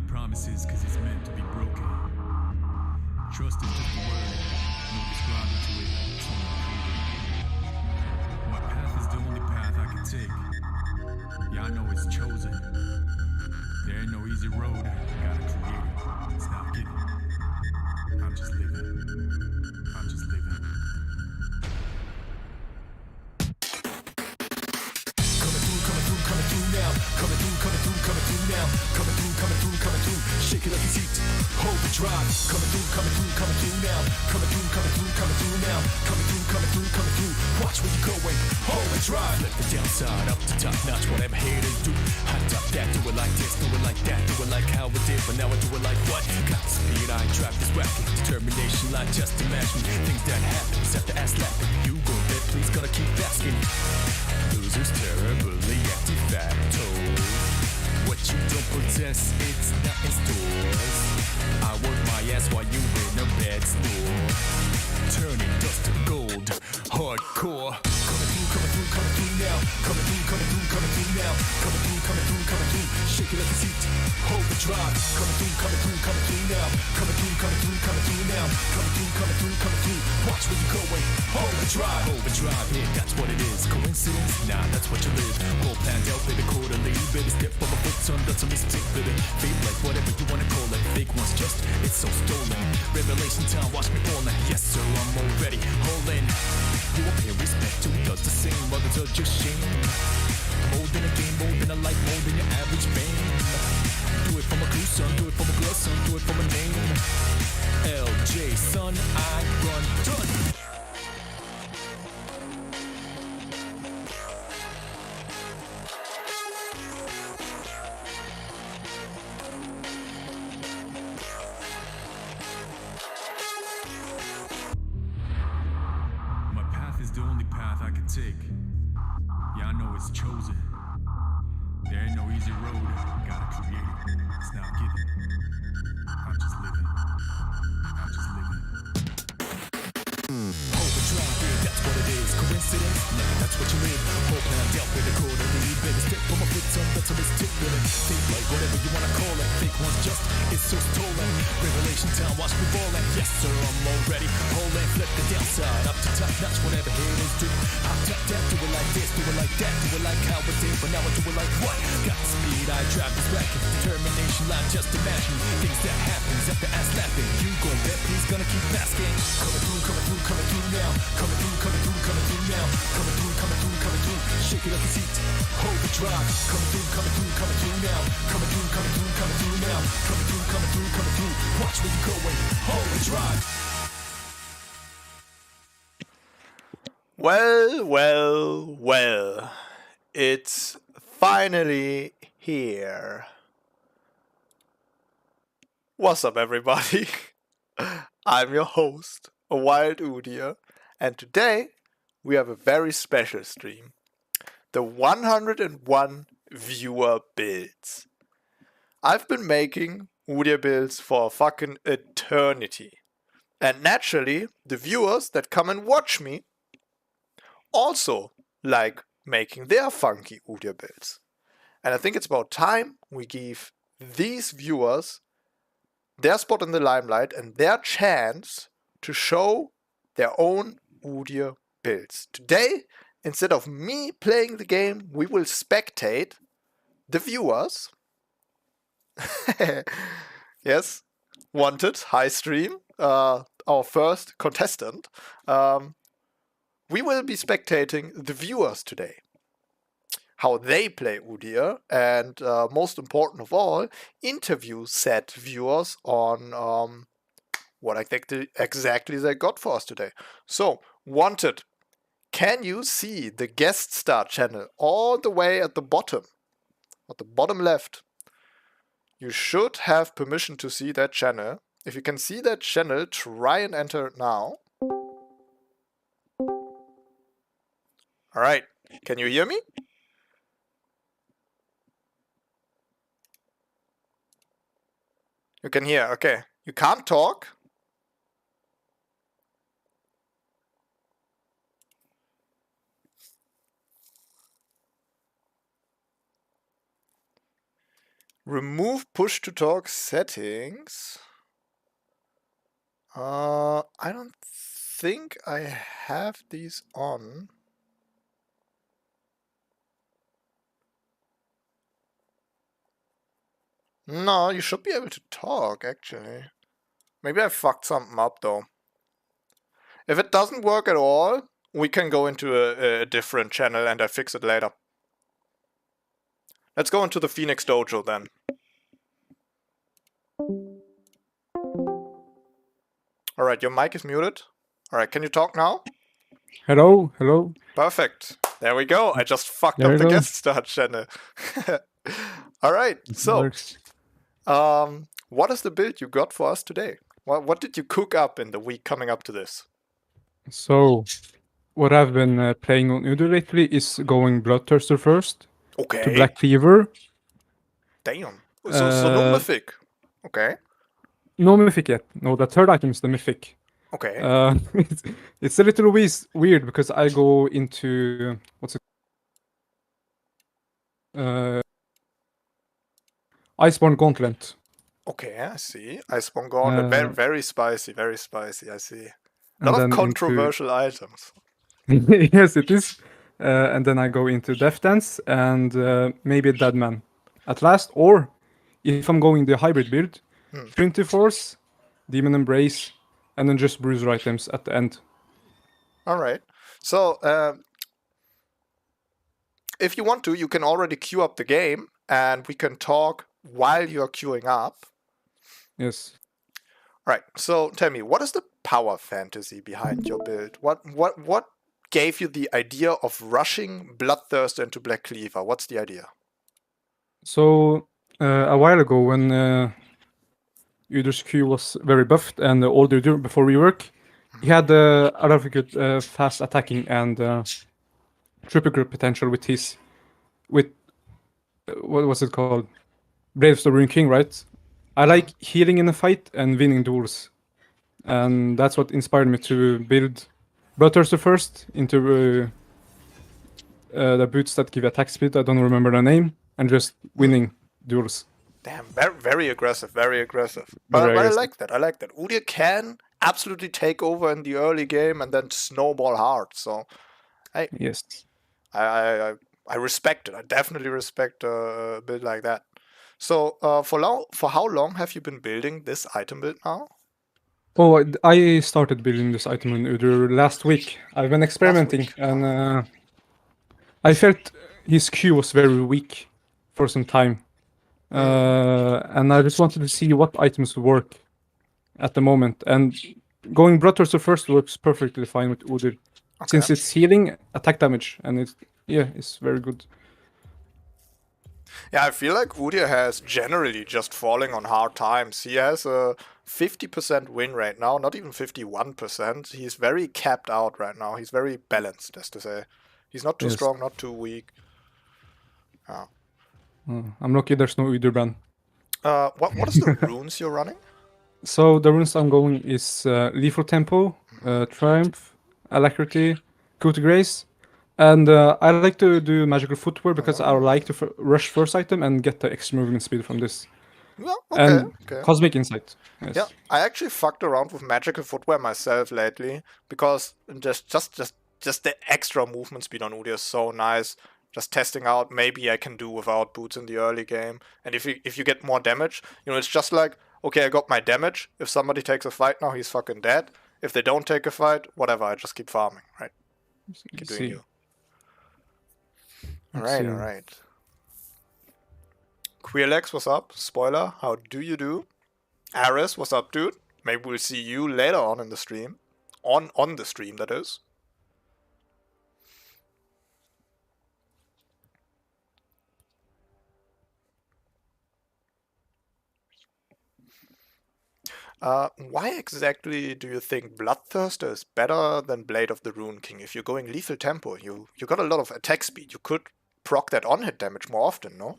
make promises cause it's meant to be broken. Trust is just a word, no describing to it, it's only proven. My path is the only path I can take. Yeah, I know it's chosen. There ain't no easy road, gotta create it. It's not given. I'm just living. I'm just living. Coming through now, coming through now, coming through, shake it up your feet, hold the drive, coming through now, coming through now, coming through, watch where you're going, hold the drive, let the downside up to top notch, whatever haters do, hot top that, do it like this, do it like that, do it like how it did, but now I do it like what, got the speed, I ain't drive this racket, determination like just imagine, things that happen, set the ass lapping, you go there, please gonna keep asking, losers terribly anti-facto. What you don't possess, it's not in stores. I work my ass while you in a bad store. Turning dust to gold, hardcore. Coming through now. Coming through now. Coming through. Shake it up your feet, hold the drive. Coming through now. Coming through now. Coming through. Watch where you're going, hold the drive. Hold the drive, yeah, that's what it is. Coincidence? Nah, that's what you live. All planned out, baby, quarterly. Baby, step on my foot, son, done some mistake, baby. Feel like whatever you wanna call it. Fake one's just, it's so stolen. Revelation time, watch me all night. Yes, sir, I'm already holding. You will pay respect to does the same, others are just shame. More than a game, more than a life, more than your average fame. Do it for my crew, son, do it for my girl, son, do it for my name. LJ, son, I run, done. My path is the only path I can take. Yeah, I know it's chosen. There ain't no easy road, gotta create it. It's not given. I'm just living. I'm just living. Hold the drive, yeah, that's what it is. Coincidence? Nah, that's what you live. Whole plan dealt with a quarterly. Baby, step on my foot, son, that's a mistake with it. Think like whatever you wanna call it. Fake one's just, it's so stolen. Revelation time, watch me ballin'. Yes, sir, I'm already holding. Flip the downside, up to top notch, whatever haters do. I tap that, do it like this, do it like that, do it like how it did, but now I do it like what? Got the speed, I drive this racket. Determination, like just imagine. Things that happen, at the ass laughing. You gon' bet, please gonna keep asking. Coming through now. Coming through now. Coming through. Shake it up your feet, hold the drive. Coming through now. Coming through now. Coming through. Watch where you're going, hold the drive. Well. It's finally here. What's up, everybody? I'm your host, a wild Udyr, and today we have a very special stream. The 101 viewer builds. I've been making Udyr builds for a fucking eternity. And naturally, the viewers that come and watch me also like making their funky Udyr builds. And I think it's about time we give these viewers their spot in the limelight and their chance to show their own Udyr builds. Today, instead of me playing the game, we will spectate the viewers. Yes, wanted, high stream, our first contestant. We will be spectating the viewers today. How they play Udyr, and most important of all, interview said viewers on what exactly they got for us today. So, wanted, can you see the guest star channel all the way at the bottom left? You should have permission to see that channel. If you can see that channel, try and enter it now. Alright, can you hear me? You can hear, okay. You can't talk. Remove push to talk settings. I don't think I have these on. No, you should be able to talk, actually. Maybe I fucked something up, though. If it doesn't work at all, we can go into a different channel and I fix it later. Let's go into the Phoenix Dojo then. Alright, your mic is muted. Alright, can you talk now? Hello, hello. Perfect. There we go. I just fucked There up we the go. guest start channel. Alright, so Works. what is the build you got for us today? What did you cook up in the week coming up to this? So, what I've been playing on Udyr lately is going Bloodthirster first Okay. to Black Cleaver. Damn. So no mythic. Okay. No mythic yet. No, the third item is the mythic. Okay. It's a little weird because I go into what's it? Iceborne Gauntlet. Okay, I see. Iceborne Gauntlet. Very, very spicy, very spicy, I see. A lot of then controversial items. Yes, it is. And then I go into Death Dance and maybe a Deadman at last. Or if I'm going the hybrid build, Trinity Force, Demon Embrace, and then just Bruiser items at the end. Alright. So, if you want to, you can already queue up the game and we can talk while you're queuing up. Yes. Right. So tell me, what is the power fantasy behind your build? What gave you the idea of rushing Bloodthirster into Black Cleaver? What's the idea? So a while ago when Udyr's Q was very buffed and all the Udyr before rework, he had a lot of good fast attacking and triple grip potential with his what was it called? Brave of the Rune King, right? I like healing in a fight and winning duels. And that's what inspired me to build Bloodthirster first into the boots that give attack speed. I don't remember the name. And just winning duels. Damn, very, very aggressive, very aggressive. But I like that, I like that. Udyr can absolutely take over in the early game and then snowball hard. So, hey, yes, I respect it. I definitely respect a build like that. So, for how long have you been building this item build now? Oh, I started building this item in Udyr last week. I've been experimenting, and I felt his Q was very weak for some time. And I just wanted to see what items work at the moment. And going Bloodthirster first works perfectly fine with Udyr. Okay. Since it's healing, attack damage, and it's very good. Yeah, I feel like Udyr has generally just falling on hard times. He has a 50% win rate now, not even 51%. He's very capped out right now. He's very balanced, as to say. He's not too strong, not too weak. Oh. I'm lucky there's no Udyr ban. What is the runes you're running? So the runes I'm going is Lethal Tempo, Triumph, Alacrity, Coup de Grace, and I like to do Magical Footwear because I like to rush first item and get the extra movement speed from this. Yeah, okay, and okay. Cosmic Insight. Yes. Yeah, I actually fucked around with Magical Footwear myself lately because just the extra movement speed on Udyr is so nice. Just testing out, maybe I can do without boots in the early game. And if you get more damage, it's just like, okay, I got my damage. If somebody takes a fight now, he's fucking dead. If they don't take a fight, whatever, I just keep farming, right? Keep doing you. Alright. Queerlex, what's up? Spoiler, how do you do? Aris, what's up, dude? Maybe we'll see you later on in the stream. On the stream, that is. Why exactly do you think Bloodthirster is better than Blade of the Rune King? If you're going lethal tempo, you got a lot of attack speed. You could proc that on-hit damage more often, no?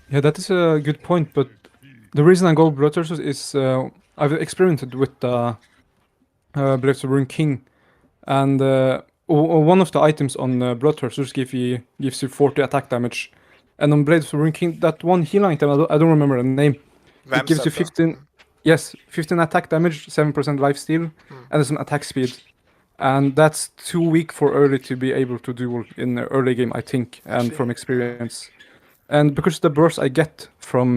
Yeah, that is a good point, but the reason I go Bloodthirster is I've experimented with Blade of the Rune King, and one of the items on Bloodthirster gives you 40 attack damage, And on Blade of the Ruined King, that one heal item, I don't remember the name. It gives you Scepter. 15, yes, 15 attack damage, 7% life steal, and some attack speed. And that's too weak for early to be able to do in the early game, I think, and Actually, from experience. And because the burst I get from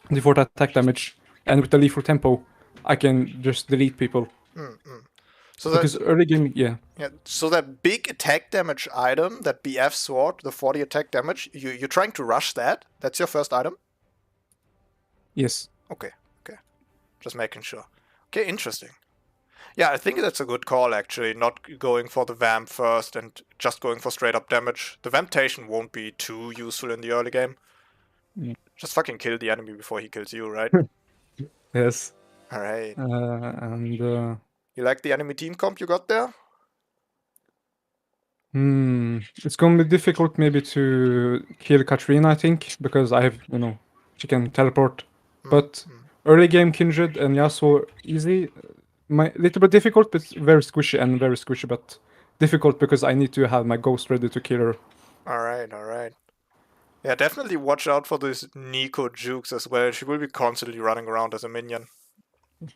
the 4 attack damage and with the lethal tempo, I can just delete people. So Because that early game, yeah. so that big attack damage item, that BF sword, the 40 attack damage, you're trying to rush that? That's your first item? Yes. Okay. Just making sure. Okay, interesting. Yeah, I think that's a good call, actually, not going for the vamp first and just going for straight up damage. The vamptation won't be too useful in the early game. Just fucking kill the enemy before he kills you, right? Yes. Alright. And You like the enemy team comp you got there? it's gonna be difficult maybe to kill Katrina, I think, because I have, she can teleport. But early game Kindred and Yasuo easy. Little bit difficult, but very squishy, but difficult because I need to have my ghost ready to kill her. Alright. Yeah, definitely watch out for this Nico jukes as well. She will be constantly running around as a minion.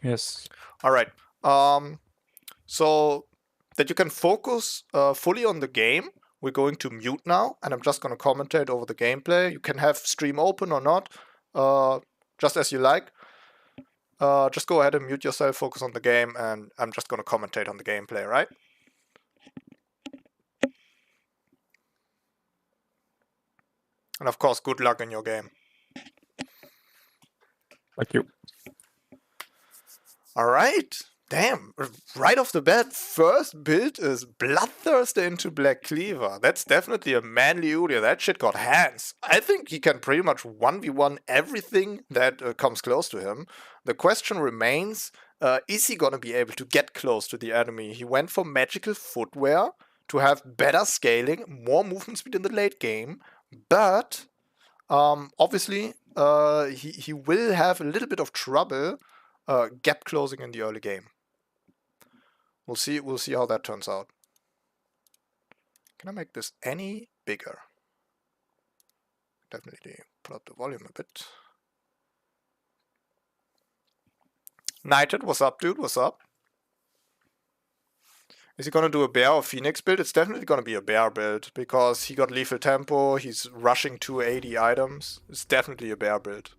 Yes. Alright. So that you can focus fully on the game, we're going to mute now, and I'm just going to commentate over the gameplay. You can have stream open or not, just as you like. Just go ahead and mute yourself, focus on the game, and I'm just going to commentate on the gameplay, right? And of course, good luck in your game. Like you. Alright. Damn, right off the bat, first build is Bloodthirster into Black Cleaver. That's definitely a manly Udyr. That shit got hands. I think he can pretty much 1v1 everything that comes close to him. The question remains, is he gonna be able to get close to the enemy? He went for magical footwear to have better scaling, more movement speed in the late game, but obviously he will have a little bit of trouble gap closing in the early game. We'll see how that turns out. Can I make this any bigger? Definitely put up the volume a bit. Knighted, what's up, dude? What's up? Is he gonna do a bear or phoenix build? It's definitely gonna be a bear build because he got lethal tempo, he's rushing 280 items. It's definitely a bear build.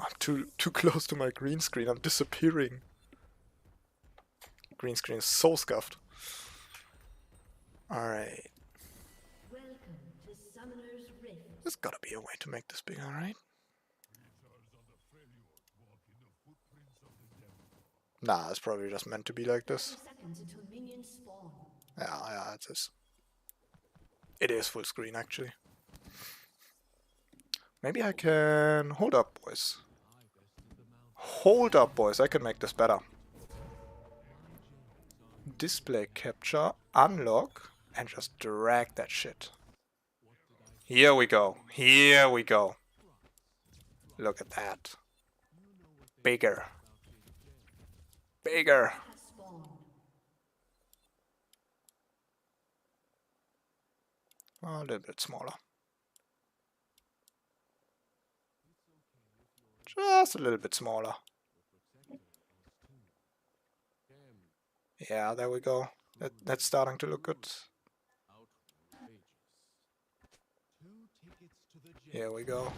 I'm too close to my green screen. I'm disappearing. Green screen is so scuffed. Alright. There's gotta be a way to make this bigger, right? Nah, it's probably just meant to be like this. Yeah, it is. It is full screen, actually. Maybe I can... Hold up, boys. Hold up, boys. I can make this better. Display capture, unlock, and just drag that shit. Here we go. Here we go. Look at that. Bigger. Bigger. Oh, a little bit smaller. Just a little bit smaller. Yeah, there we go. That's starting to look good. Here we go.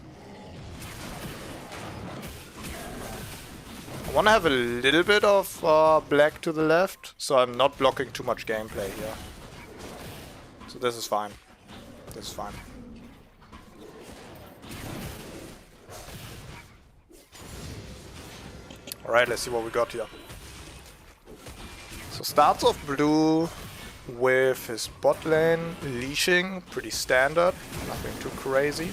I want to have a little bit of black to the left, so I'm not blocking too much gameplay here. So this is fine. This is fine. Alright, let's see what we got here. So starts off blue with his bot lane leashing, pretty standard, nothing too crazy.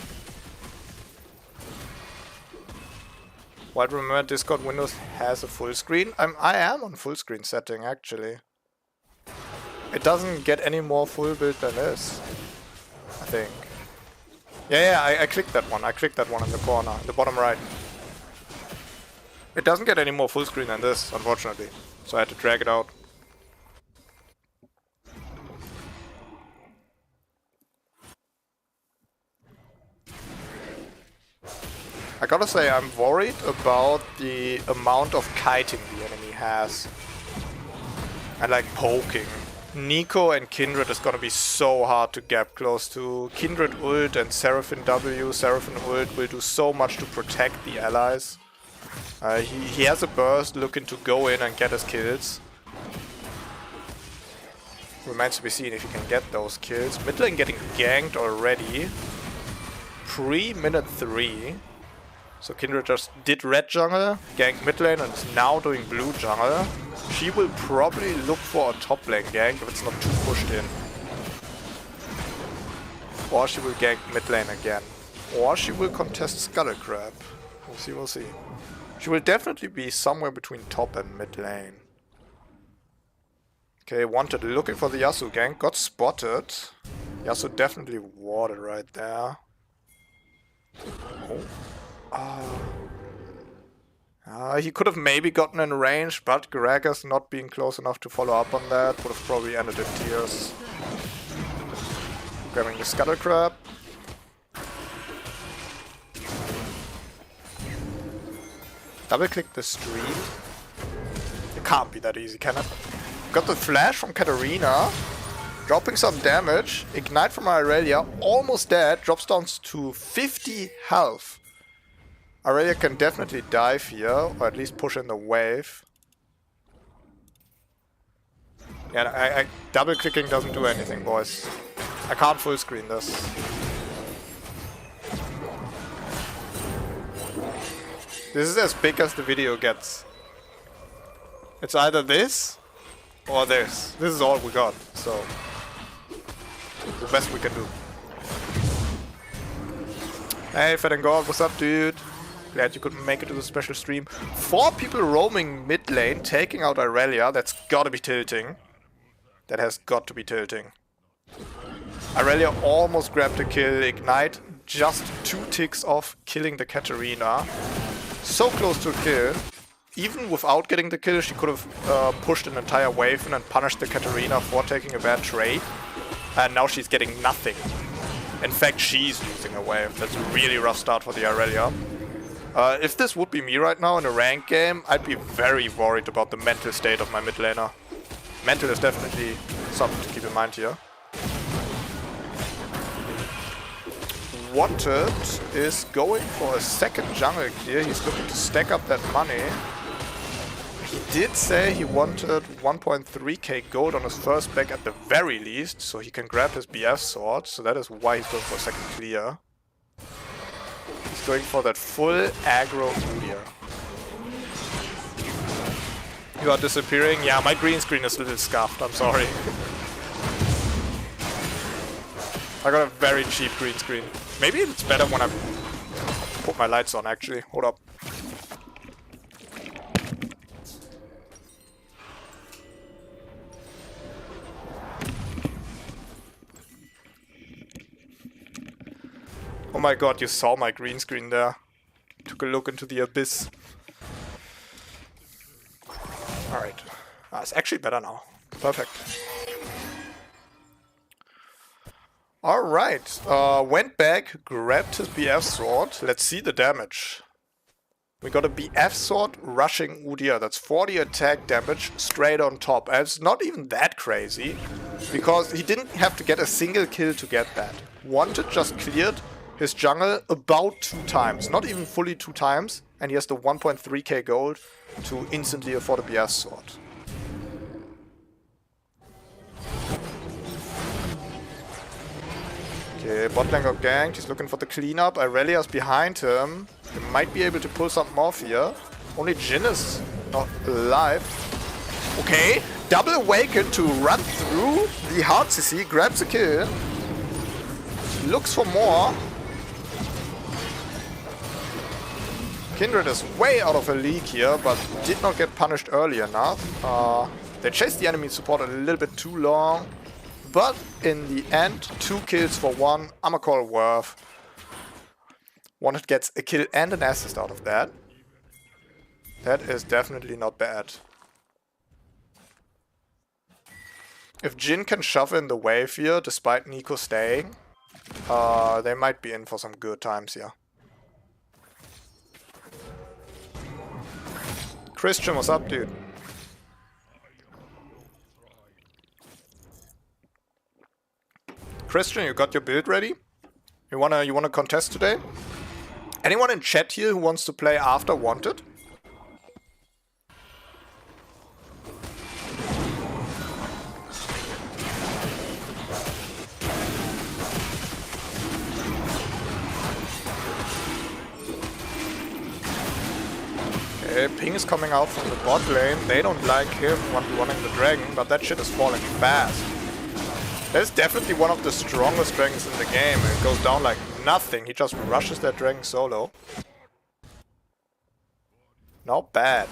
While remember Discord Windows has a full screen. I am on full screen setting actually. It doesn't get any more full build than this, I think. Yeah, I clicked that one. I clicked that one in the corner, in the bottom right. It doesn't get any more full screen than this, unfortunately. So I had to drag it out. I gotta say, I'm worried about the amount of kiting the enemy has. And like poking. Nico and Kindred is gonna be so hard to gap close to. Kindred ult and Seraphine W. Seraphine ult will do so much to protect the allies. He has a burst looking to go in and get his kills. Remains to be seen if he can get those kills. Mid lane getting ganked already. Pre-minute 3. So Kindred just did red jungle, ganked mid lane, and is now doing blue jungle. She will probably look for a top lane gank if it's not too pushed in. Or she will gank mid lane again. Or she will contest Scuttle Crab. We'll see, we'll see. She will definitely be somewhere between top and mid lane. Okay, Wanted looking for the Yasuo gank, got spotted. Yasuo definitely warded right there. He could have maybe gotten in range, but Gragas not being close enough to follow up on that would have probably ended in tears. Grabbing the Scuttle Crab. Double click the stream. It can't be that easy, can it? Got the flash from Katarina. Dropping some damage. Ignite from Irelia. Almost dead. Drops down to 50 health. Irelia can definitely dive here, or at least push in the wave. Yeah, double clicking doesn't do anything, boys. I can't full screen this. This is as big as the video gets. It's either this or this. This is all we got, so the best we can do. Hey Fedengor, what's up, dude? Glad you couldn't make it to the special stream. 4 people roaming mid lane, taking out Irelia. That's gotta be tilting. That has got to be tilting. Irelia almost grabbed a kill. Ignite just 2 ticks off killing the Katarina. So close to a kill. Even without getting the kill, she could have pushed an entire wave in and punished the Katarina for taking a bad trade. And now she's getting nothing. In fact, she's losing a wave. That's a really rough start for the Irelia. If this would be me right now in a ranked game, I'd be very worried about the mental state of my mid laner. Mental is definitely something to keep in mind here. Wanted is going for a second jungle clear. He's looking to stack up that money. He did say he wanted 1.3k gold on his first back at the very least, so he can grab his BF sword. So that is why he's going for a second clear. He's going for that full aggro Udyr. You are disappearing? Yeah, my green screen is a little scuffed, I'm sorry. I got a very cheap green screen. Maybe it's better when I put my lights on, actually. Hold up. Oh my god, you saw my green screen there. Took a look into the abyss. Alright. It's actually better now. Perfect. Alright. Went back, grabbed his BF sword. Let's see the damage. We got a BF sword rushing Udyr. That's 40 attack damage straight on top. And it's not even that crazy, because he didn't have to get a single kill to get that. Wanted just cleared his jungle about 2 times. Not even fully 2 times. And he has the 1.3k gold to instantly afford a BF sword. Okay, bot lane got ganked. He's looking for the cleanup. Irelia's behind him. He might be able to pull something off here. Only Jhin is not alive. Okay, double awaken to run through the hard CC. Grabs a kill. Looks for more. Kindred is way out of a league here, but did not get punished early enough. They chased the enemy support a little bit too long. But in the end, 2 kills for 1. I'ma call worth. Wanted gets a kill and an assist out of that. That is definitely not bad. If Jin can shove in the wave here, despite Nico staying, they might be in for some good times here. Christian, what's up, dude? Christian, you got your build ready? You wanna contest today? Anyone in chat here who wants to play after Wanted? Okay, Ping is coming out from the bot lane. They don't like him running the dragon, but that shit is falling fast. That is definitely one of the strongest dragons in the game. It goes down like nothing. He just rushes that dragon solo. Not bad.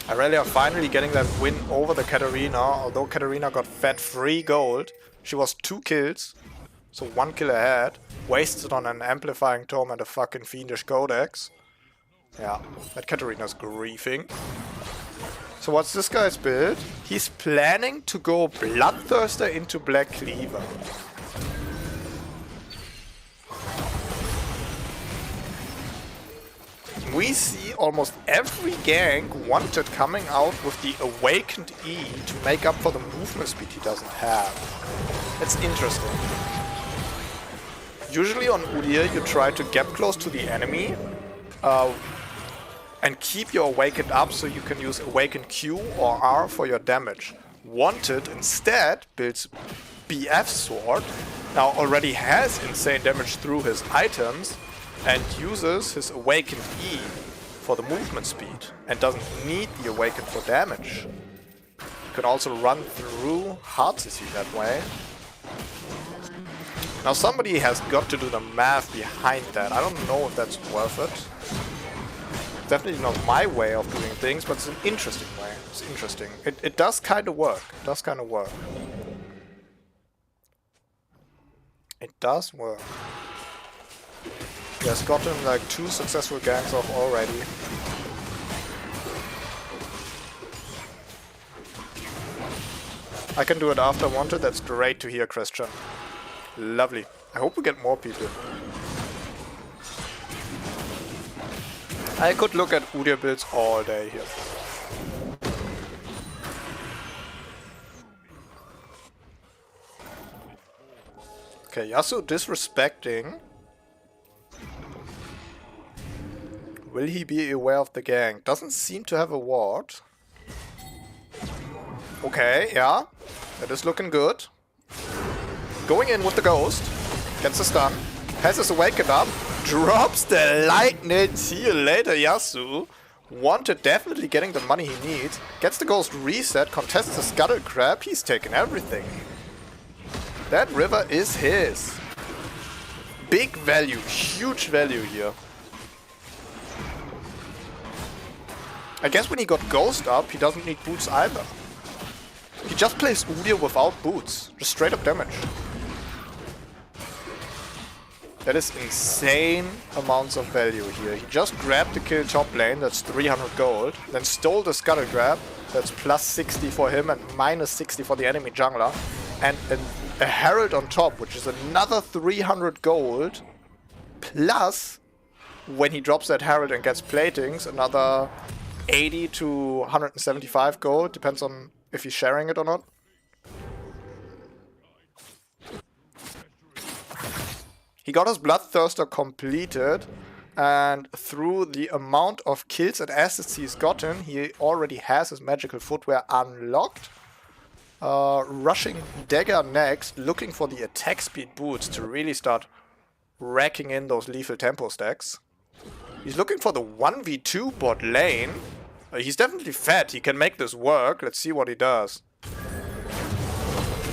Aurelia finally getting that win over the Katarina. Although Katarina got fed free gold, she was 2 kills. So 1 kill ahead. Wasted on an amplifying tome and a fucking fiendish codex. Yeah, that Katarina's griefing. So what's this guy's build? He's planning to go Bloodthirster into Black Cleaver. We see almost every gank Wanted coming out with the Awakened E to make up for the movement speed he doesn't have. That's interesting. Usually on Udyr you try to get close to the enemy and keep your Awakened up so you can use Awakened Q or R for your damage. Wanted instead builds BF Sword, now already has insane damage through his items, and uses his Awakened E for the movement speed, and doesn't need the Awakened for damage. You can also run through hard CC that way. Now somebody has got to do the math behind that. I don't know if that's worth it. Definitely not my way of doing things, but it's an interesting way. It's interesting. It does kind of work. It does kind of work. It does work. He has gotten like 2 successful ganks off already. I can do it after Wanted. That's great to hear, Christian. Lovely. I hope we get more people. I could look at Udyr builds all day here. Okay, Yasuo disrespecting. Will he be aware of the gank? Doesn't seem to have a ward. Okay, yeah. That is looking good. Going in with the ghost. Gets the stun. Has his Awakened up. Drops the lightning. See you later, Yasuo. Wanted definitely getting the money he needs. Gets the ghost reset. Contests the Scuttle Crab. He's taking everything. That river is his. Big value. Huge value here. I guess when he got Ghost up, he doesn't need boots either. He just plays Udyr without boots. Just straight up damage. That is insane amounts of value here. He just grabbed the kill top lane, that's 300 gold. Then stole the Scuttle Grab, that's plus 60 for him and minus 60 for the enemy jungler. And a Herald on top, which is another 300 gold. Plus, when he drops that Herald and gets platings, another 80 to 175 gold, depends on if he's sharing it or not. He got his Bloodthirster completed, and through the amount of kills and assets he's gotten, he already has his magical footwear unlocked. Rushing Dagger next, looking for the attack speed boots to really start racking in those lethal tempo stacks. He's looking for the 1v2 bot lane. He's definitely fat, he can make this work. Let's see what he does.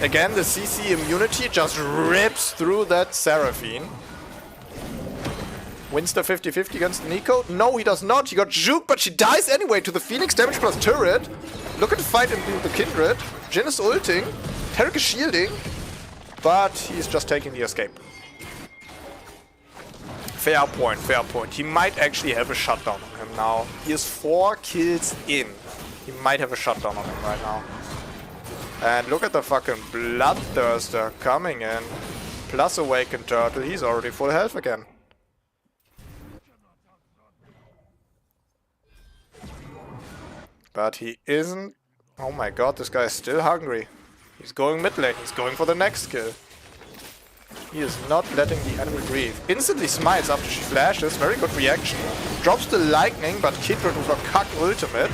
Again, the CC immunity just rips through that Seraphine. Wins the 50-50 against Nico? No, he does not. He got juked, but she dies anyway to the Phoenix damage plus turret. Look at the fight into the Kindred. Jin is ulting. Tarek is shielding. but he's just taking the escape. Fair point, fair point. He might actually have a shutdown on him now. He is 4 kills in. He might have a shutdown on him right now. And look at the fucking Bloodthirster coming in. Plus Awakened Turtle. He's already full health again. But he isn't... Oh my god, this guy is still hungry. He's going mid lane. He's going for the next kill. He is not letting the enemy breathe. Instantly smites after she flashes. Very good reaction. Drops the lightning, but Kindred with a cuck ultimate.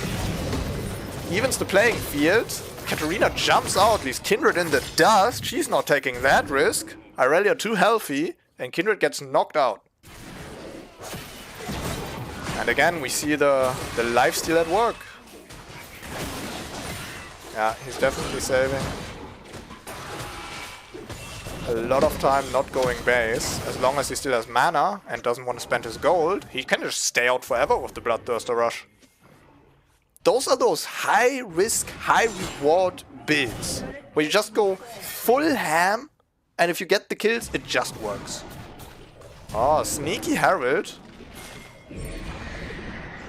Evens the playing field. Katarina jumps out, leaves Kindred in the dust. She's not taking that risk. Irelia too healthy, and Kindred gets knocked out. And again, we see the lifesteal at work. Yeah, he's definitely saving a lot of time not going base. As long as he still has mana and doesn't want to spend his gold, he can just stay out forever with the Bloodthirster Rush. Those are those high risk, high reward builds, where you just go full ham, and if you get the kills, it just works. Oh, sneaky Herald.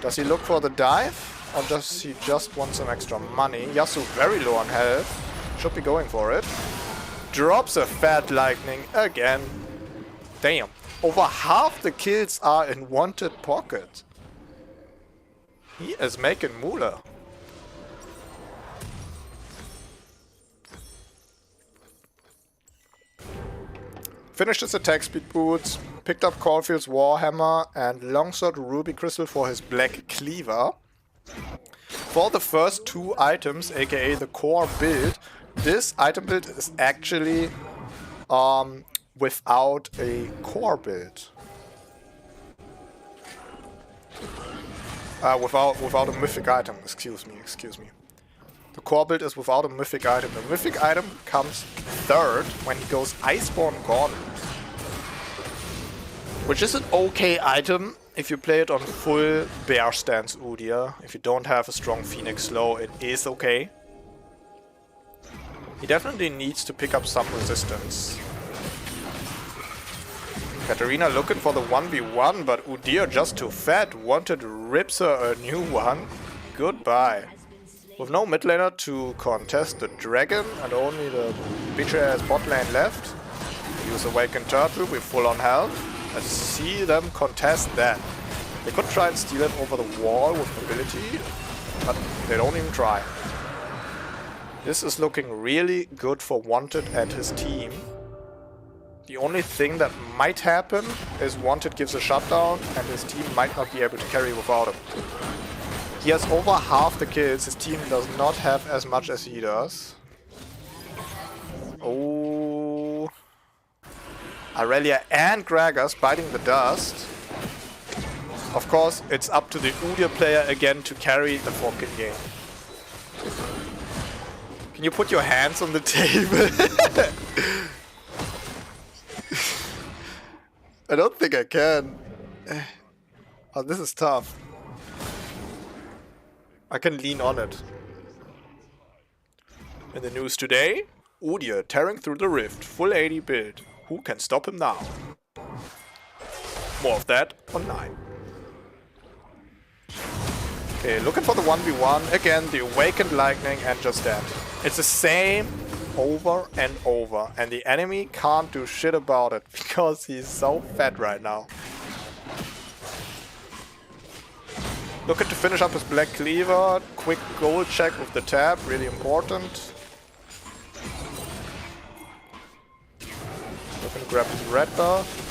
Does he look for the dive? Or does he just want some extra money? Yasuo very low on health. Should be going for it. Drops a fat lightning again. Damn. Over half the kills are in wanted pocket. He is making moolah. Finished his attack speed boots. Picked up Caulfield's Warhammer and Longsword Ruby Crystal for his Black Cleaver. For the first 2 items, aka the core build, this item build is actually without a core build. Without a mythic item, excuse me. The core build is without a mythic item. The mythic item comes third when he goes Iceborne Gauntlet. Which is an okay item if you play it on full bear stance Udyr. If you don't have a strong Phoenix slow, it is okay. He definitely needs to pick up some resistance. Katarina looking for the 1v1, but Udyr just too fat. Wanted rips her a new one. Goodbye. With no mid laner to contest the dragon and only the bitch-ass bot lane left, use Awakened Turtle with full on health. Let's see them contest that. They could try and steal it over the wall with mobility, but they don't even try. This is looking really good for Wanted and his team. The only thing that might happen is Wanted gives a shutdown and his team might not be able to carry without him. He has over half the kills, his team does not have as much as he does. Oh. Irelia and Gragas biting the dust. Of course, it's up to the Udyr player again to carry the fucking game. Can you put your hands on the table? I don't think I can. Oh, this is tough. I can lean on it. In the news today, Udyr tearing through the rift, full 80 build. Who can stop him now? More of that on 9. Okay, looking for the 1v1. Again, the Awakened Lightning and just that. It's the same over and over. And the enemy can't do shit about it because he's so fat right now. Looking to finish up his Black Cleaver. Quick goal check with the tab, really important. Looking to grab his red buff.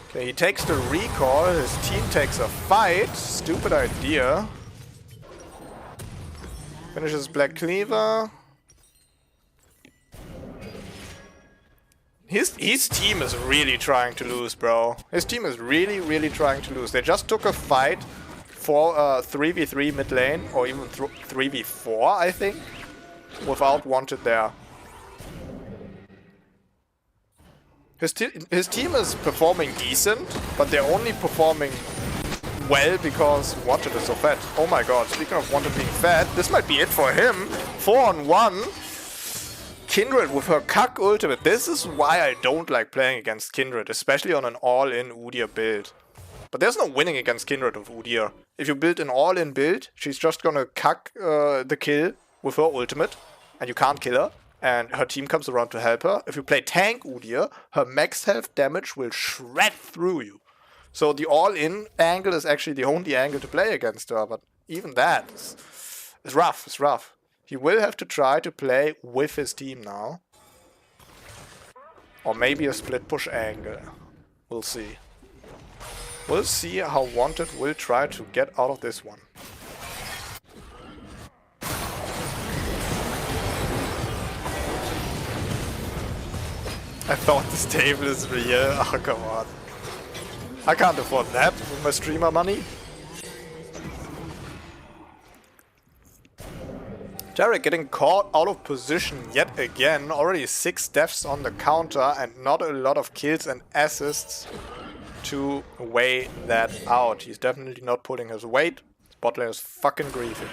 Okay, he takes the recall, his team takes a fight. Stupid idea. Finishes Black Cleaver. His team is really trying to lose, bro. His team is really trying to lose. They just took a fight for 3v3 mid lane, or even 3v4, I think, without Wanted there. His team is performing decent, but they're only performing well because Wanted is so fat. Oh my god, speaking of Wanted being fat, this might be it for him. 4-on-1. Kindred with her cuck ultimate. This is why I don't like playing against Kindred, especially on an all-in Udyr build. But there's no winning against Kindred with Udyr. If you build an all-in build, she's just gonna cuck the kill with her ultimate, and you can't kill her, and her team comes around to help her. If you play tank Udyr, her max health damage will shred through you. So the all-in angle is actually the only angle to play against her, but even that is rough, it's rough. He will have to try to play with his team now. Or maybe a split push angle. We'll see. We'll see how Wanted will try to get out of this one. I thought this table is real. Oh, come on. I can't afford that with my streamer money. Jarek getting caught out of position yet again. Already 6 deaths on the counter and not a lot of kills and assists to weigh that out. He's definitely not pulling his weight. His bot lane is fucking griefing.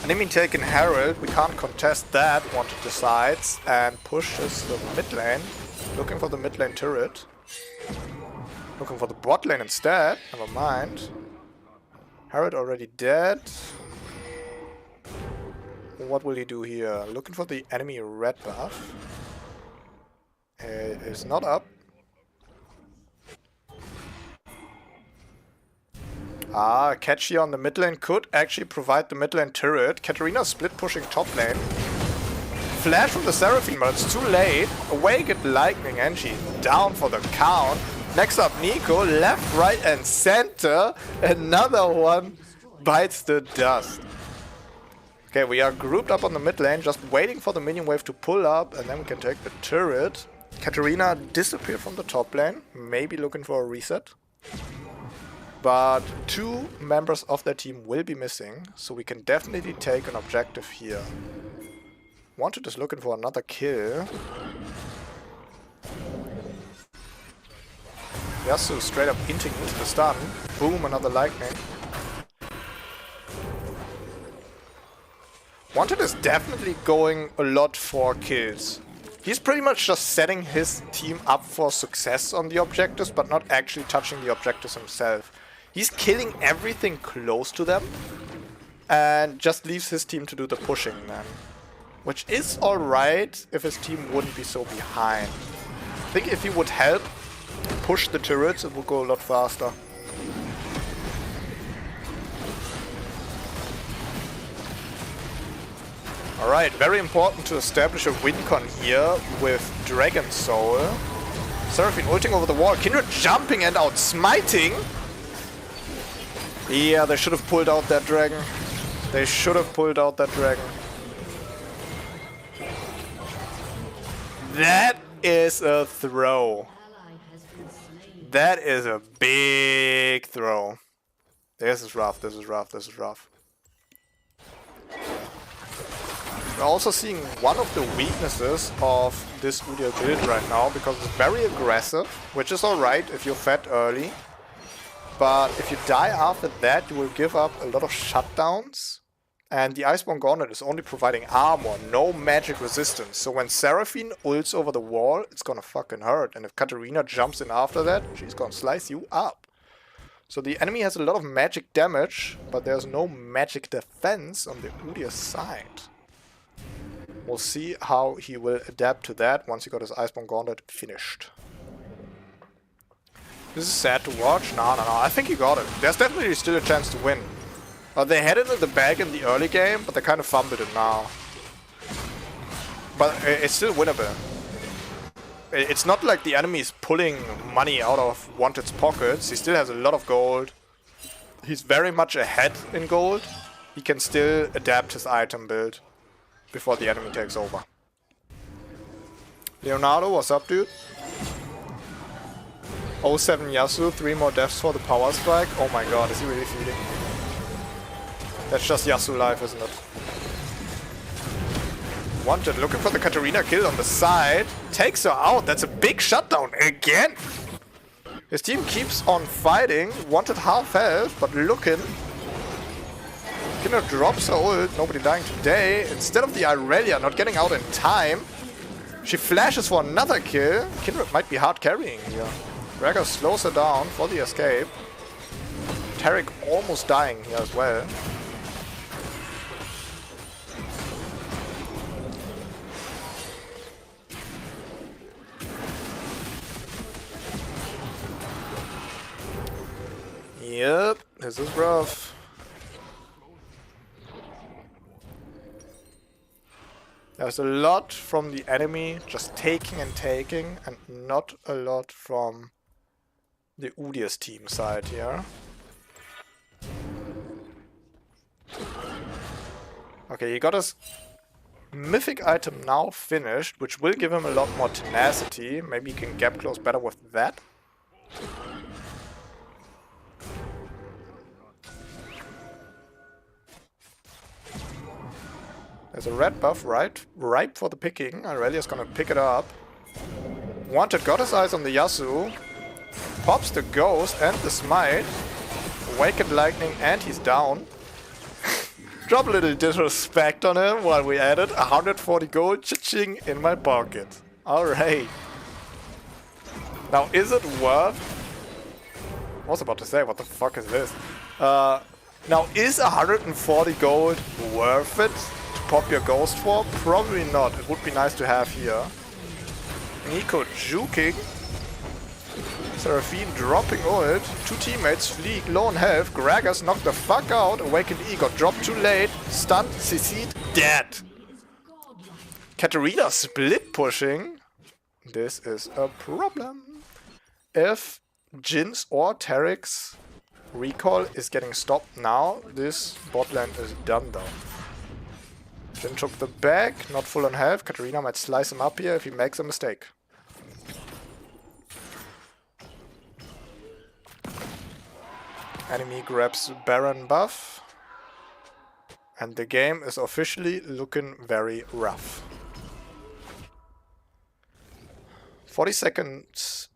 Enemy taking Herald. We can't contest that. Wanted decides and pushes the mid lane. Looking for the mid lane turret. Looking for the bot lane instead. Never mind. Herald already dead. What will he do here? Looking for the enemy red buff. It's not up. Catchy on the mid lane could actually provide the mid lane turret. Katarina split pushing top lane. Flash from the Seraphine, but it's too late. Away get Lightning and she's down for the count. Next up Nico, left, right and center. Another one bites the dust. Okay, we are grouped up on the mid lane, just waiting for the minion wave to pull up, and then we can take the turret. Katarina disappeared from the top lane, maybe looking for a reset. But 2 members of their team will be missing, so we can definitely take an objective here. Wanted is looking for another kill. Yasuo straight up inting into the stun. Boom, another lightning. Wanted is definitely going a lot for kills. He's pretty much just setting his team up for success on the objectives, but not actually touching the objectives himself. He's killing everything close to them, and just leaves his team to do the pushing then. Which is alright if his team wouldn't be so behind. I think if he would help push the turrets, it would go a lot faster. Alright, very important to establish a win con here with Dragon Soul. Seraphine ulting over the wall, Kindred jumping and out smiting. Yeah, they should have pulled out that dragon. They should have pulled out that dragon. That is a throw. That is a big throw. This is rough, this is rough, this is rough. We're also seeing one of the weaknesses of this Udyr build right now, because it's very aggressive, which is alright if you're fed early. But if you die after that, you will give up a lot of shutdowns. And the Iceborne Gauntlet is only providing armor, no magic resistance. So when Seraphine ults over the wall, it's gonna fucking hurt. And if Katarina jumps in after that, she's gonna slice you up. So the enemy has a lot of magic damage, but there's no magic defense on the Udyr side. We'll see how he will adapt to that once he got his Iceborne Gauntlet finished. This is sad to watch. No. I think he got it. There's definitely still a chance to win. They had it in the bag in the early game, but they kind of fumbled it now. But it's still winnable. It's not like the enemy is pulling money out of Wanted's pockets. He still has a lot of gold. He's very much ahead in gold. He can still adapt his item build before the enemy takes over. Leonardo, what's up, dude? 07 Yasuo, 3 more deaths for the power spike. Oh my god, is he really feeding? That's just Yasuo life, isn't it? Wanted, looking for the Katarina kill on the side. Takes her out, that's a big shutdown again! His team keeps on fighting. Wanted half health, but looking Kindred drops her ult, nobody dying today. Instead of the Irelia not getting out in time, she flashes for another kill. Kindred might be hard carrying here. Gregor slows her down for the escape. Tarek almost dying here as well. Yep, this is rough. There's a lot from the enemy just taking and taking, and not a lot from the Udyr's team side here. Okay, he got his mythic item now finished, which will give him a lot more tenacity. Maybe he can gap close better with that. There's a red buff ripe for the picking. Aurelia's gonna pick it up. Wanted got his eyes on the Yasuo. Pops the Ghost and the Smite. Awakened Lightning and he's down. Drop a little disrespect on him while we added 140 gold cha-ching in my pocket. Alright. Now is it worth... I was about to say, what the fuck is this? Now is 140 gold worth it? Pop your Ghost for? Probably not. It would be nice to have here. Nico juking. Seraphine dropping ult. Two teammates flee low on health. Gragas knocked the fuck out. Awakened E got dropped too late. Stunned, CC'd, dead. Katarina split pushing. This is a problem. If Jin's or Tarek's recall is getting stopped now, this bot lane is done though. Jin took the back, not full on health. Katarina might slice him up here if he makes a mistake. Enemy grabs Baron buff. And the game is officially looking very rough. 40 seconds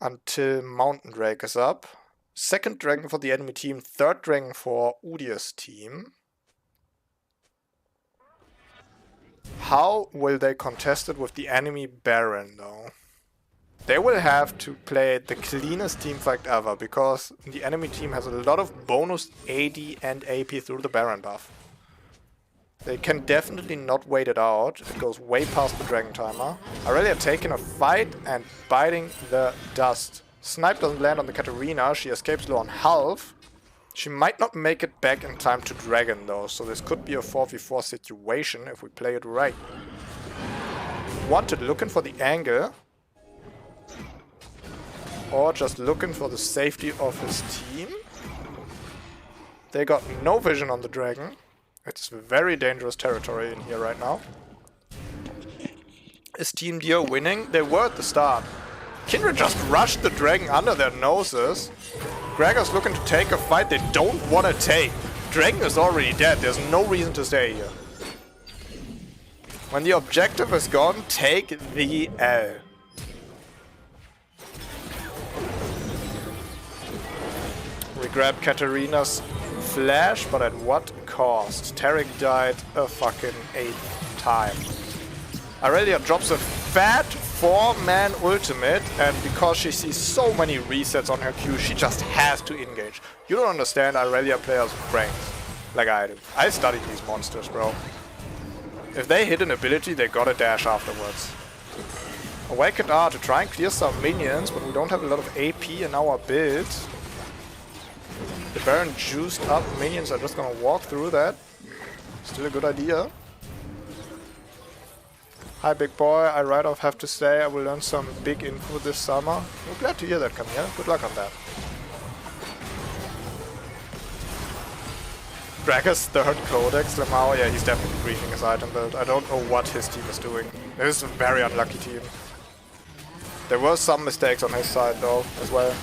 until Mountain Drake is up. Second dragon for the enemy team, third dragon for Udyr's team. How will they contest it with the enemy Baron though? They will have to play the cleanest team fight ever, because the enemy team has a lot of bonus AD and AP through the Baron buff. They can definitely not wait it out. It goes way past the dragon timer. Aurelia taking a fight and biting the dust. Snipe doesn't land on the Katarina. She escapes low on health. She might not make it back in time to dragon though, so this could be a 4v4 situation if we play it right. Wanted looking for the angle. Or just looking for the safety of his team. They got no vision on the dragon. It's very dangerous territory in here right now. Is Team Deer winning? They were at the start. Kindred just rushed the dragon under their noses. Gregor's looking to take a fight they don't want to take. Dragon is already dead, there's no reason to stay here. When the objective is gone, take the L. We grab Katarina's flash, but at what cost? Tarek died a fucking 8th time. Aurelia drops a fat 4-man ultimate, and because she sees so many resets on her Q, she just has to engage. You don't understand Aurelia players' brains like I do. I studied these monsters, bro. If they hit an ability, they gotta dash afterwards. Awakened R to try and clear some minions, but we don't have a lot of AP in our build. The Baron juiced up, minions are just gonna walk through that. Still a good idea. Hi big boy, I right off have to say I will learn some big info this summer. We're glad to hear that, Camille. Good luck on that. Draga's third Codex, Lamau, yeah, he's definitely briefing his item build. I don't know what his team is doing. This is a very unlucky team. There were some mistakes on his side though, as well.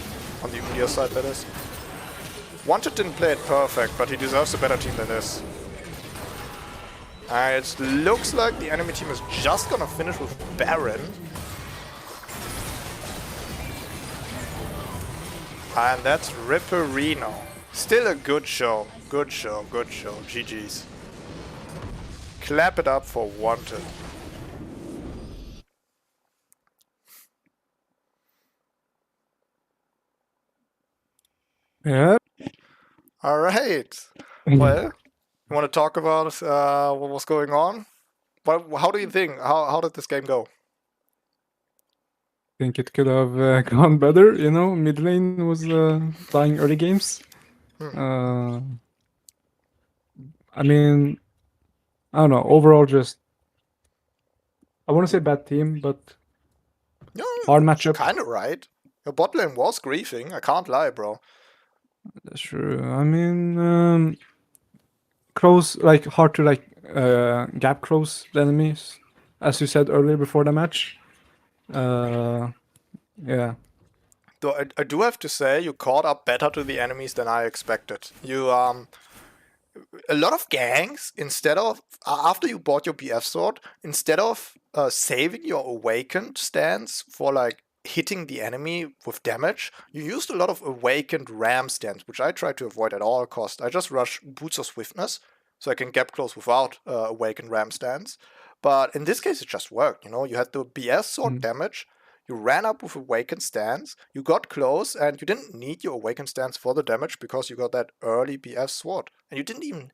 On the Udyr side, that is. Wanted didn't play it perfect, but he deserves a better team than this. It looks like the enemy team is just gonna finish with Baron. And that's Ripperino. Still a good show. Good show, good show. GG's. Clap it up for Wanted. Yeah. Alright. Well, you want to talk about what was going on? How do you think? How did this game go? Think it could have gone better. You know, mid lane was dying early games. I mean, I don't know. Overall, just I want to say bad team, but Yeah, hard matchup. kind of right. Your bot lane was griefing. I can't lie, bro. That's true. I mean, close, like hard to like gap close the enemies, as you said earlier before the match. Yeah. Though I do have to say, you caught up better to the enemies than I expected. You a lot of gangs, instead of after you bought your BF sword, instead of saving your awakened stance for like hitting the enemy with damage, you used a lot of awakened ram stance, which I try to avoid at all cost. I just rush boots of swiftness so I can gap close without awakened ram stance. But in this case, it just worked. You know, you had the BS sword damage. You ran up with awakened stance, you got close, and you didn't need your awakened stance for the damage because you got that early BF sword. And you didn't even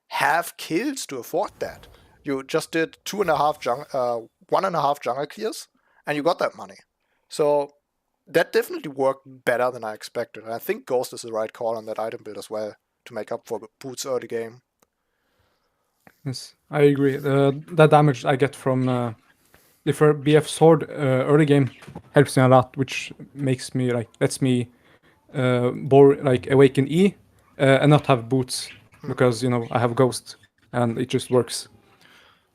have kills to afford that. You just did 1.5 jungle clears, and you got that money. So that definitely worked better than I expected. And I think Ghost is the right call on that item build as well to make up for boots early game. Yes, I agree. The damage I get from the BF sword early game helps me a lot, which makes me like lets me awaken E and not have boots because you know I have ghost and it just works.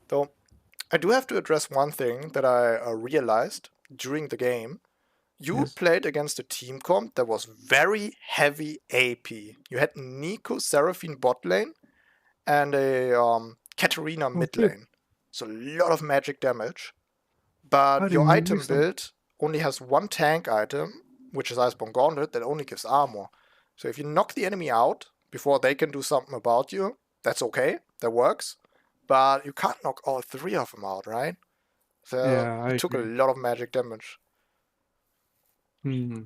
Though I do have to address one thing that I realized during the game. You Yes. played against a team comp that was very heavy AP. You had Nico Seraphine bot lane and a Katarina mid shit. lane. So a lot of magic damage. I But your didn't item notice them. build only has one tank item, which is Iceborne Gauntlet, that only gives armor. So if you knock the enemy out before they can do something about you, that's okay. That works. But you can't knock all three of them out, right? So Yeah, you I took a agree. lot of magic damage. Hmm.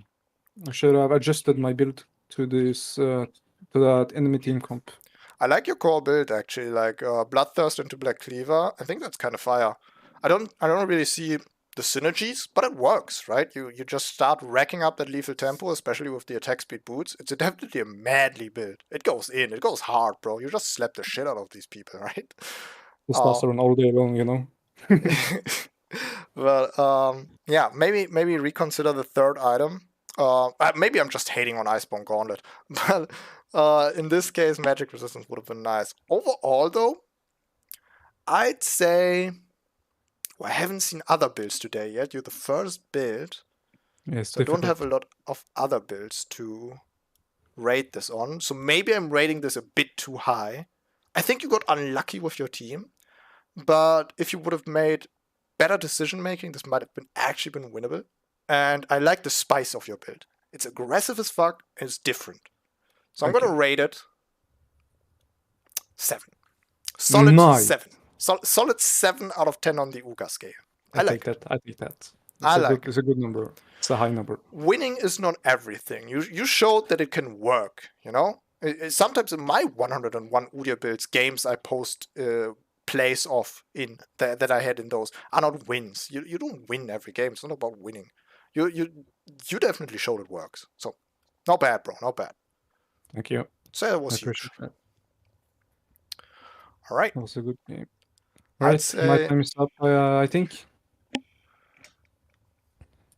I should have adjusted my build to this to that enemy team comp. I like your core build actually, like Bloodthirst into Black Cleaver. I think that's kind of fire. I don't really see the synergies, but it works, right? You just start racking up that lethal tempo, especially with the attack speed boots. It's definitely a madly build. It goes in, it goes hard, bro. You just slap the shit out of these people, right? Testosterone all day long, you know. But yeah, maybe reconsider the third item. Maybe I'm just hating on Iceborne Gauntlet, but in this case, magic resistance would have been nice. Overall, though, I'd say well, I haven't seen other builds today yet. You're the first build, Yeah, it's so I don't difficult. have a lot of other builds to rate this on. So maybe I'm rating this a bit too high. I think you got unlucky with your team, but if you would have made better decision making, this might have actually been winnable. And I like the spice of your build. It's aggressive as fuck and it's different. So I'm Thank gonna you. rate it 7. Solid Nice. 7. Solid 7 out of 10 on the Uga scale. I like it. I take that. I like it. It's a good number. It's a high number. Winning is not everything. You showed that it can work, you know? Sometimes in my 101 Udyr builds, games I post plays off in that I had in those are not wins. You don't win every game. It's not about winning. You definitely showed it works. So not bad, bro. Not bad. Thank you. So that I was huge. appreciate that. All right. That was a good game. I'd Right, my say time is up. I think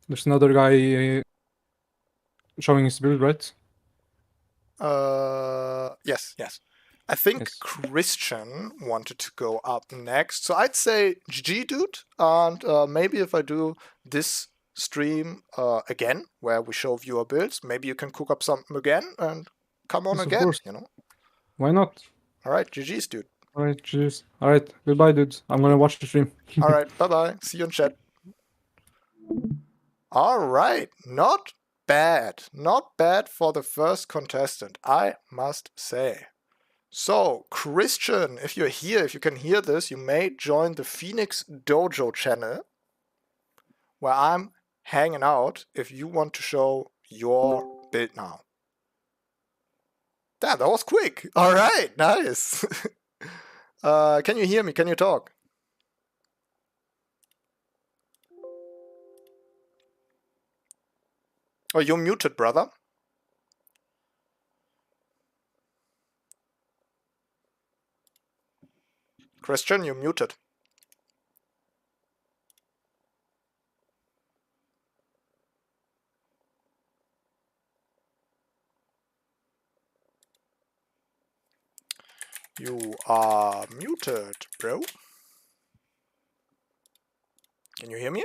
there's another guy showing his build, right? yes. I think Yes. Christian wanted to go up next. So I'd say GG, dude. And maybe if I do this stream again, where we show viewer builds, maybe you can cook up something again and come on Yes, of again, course. you know? Why not? All right, GG's, dude. All right, cheers. All right, goodbye, dudes. I'm gonna watch the stream. All right, bye-bye. See you in chat. All right, not bad. Not bad for the first contestant, I must say. So, Christian, if you're here, if you can hear this, you may join the Phoenix Dojo channel, where I'm hanging out if you want to show your build now. Damn, that was quick. All right, nice. Can you hear me? Can you talk? Oh, you're muted, brother. Christian, you're muted. You are muted, bro. Can you hear me?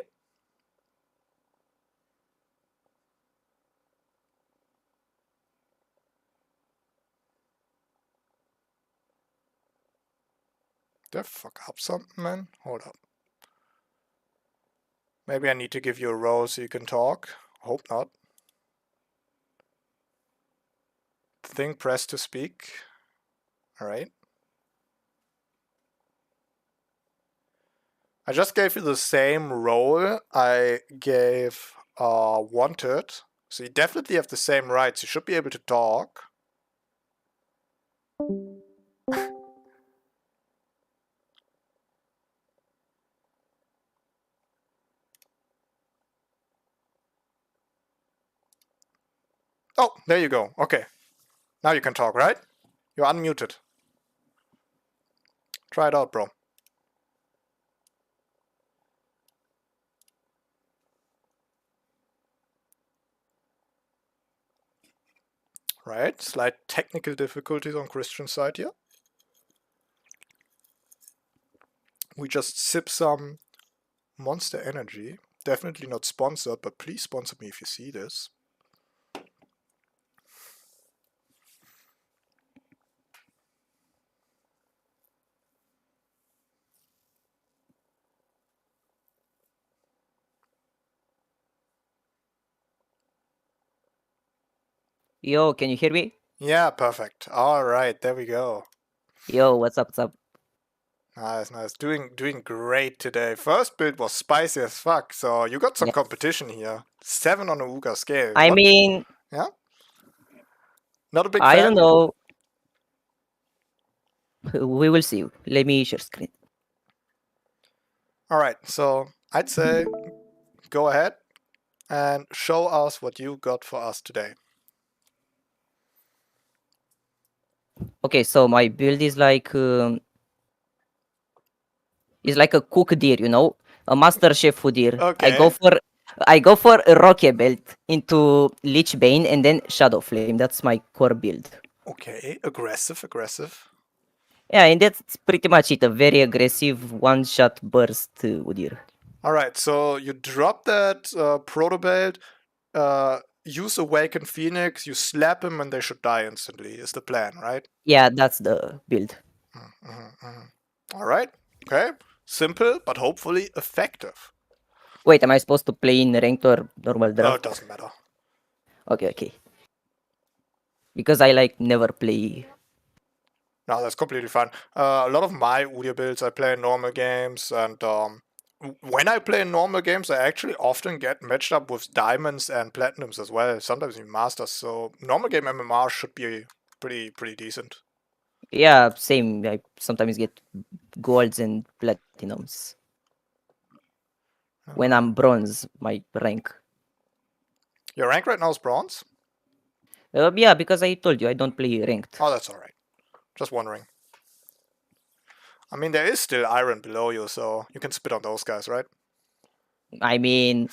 Did I fuck up something, man? Hold up. Maybe I need to give you a role so you can talk. Hope not. Thing press to speak. Alright. I just gave you the same role I gave Wanted. So you definitely have the same rights. You should be able to talk. Oh, there you go. Okay. Now you can talk, right? You're unmuted. Try it out, bro. Right, slight technical difficulties on Christian's side here. We just sip some Monster Energy. Definitely not sponsored, but please sponsor me if you see this. Yo, can you hear me? Yeah, perfect. All right, there we go. Yo, what's up? What's up? Nice, nice. Doing great today. First build was spicy as fuck, so you got some Yeah. competition here. 7 on a Udyr scale. I What? mean, Yeah? Not a big I fan? don't know. We will see. Let me share screen. All right, so I'd say go ahead and show us what you got for us today. Okay, so my build is like a cook deer, you know, a master chef Udyr. Okay. I go for a rocket belt into Lich Bane and then Shadow Flame. That's my core build. Okay, aggressive, aggressive. Yeah, and that's pretty much it. A very aggressive one-shot burst Udyr. All right, so you drop that proto belt, use Awaken Phoenix, you slap him, and they should die instantly. Is the plan, right? Yeah, that's the build. All right. Okay. Simple, but hopefully effective. Wait, am I supposed to play in ranked or normal It draft? doesn't matter. Okay. Because I like never play. No, that's completely fine. A lot of my Udyr builds I play in normal games, and when I play in normal games, I actually often get matched up with diamonds and platinums as well. Sometimes even masters. So normal game MMR should be pretty decent. Yeah, same. I sometimes get golds and platinums. When I'm bronze, my rank. Your rank right now is bronze? Yeah, because I told you I don't play ranked. Oh, that's alright. Just wondering. I mean, there is still iron below you, so you can spit on those guys, right? I mean,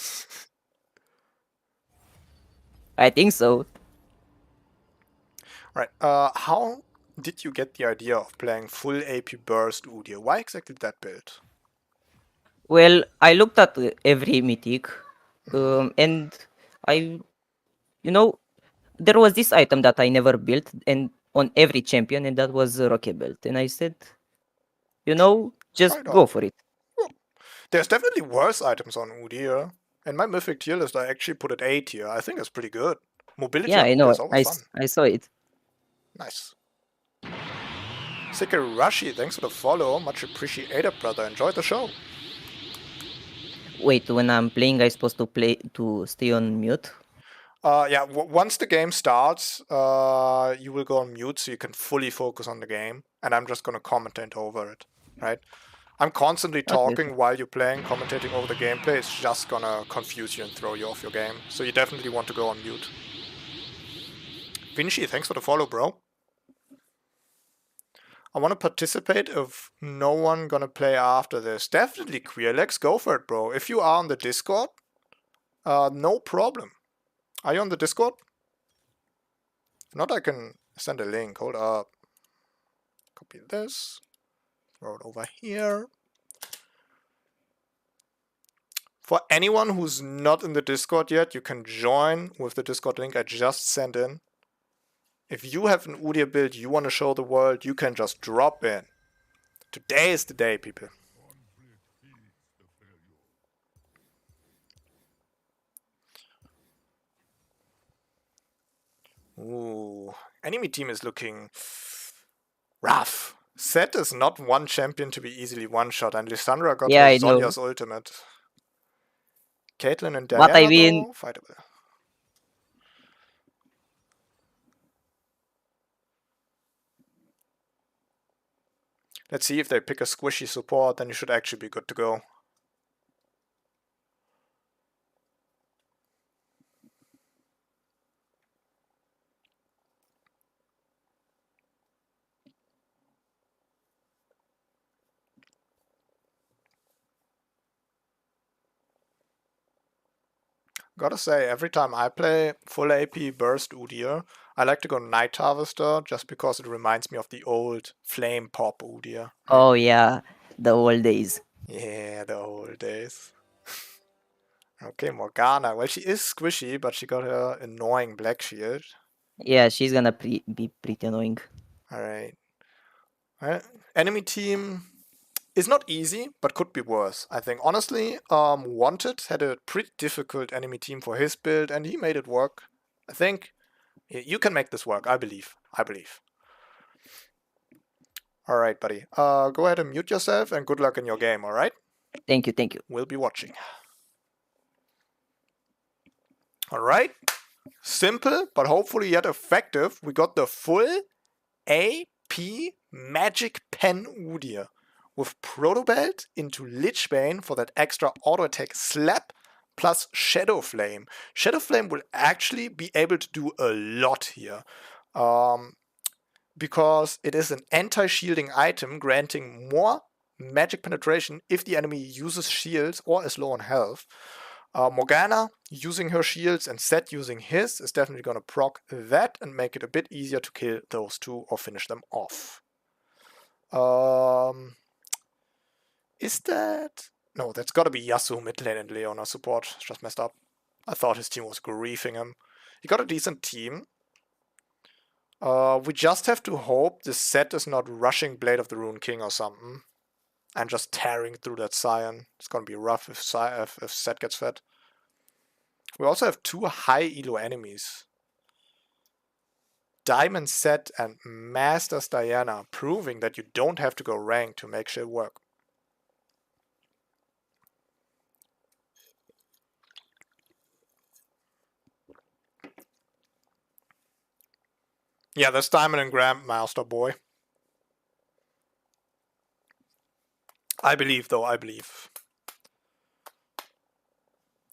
I think so. Right. How did you get the idea of playing full AP burst Udyr? Why exactly that build? Well, I looked at every mythic, and there was this item that I never built, and on every champion, and that was a rocket belt. And I said, just Right go on. for it. There's definitely worse items on Udyr. In my mythic tier list, I actually put it A tier. I think it's pretty good. Mobility Yeah, on I Udyr know. is always fun. I saw it. Nice. Sikarashi, thanks for the follow. Much appreciated, brother. Enjoy the show. Wait, when I'm playing, I'm supposed to stay on mute? Yeah, once the game starts, you will go on mute so you can fully focus on the game, and I'm just gonna commentate over it, right? I'm constantly talking while you're playing, commentating over the gameplay. It's just gonna confuse you and throw you off your game. So you definitely want to go on mute. Vinci, thanks for the follow, bro. I want to participate if no one gonna play after this. Definitely Queerlex, go for it, bro. If you are on the Discord, no problem. Are you on the Discord? If not, I can send a link. Hold up. Copy this. Throw it over here. For anyone who's not in the Discord yet, you can join with the Discord link I just sent in. If you have an Udyr build you want to show the world, you can just drop in. Today is the day, people. Ooh, enemy team is looking rough. Set is not one champion to be easily one-shot, and Lissandra got Yeah, her I know. Zhonya's ultimate. Caitlyn and What Diana, I mean- though, fightable. Let's see if they pick a squishy support, then you should actually be good to go. Gotta say, every time I play full AP Burst Udyr, I like to go Night Harvester just because it reminds me of the old Flame Pop Udyr. Oh yeah, the old days. Yeah, the old days. Okay, Morgana. Well, she is squishy, but she got her annoying black shield. Yeah, she's gonna be pretty annoying. Alright. Enemy team is not easy, but could be worse. I think, honestly, Wanted had a pretty difficult enemy team for his build, and he made it work. I think you can make this work, I believe. Alright, buddy. Go ahead and mute yourself, and good luck in your game, alright? Thank you, thank you. We'll be watching. Alright. Simple, but hopefully yet effective. We got the full AP Magic Pen Udyr with Proto Belt into Lichbane for that extra auto attack slap plus Shadow Flame. Shadow Flame will actually be able to do a lot here. Because it is an anti-shielding item granting more magic penetration if the enemy uses shields or is low on health. Morgana using her shields and Set using his is definitely going to proc that and make it a bit easier to kill those two or finish them off. Is that... No, that's got to be Yasuo mid lane and Leona support. It's just messed up. I thought his team was griefing him. He got a decent team. We just have to hope this Set is not rushing Blade of the Rune King or something. And just tearing through that Scion. It's gonna be rough if Set gets fed. We also have two high elo enemies. Diamond Set and Masters Diana, proving that you don't have to go rank to make shit work. Yeah, that's Diamond and Grandmaster, boy. I believe, though, I believe.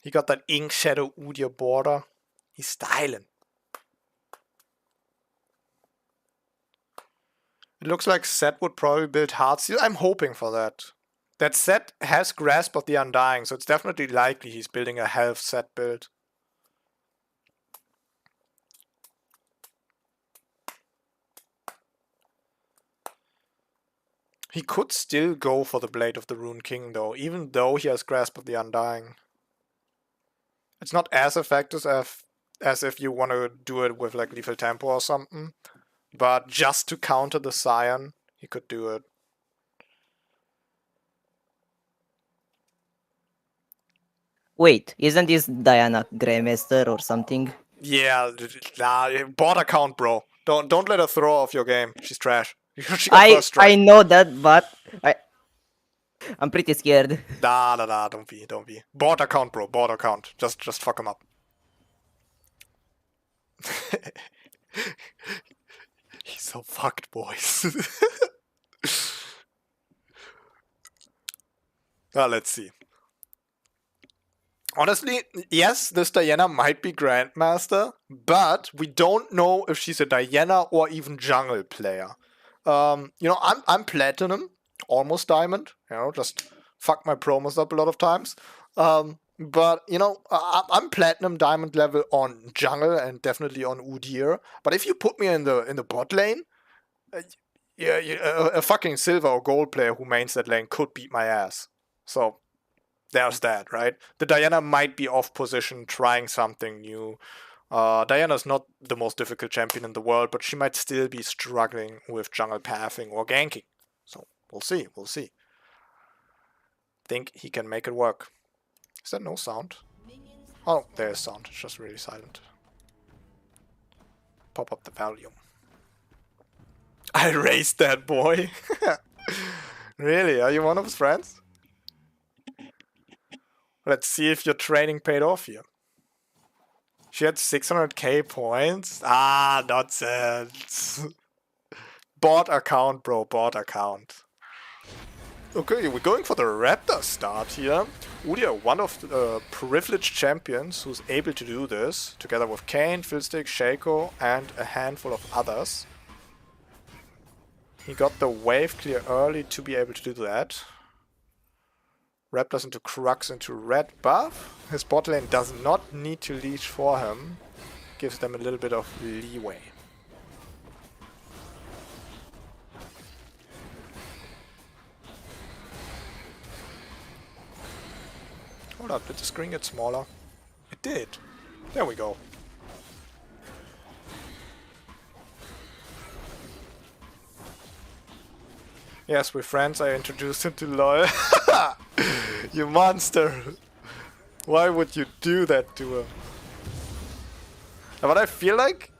He got that Ink Shadow Udyr border. He's styling. It looks like Set would probably build Heartsteel. I'm hoping for that. That Set has Grasp of the Undying, so it's definitely likely he's building a health Set build. He could still go for the Blade of the Rune King, though, even though he has Grasp of the Undying. It's not as effective as if you want to do it with like Lethal Tempo or something. But just to counter the Scion, he could do it. Wait, isn't this Diana Greymaster or something? Yeah, nah, border count, bro. Don't let her throw off your game. She's trash. She got first strike. I know that, but I'm pretty scared. Nah, don't be. Board account, bro, board account. Just fuck him up. He's so fucked, boys. Let's see. Honestly, yes, this Diana might be Grandmaster, but we don't know if she's a Diana or even jungle player. You know, I'm Platinum, almost Diamond. You know, just fuck my promos up a lot of times. But you know, I'm Platinum Diamond level on jungle and definitely on Udyr. But if you put me in the bot lane, yeah, a fucking silver or gold player who mains that lane could beat my ass. So there's that, right? The Diana might be off position, trying something new. Diana's not the most difficult champion in the world, but she might still be struggling with jungle pathing or ganking. So we'll see. Think he can make it work. Is there no sound? Oh, there is sound. It's just really silent. Pop up the volume. I raised that boy. Really? Are you one of his friends? Let's see if your training paid off here. She had 600k points? Ah, nonsense. Bot account, bro, bot account. Okay, we're going for the Raptor start here. Udyr, one of the privileged champions who's able to do this, together with Kane, Fiddlestick, Shaco, and a handful of others. He got the wave clear early to be able to do that. Raptors into Crux into red buff. His bot lane does not need to leash for him. Gives them a little bit of leeway. Hold up, did the screen get smaller? It did. There we go. Yes, we're friends. I introduced him to LoL. You monster! Why would you do that to her? But I feel like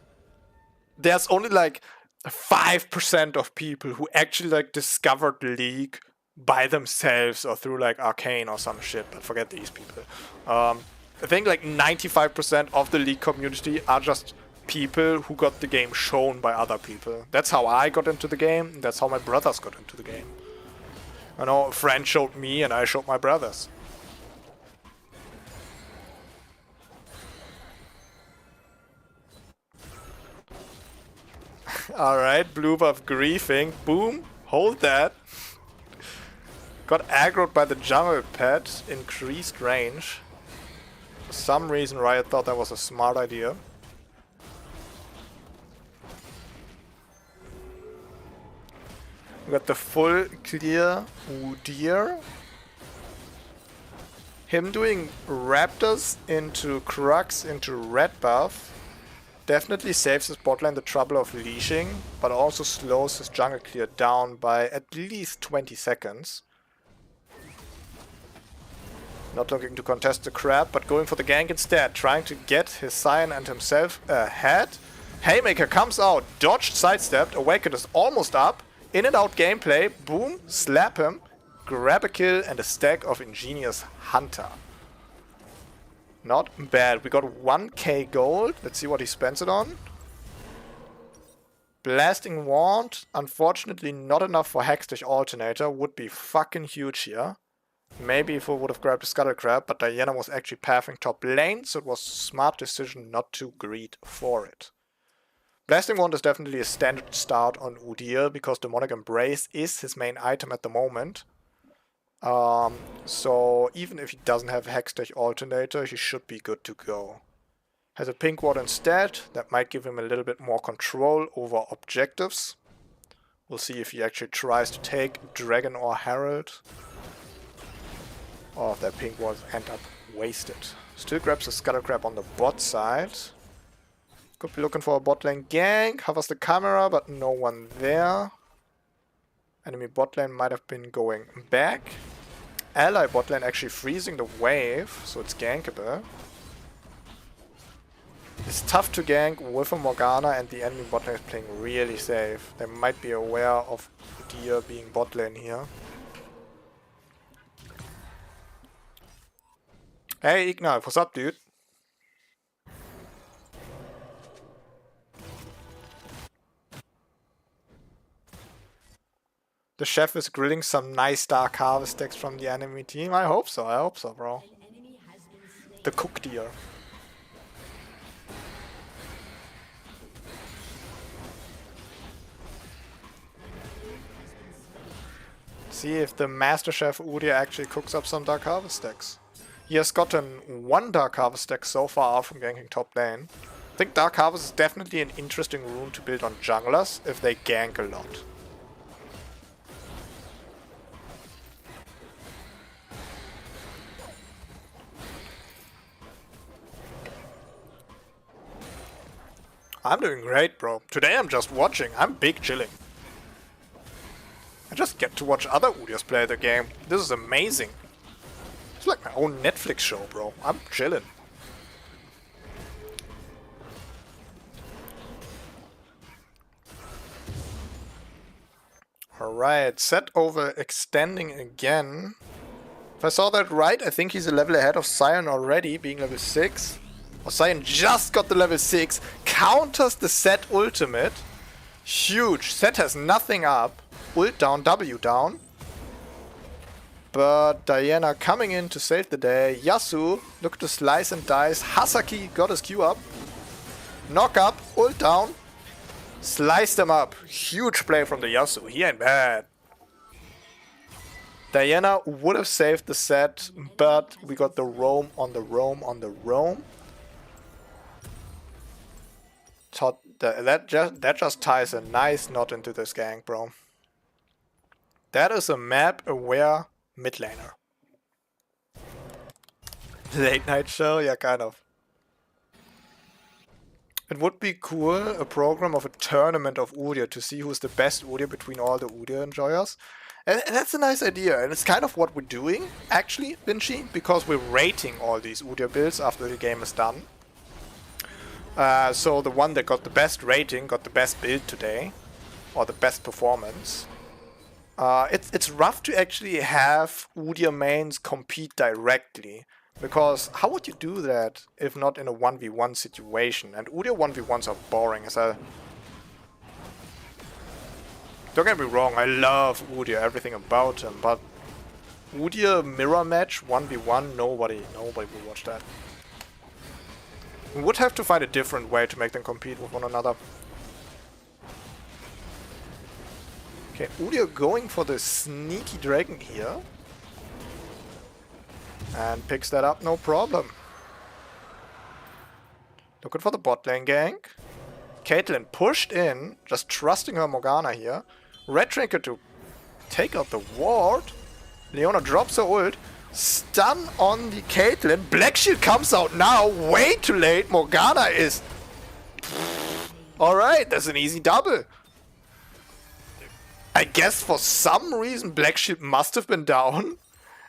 there's only like 5% of people who actually like discovered League by themselves or through like Arcane or some shit, but forget these people. I think like 95% of the League community are just people who got the game shown by other people. That's how I got into the game, that's how my brothers got into the game. I know a friend showed me and I showed my brothers. Alright, blue buff griefing. Boom, hold that. Got aggroed by the jungle pet, increased range. For some reason Riot thought that was a smart idea. We got the full clear Udyr. Him doing Raptors into Crux into red buff definitely saves his bot lane the trouble of leashing, but also slows his jungle clear down by at least 20 seconds. Not looking to contest the crab, but going for the gank instead, trying to get his Scion and himself ahead. Haymaker comes out, dodged, sidestepped, Awaken is almost up. In and out gameplay, boom, slap him, grab a kill and a stack of Ingenious Hunter. Not bad. We got 1k gold. Let's see what he spends it on. Blasting Wand. Unfortunately not enough for Hextech Alternator. Would be fucking huge here. Maybe if we would have grabbed the Scuttle Crab, but Diana was actually pathing top lane, so it was a smart decision not to greed for it. Blasting Wand is definitely a standard start on Udyr, because Demonic Embrace is his main item at the moment. So even if he doesn't have Hextech Alternator, he should be good to go. Has a Pink Ward instead, that might give him a little bit more control over objectives. We'll see if he actually tries to take Dragon or Herald. Or if that Pink Ward end up wasted. Still grabs the Scuttle Crab on the bot side. Could be looking for a bot lane gank, hovers the camera, but no one there. Enemy bot lane might have been going back. Ally bot lane actually freezing the wave, so it's gankable. It's tough to gank with a Morgana and the enemy bot lane is playing really safe. They might be aware of Udyr being bot lane here. Hey Ignite, what's up dude? The chef is grilling some nice Dark Harvest decks from the enemy team. I hope so, bro. The cook deer. See if the Master Chef Udyr actually cooks up some Dark Harvest decks. He has gotten one Dark Harvest deck so far from ganking top lane. I think Dark Harvest is definitely an interesting rune to build on junglers if they gank a lot. I'm doing great, bro. Today I'm just watching. I'm big chilling. I just get to watch other Udyrs play the game. This is amazing. It's like my own Netflix show, bro. I'm chilling. Alright, set over extending again. If I saw that right, I think he's a level ahead of Sion already, being level 6. Or Sion just got the level 6, counters the Set ultimate. Huge. Set has nothing up. Ult down, W down. But Diana coming in to save the day. Yasuo, look to slice and dice. Hasaki got his Q up. Knock up, ult down. Slice them up. Huge play from the Yasuo. He ain't bad. Diana would have saved the Set, but we got the roam on the roam on the roam. That just ties a nice knot into this gang, bro. That is a map-aware mid laner. Late night show? Yeah, kind of. It would be cool, a program of a tournament of Udyr to see who's the best Udyr between all the Udyr enjoyers. And that's a nice idea, and it's kind of what we're doing, actually, Vinci, because we're rating all these Udyr builds after the game is done. So the one that got the best rating got the best build today, or the best performance. It's rough to actually have Udyr mains compete directly, because how would you do that if not in a 1v1 situation? And Udyr 1v1s are boring as hell. Don't get me wrong, I love Udyr, everything about him, but Udyr mirror match 1v1, nobody will watch that. We would have to find a different way to make them compete with one another. Okay, Udyr going for the sneaky dragon here. And picks that up, no problem. Looking for the bot lane gank. Caitlyn pushed in, just trusting her Morgana here. Red Trinket to take out the ward. Leona drops her ult. Stun on the Caitlyn. Black Shield comes out now. Way too late. Morgana is... Alright, that's an easy double. I guess for some reason Black Shield must have been down.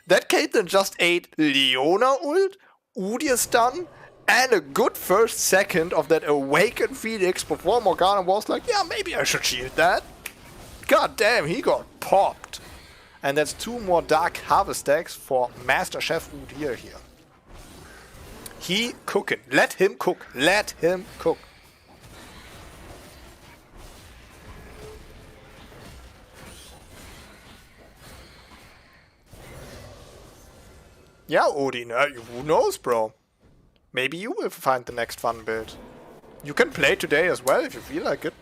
That Caitlyn just ate Leona ult, Udyr stun, and a good first second of that Awakened Phoenix before Morgana was like, yeah, maybe I should shield that. God damn, he got popped. And that's 2 more Dark Harvest decks for Master Chef Udyr here. He cooking. Let him cook. Let him cook. Yeah, Odin, who knows, bro? Maybe you will find the next fun build. You can play today as well if you feel like it.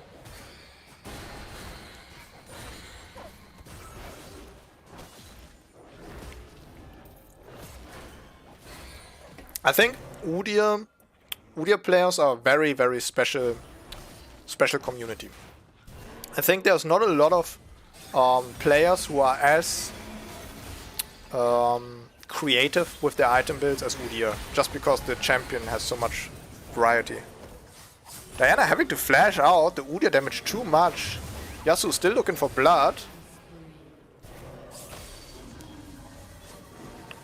I think Udyr players are a very, very special community. I think there's not a lot of players who are as creative with their item builds as Udyr, just because the champion has so much variety. Diana having to flash out, the Udyr damage too much. Yasuo still looking for blood.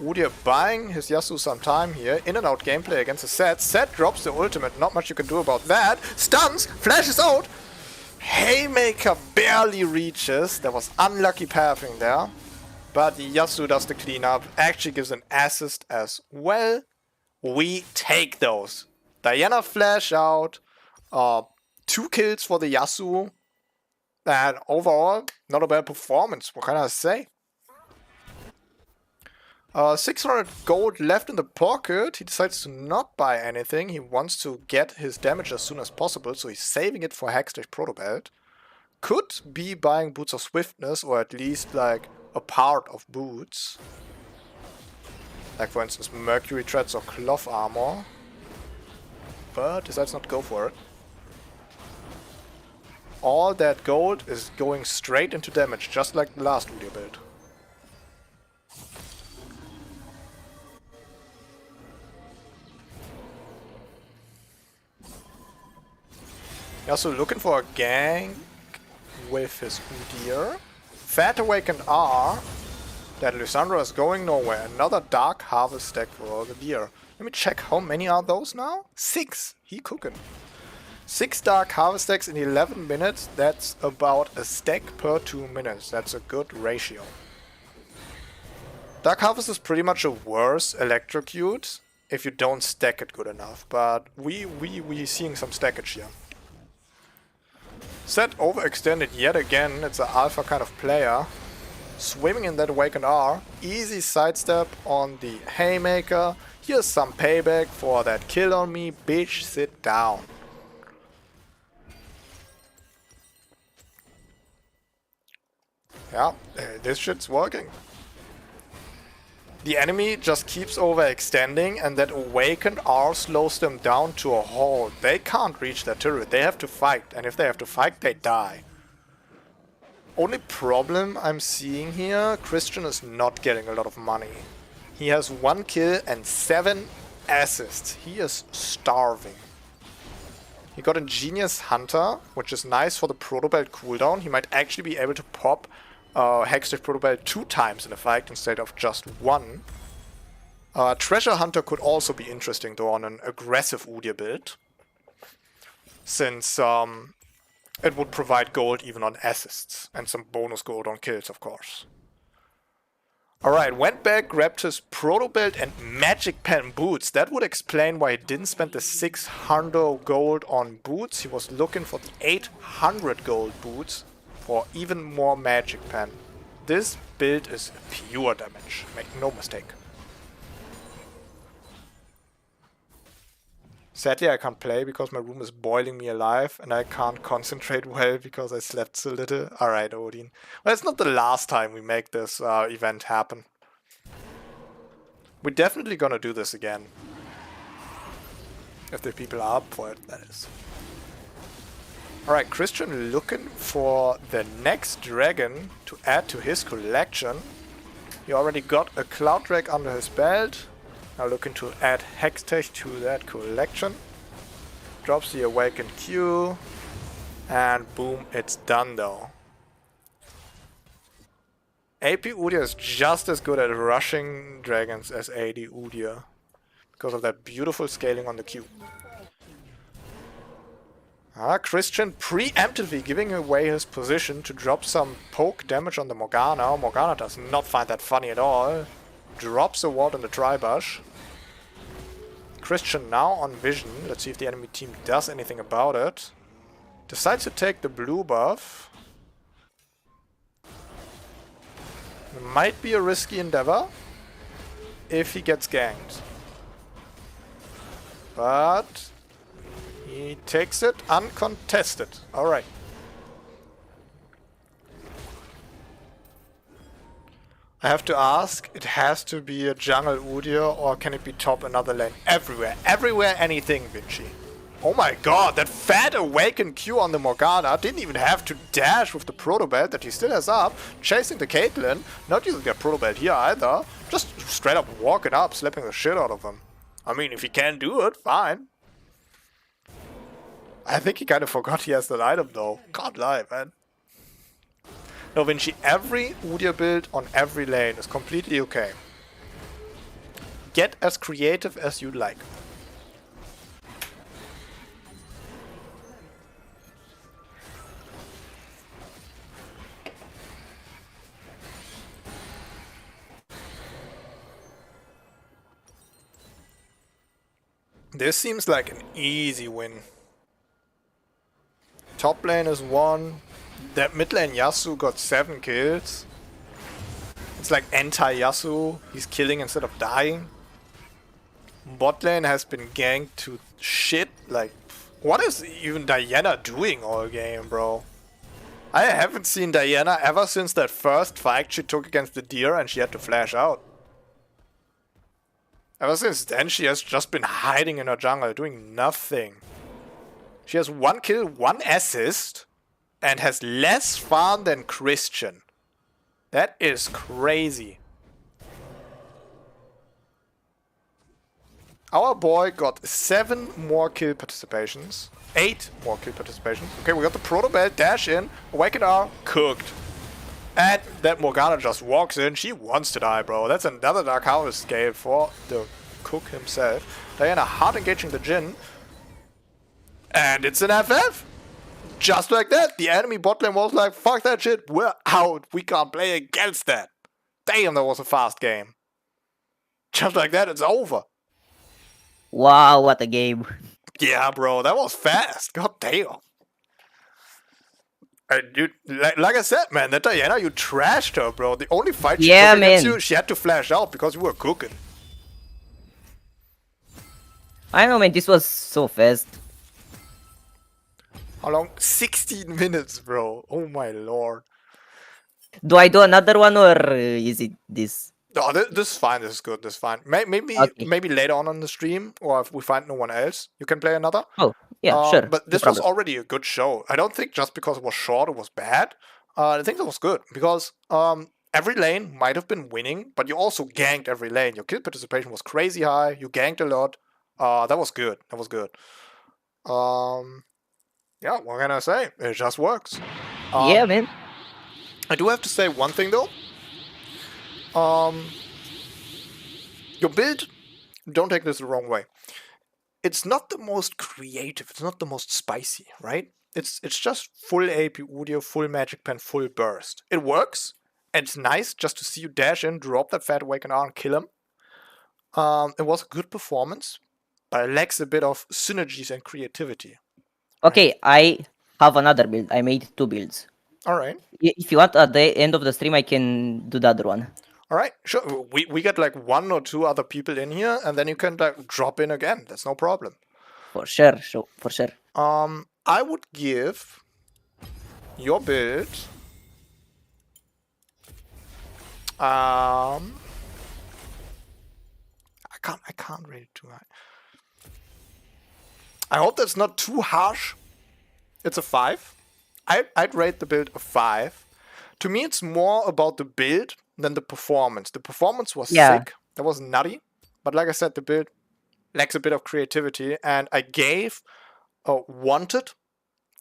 Udyr buying his Yasuo some time here. In and out gameplay against the Set. Set drops the ultimate. Not much you can do about that. Stuns. Flashes out. Haymaker barely reaches. There was unlucky pathing there. But Yasuo does the cleanup. Actually gives an assist as well. We take those. Diana flash out. 2 kills for the Yasuo. And overall, not a bad performance. What can I say? 600 gold left in the pocket. He decides to not buy anything. He wants to get his damage as soon as possible, so he's saving it for Hextech Proto Belt. Could be buying Boots of Swiftness, or at least like a part of Boots. Like for instance Mercury Treads or Cloth Armor. But decides not to go for it. All that gold is going straight into damage, just like the last Udyr build. Also looking for a gank with his Udyr. Fat Awakened R. That Lysandra is going nowhere. Another Dark Harvest stack for the deer. Let me check how many are those now? 6. He cooking. 6 Dark Harvest stacks in 11 minutes. That's about a stack per 2 minutes. That's a good ratio. Dark Harvest is pretty much a worse Electrocute if you don't stack it good enough. But we seeing some stackage here. Set overextended yet again. It's an alpha kind of player. Swimming in that Awakened R. Easy sidestep on the Haymaker. Here's some payback for that kill on me. Bitch, sit down. Yeah, this shit's working. The enemy just keeps overextending and that Awakened R slows them down to a halt. They can't reach that turret. They have to fight. And if they have to fight, they die. Only problem I'm seeing here, Christian is not getting a lot of money. He has 1 kill and 7 assists. He is starving. He got Ingenious Hunter, which is nice for the Proto Belt cooldown. He might actually be able to pop Hextech Proto Belt 2 times in a fight instead of just 1. Treasure Hunter could also be interesting though on an aggressive Udyr build. Since it would provide gold even on assists, and some bonus gold on kills, of course. Alright, went back, grabbed his Proto Belt and Magic Pen boots. That would explain why he didn't spend the 600 gold on boots. He was looking for the 800 gold boots for even more Magic Pen. This build is pure damage, make no mistake. Sadly, I can't play because my room is boiling me alive and I can't concentrate well because I slept so little. Alright, Odin. Well, it's not the last time we make this event happen. We're definitely gonna do this again. If the people are up for it, that is. Alright, Christian looking for the next dragon to add to his collection. He already got a Cloud Drag under his belt. Now looking to add Hextech to that collection. Drops the Awakened Q. And boom, it's done though. AP Udyr is just as good at rushing dragons as AD Udyr. Because of that beautiful scaling on the Q. Christian preemptively giving away his position to drop some poke damage on the Morgana. Morgana does not find that funny at all. Drops a ward in the Tribush. Christian now on vision. Let's see if the enemy team does anything about it. Decides to take the blue buff. It might be a risky endeavor if he gets ganked. But he takes it uncontested. Alright. I have to ask, it has to be a jungle Udyr or can it be top another lane? Everywhere. Everywhere anything, Vinci. Oh my god, that fat Awakened Q on the Morgana didn't even have to dash with the Proto Belt that he still has up. Chasing the Caitlyn, not using their Proto Belt here either. Just straight up walking up, slapping the shit out of him. I mean, if he can do it, fine. I think he kind of forgot he has that item though. Can't lie, man. No, Vinci, every Udyr build on every lane is completely okay. get as creative as you'd like. This seems like an easy win. Top lane is 1. That mid lane Yasuo got 7 kills. It's like anti-Yasuo. He's killing instead of dying. Bot lane has been ganked to shit. Like, what is even Diana doing all game, bro? I haven't seen Diana ever since that first fight she took against the Udyr and she had to flash out. Ever since then, she has just been hiding in her jungle, doing nothing. She has 1 kill, 1 assist, and has less farm than Christian. That is crazy. Our boy got 7 more kill participations. 8 more kill participations. Okay, we got the Proto Belt, dash in, Awakened R, cooked. And that Morgana just walks in. She wants to die, bro. That's another Dark Harvest scale for the cook himself. Diana hard engaging the Jhin. And it's an FF. Just like that. The enemy bot lane was like, fuck that shit. We're out. We can't play against that. Damn, that was a fast game. Just like that, it's over. Wow, what a game. Yeah, bro. That was fast. God damn. You, like I said, man, that Diana, you trashed her, bro. The only fight she took against you, she had to flash out because you were cooking. I know, man, this was so fast. How long? 16 minutes, bro. Oh my lord. Do I do another one or is it this? No, this is fine. This is good. This is fine. Maybe later on the stream, or if we find no one else, you can play another. Oh, yeah, sure. But this was already a good show. I don't think just because it was short, it was bad. I think it was good because every lane might have been winning, but you also ganked every lane. Your kill participation was crazy high. You ganked a lot. That was good. That was good. Yeah, what can I say? It just works. Yeah, man. I do have to say one thing though. Your build, don't take this the wrong way. It's not the most creative, it's not the most spicy, right? It's just full AP Udyr, full Magic Pen, full burst. It works, and it's nice just to see you dash in, drop that Fat Awaken R and kill him. It was a good performance, but it lacks a bit of synergies and creativity. Okay, I have another build. I made 2 builds. Alright. If you want, at the end of the stream, I can do the other one. Alright, sure. We got like 1 or 2 other people in here, and then you can like drop in again. That's no problem. For sure, for sure. I would give your build I can't rate it too high. I hope that's not too harsh. It's a 5. I'd rate the build a 5. To me, it's more about the build than the performance. The performance was sick. That was nutty. But like I said, the build lacks a bit of creativity. And I gave Wanted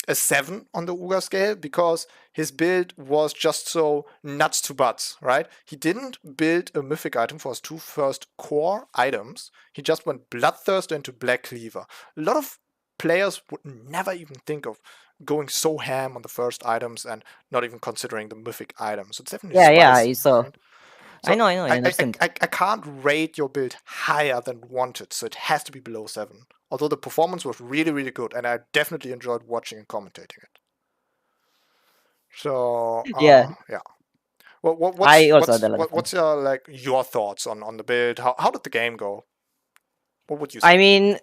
a 7 on the Udyr scale because his build was just so nuts to butts, right? He didn't build a mythic item for his 2 first core items. He just went Bloodthirster into Black Cleaver. A lot of players would never even think of going so ham on the first items and not even considering the mythic items. So it's definitely spicy, so, right? So I know, I understand. I can't rate your build higher than Wanted, so it has to be below 7. Although the performance was really, really good, and I definitely enjoyed watching and commentating it. So yeah. Well, what's your your thoughts on the build? How did the game go? What would you say? I mean,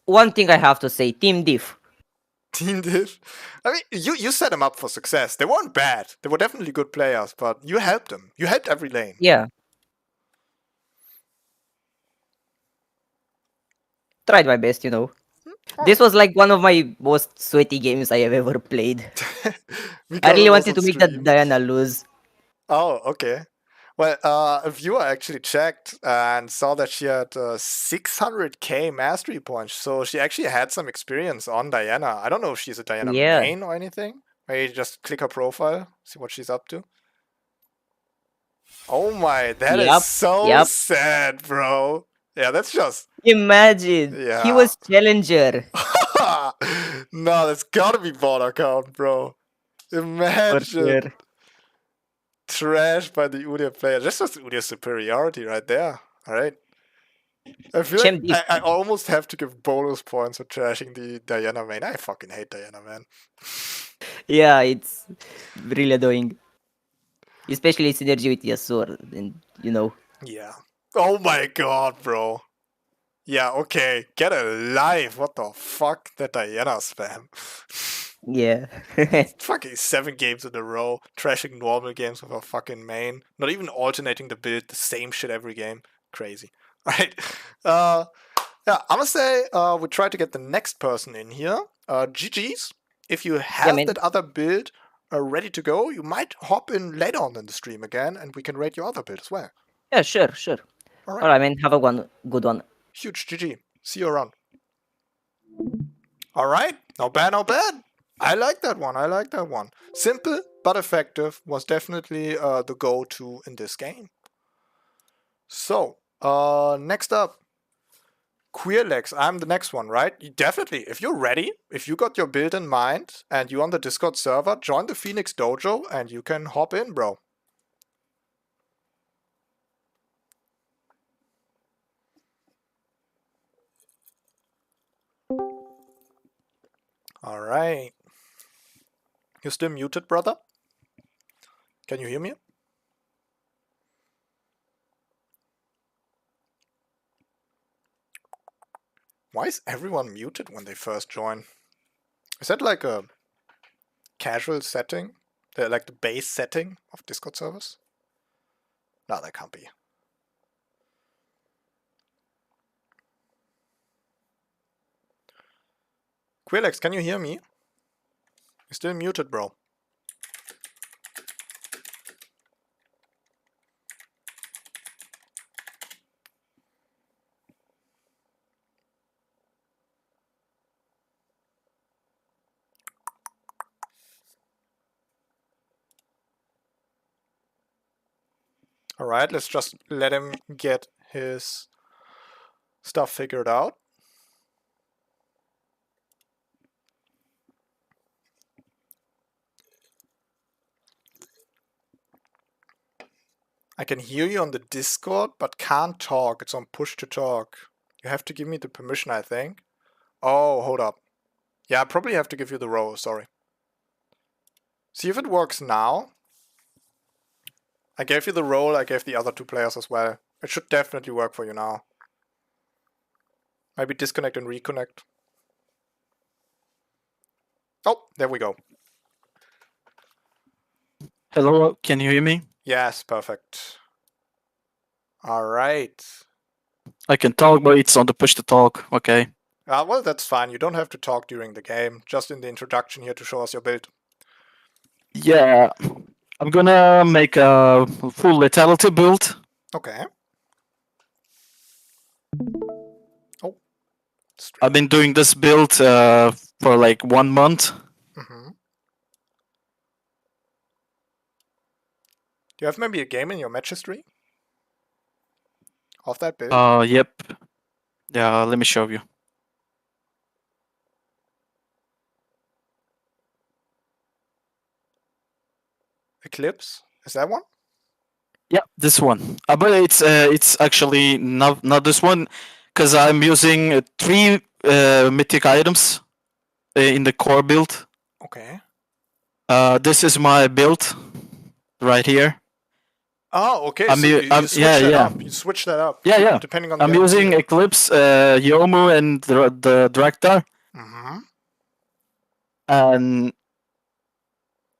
one thing I have to say, Team Diff. Team Diff? I mean, you set them up for success. They weren't bad. They were definitely good players, but you helped them. You helped every lane. Yeah. Tried my best, you know. This was like one of my most sweaty games I have ever played. I really wanted to make that Diana lose. Oh, okay. Well, a viewer actually checked and saw that she had 600k mastery points, so she actually had some experience on Diana. I don't know if she's a Diana main or anything. Maybe just click her profile, see what she's up to. Oh my, that is so sad, bro. Yeah, that's just. Imagine. He Yeah. was challenger. No, that's gotta be bot account, bro. For Imagine. sure. Trash by the Udyr player. That's just Udyr's superiority right there. Alright. I feel like Champ deep. I almost have to give bonus points for trashing the Diana main. I fucking hate Diana, man. Yeah, it's really annoying. Especially synergy with Yasuo, and Yeah. Oh my god, bro. Yeah, okay. Get a life. What the fuck? That Diana spam. Yeah. Fucking 7 games in a row. Trashing normal games with a fucking main. Not even alternating the build. The same shit every game. Crazy. Alright. Yeah, I'm gonna say we try to get the next person in here. GG's. If you have man. that other build ready to go, you might hop in later on in the stream again and we can rate your other build as well. Yeah, sure. Alright. Alright, man. Have a good one. Huge GG. See you around. Alright, not bad, not bad. I like that one. Simple but effective was definitely the go-to in this game. So, next up, Queerlegs. I'm the next one, right? Definitely, if you're ready, if you got your build in mind and you're on the Discord server, join the Phoenix Dojo and you can hop in, bro. Alright. You're still muted, brother? Can you hear me? Why is everyone muted when they first join? Is that like a casual setting? Like the base setting of Discord servers? No, that can't be. Quillex, can you hear me? You're still muted, bro. Alright, let's just let him get his stuff figured out. I can hear you on the Discord, but can't talk. It's on push to talk. You have to give me the permission, I think. Oh, hold up. Yeah, I probably have to give you the role, sorry. See if it works now. I gave you the role, I gave the other 2 players as well. It should definitely work for you now. Maybe disconnect and reconnect. Oh, there we go. Hello, can you hear me? Yes, perfect. Alright. I can talk, but it's on the push to talk, okay. Well, that's fine. You don't have to talk during the game. Just in the introduction here to show us your build. Yeah, I'm gonna make a full lethality build. Okay. Oh. I've been doing this build for like 1 month. Mm-hmm. Do you have maybe a game in your match history? Of that build? Yep. Yeah, let me show you. Eclipse? Is that one? Yeah, this one. But it's actually not this one, because I'm using 3 mythic items in the core build. Okay. This is my build right here. Oh, okay. I'm So u- you I'm- switch yeah, that yeah. up. You switch that up. Yeah. Depending on I'm the using NT. Eclipse, Yomu, and the Draktar, Mm-hmm. and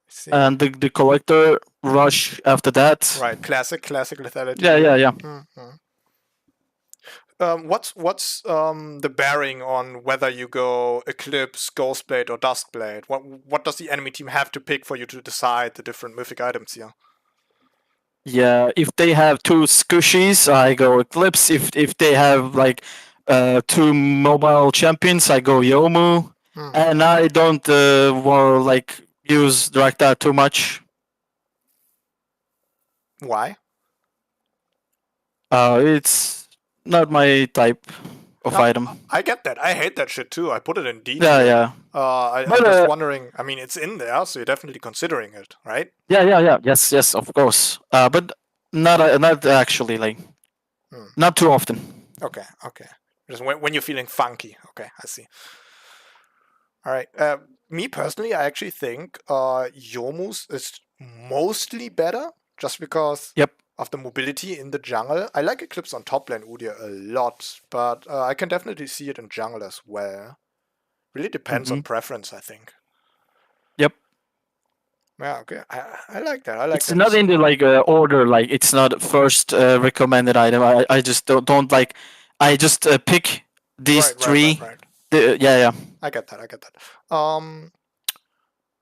See. the Collector Rush after that. Right. Classic lethality. Yeah. Mm-hmm. What's the bearing on whether you go Eclipse, Ghostblade, or Duskblade? What does the enemy team have to pick for you to decide the different mythic items here? Yeah, if they have 2 Squishies, I go Eclipse. If they have like 2 mobile champions, I go Yomu. And I don't use Draktar too much. Why? It's not my type of No, item. I get that. I hate that shit too. I put it in D Yeah, tier. yeah. I'm But, just wondering. I mean, it's in there, so you're definitely considering it, right? yeah. Yes, of course. But not actually, like, Hmm. not too often. Okay. Just when you're feeling funky. Okay, I see. All right. Me personally, I actually think Yomu's is mostly better, just because Yep. of the mobility in the jungle. I like Eclipse on top lane Udyr a lot, but I can definitely see it in jungle as well. Really depends on preference, I think. Yep. Yeah, okay. I like that. I like It's that. not in the like order. Like it's not first recommended item. I just don't like. I just pick these three. Right. Yeah. I get that.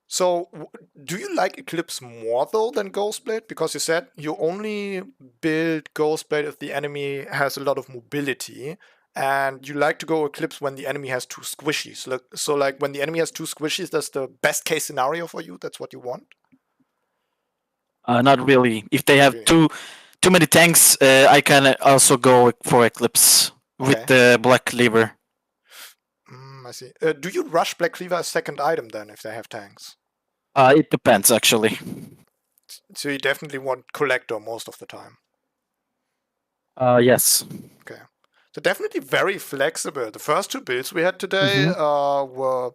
So, do you like Eclipse more though than Ghostblade? Because you said you only build Ghostblade if the enemy has a lot of mobility, and you like to go Eclipse when the enemy has two squishies. So, like when the enemy has two squishies, that's the best case scenario for you. That's what you want. Not really. If they have really. too many tanks, I can also go for Eclipse with the Black Cleaver. I see. Do you rush Black Cleaver as second item then if they have tanks? It depends actually. So you definitely want Collector most of the time. Yes. Okay. So definitely very flexible. The first two builds we had today were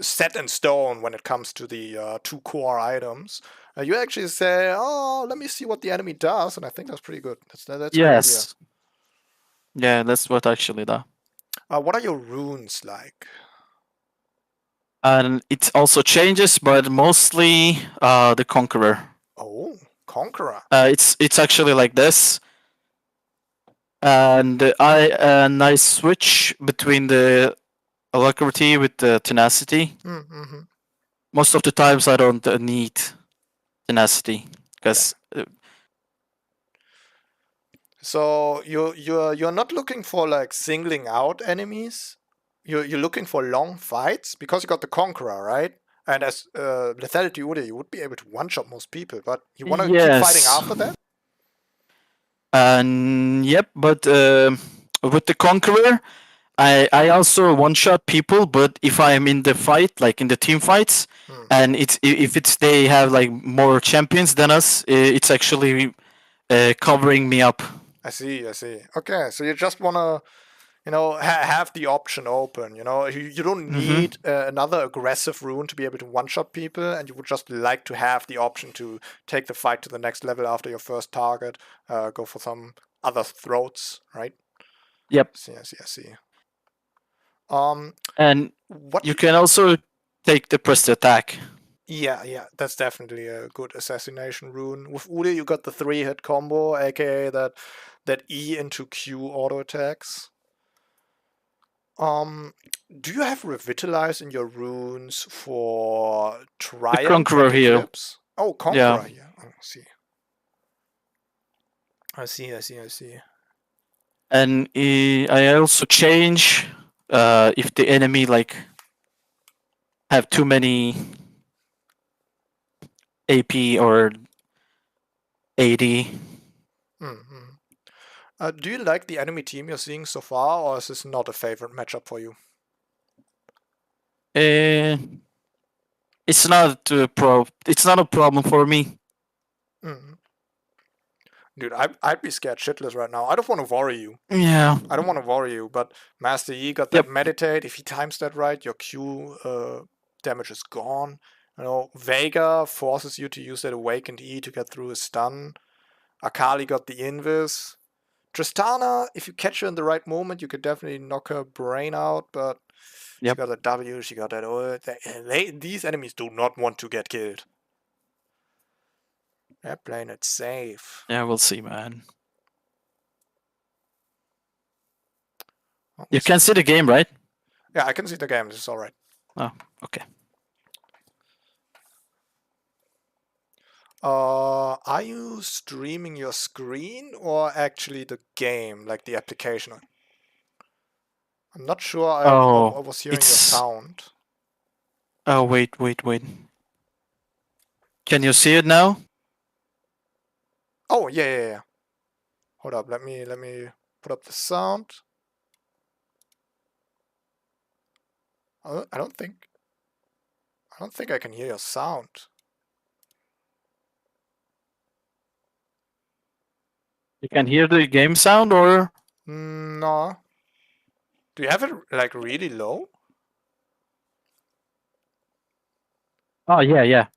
set in stone when it comes to the two core items. You actually say, "Oh, let me see what the enemy does," and I think that's pretty good. That's yes. Good. Yeah, that's what actually that. What are your runes like? And it also changes, but mostly the Conqueror. Oh, Conqueror. It's actually like this, and I switch between the Alacrity with the Tenacity. Most of the times I don't need Tenacity because. So you're not looking for like singling out enemies. You're looking for long fights because you got the Conqueror, right? And as lethality Udyr, you would be able to one-shot most people, but you want to keep fighting after that? Yep, but with the Conqueror, I also one-shot people, but if I'm in the fight, like in the team fights, and if it's they have like more champions than us, it's actually covering me up. I see. Okay, so you just want to, have the option open. You don't need another aggressive rune to be able to one-shot people, and you would just like to have the option to take the fight to the next level after your first target, go for some other throats, right? Yep. I see. And you can also take the press to attack. Yeah, that's definitely a good assassination rune. With Udyr, you got the 3-hit combo, aka that E into Q auto attacks. Do you have Revitalize in your runes for Triumph Conqueror and Eclipse? Here. Oh, Conqueror here. Oh, I see. And I also change if the enemy like have too many AP or 80. Do you like the enemy team you're seeing so far, or is this not a favorite matchup for you? It's not It's not a problem for me. Dude, I'd be scared shitless right now. I don't want to worry you. Yeah. I don't want to worry you, but Master Yi got that meditate. If he times that right, your Q damage is gone. Vega forces you to use that awakened E to get through a stun. Akali got the invis. Tristana, if you catch her in the right moment, you could definitely knock her brain out, but she got a W, she got that ult. These enemies do not want to get killed. They're playing it safe. Yeah, we'll see, man. You can see the game, right? Yeah, I can see the game. It's all right. Oh, okay. Are you streaming your screen or actually the game, like the application? I'm not sure I was hearing your sound. Oh, wait. Can you see it now? Oh, yeah. Hold up, let me put up the sound. I don't think I can hear your sound. You can hear the game sound, or No. Do you have it like really low? oh yeah.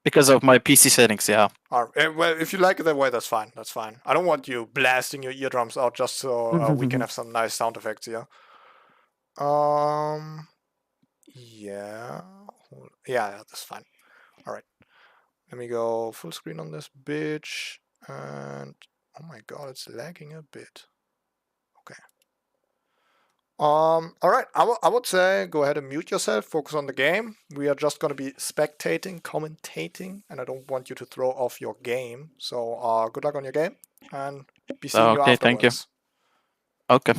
Because of my PC settings, yeah. Well, if you like it that way, that's fine. That's fine. I don't want you blasting your eardrums out just so we can have some nice sound effects here. Yeah. Yeah, that's fine. All right. Let me go full screen on this bitch. And oh my god, it's lagging a bit. Okay. All right. I would say go ahead and mute yourself. Focus on the game. We are just gonna be spectating, commentating, and I don't want you to throw off your game. So good luck on your game, and be seeing you Okay, afterwards. thank you. Okay.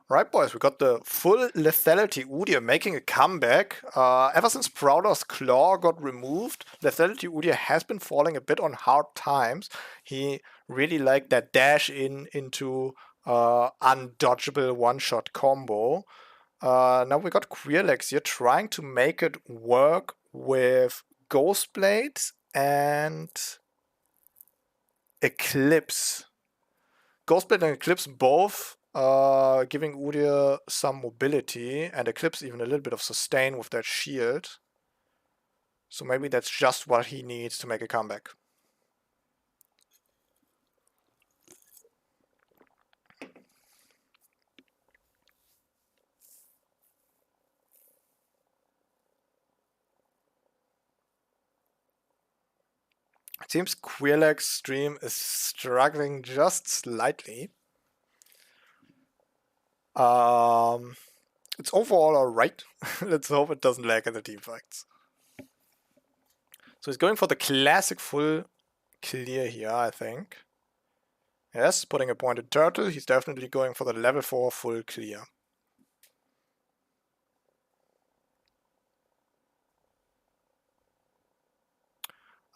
Right, boys, we got the full lethality Udyr making a comeback. Ever since Prowler's Claw got removed, lethality Udyr has been falling a bit on hard times. He really liked that dash into undodgeable one-shot combo. Now we got Queerlegs here trying to make it work with Ghost Blades and Eclipse. Ghostblade and Eclipse both giving Udyr some mobility, and Eclipse even a little bit of sustain with that shield. So maybe that's just what he needs to make a comeback. It seems Queerleg's stream is struggling just slightly. It's overall alright. Let's hope it doesn't lag in the team fights. So he's going for the classic full clear here, I think. Yes, putting a pointed turtle. He's definitely going for the level 4 full clear.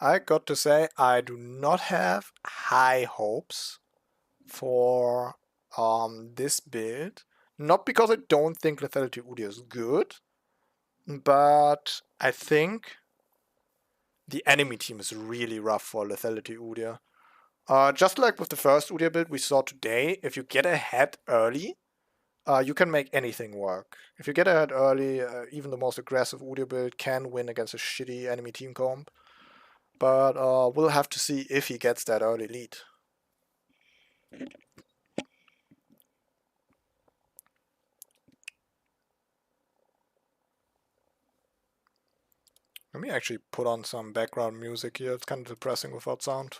I got to say, I do not have high hopes for this build. Not because I don't think Lethality Udyr is good, but I think the enemy team is really rough for Lethality Udyr. Just like with the first Udyr build we saw today, if you get ahead early, you can make anything work. If you get ahead early, even the most aggressive Udyr build can win against a shitty enemy team comp. But we'll have to see if he gets that early lead. Let me actually put on some background music here. It's kind of depressing without sound.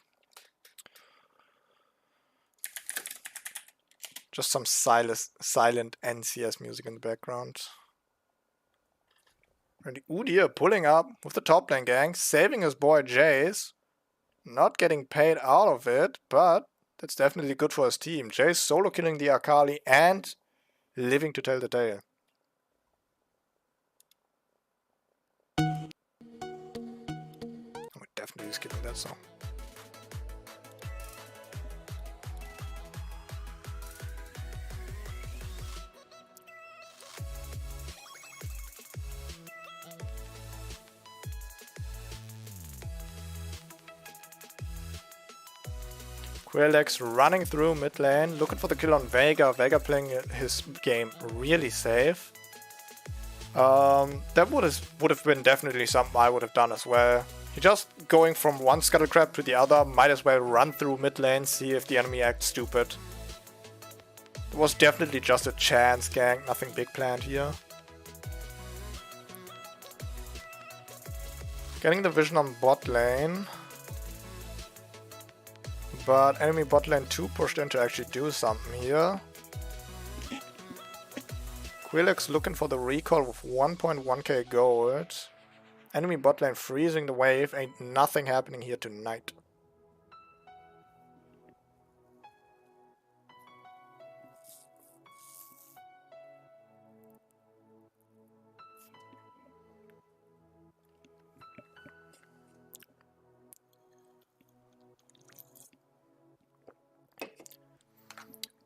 Just some silent NCS music in the background. And Udyr pulling up with the top lane gang, saving his boy Jace. Not getting paid out of it, but that's definitely good for his team. Jace solo killing the Akali and living to tell the tale. We're definitely skipping that song. Quirlex running through mid lane, looking for the kill on Vega. Vega playing his game really safe. That would have been definitely something I would have done as well. You're just going from one Scuttlecrab to the other, might as well run through mid lane, see if the enemy acts stupid. It was definitely just a chance gank, nothing big planned here. Getting the vision on bot lane. But enemy bot lane 2 pushed in to actually do something here. Quillex looking for the recall with 1.1k gold. Enemy bot lane freezing the wave, ain't nothing happening here tonight.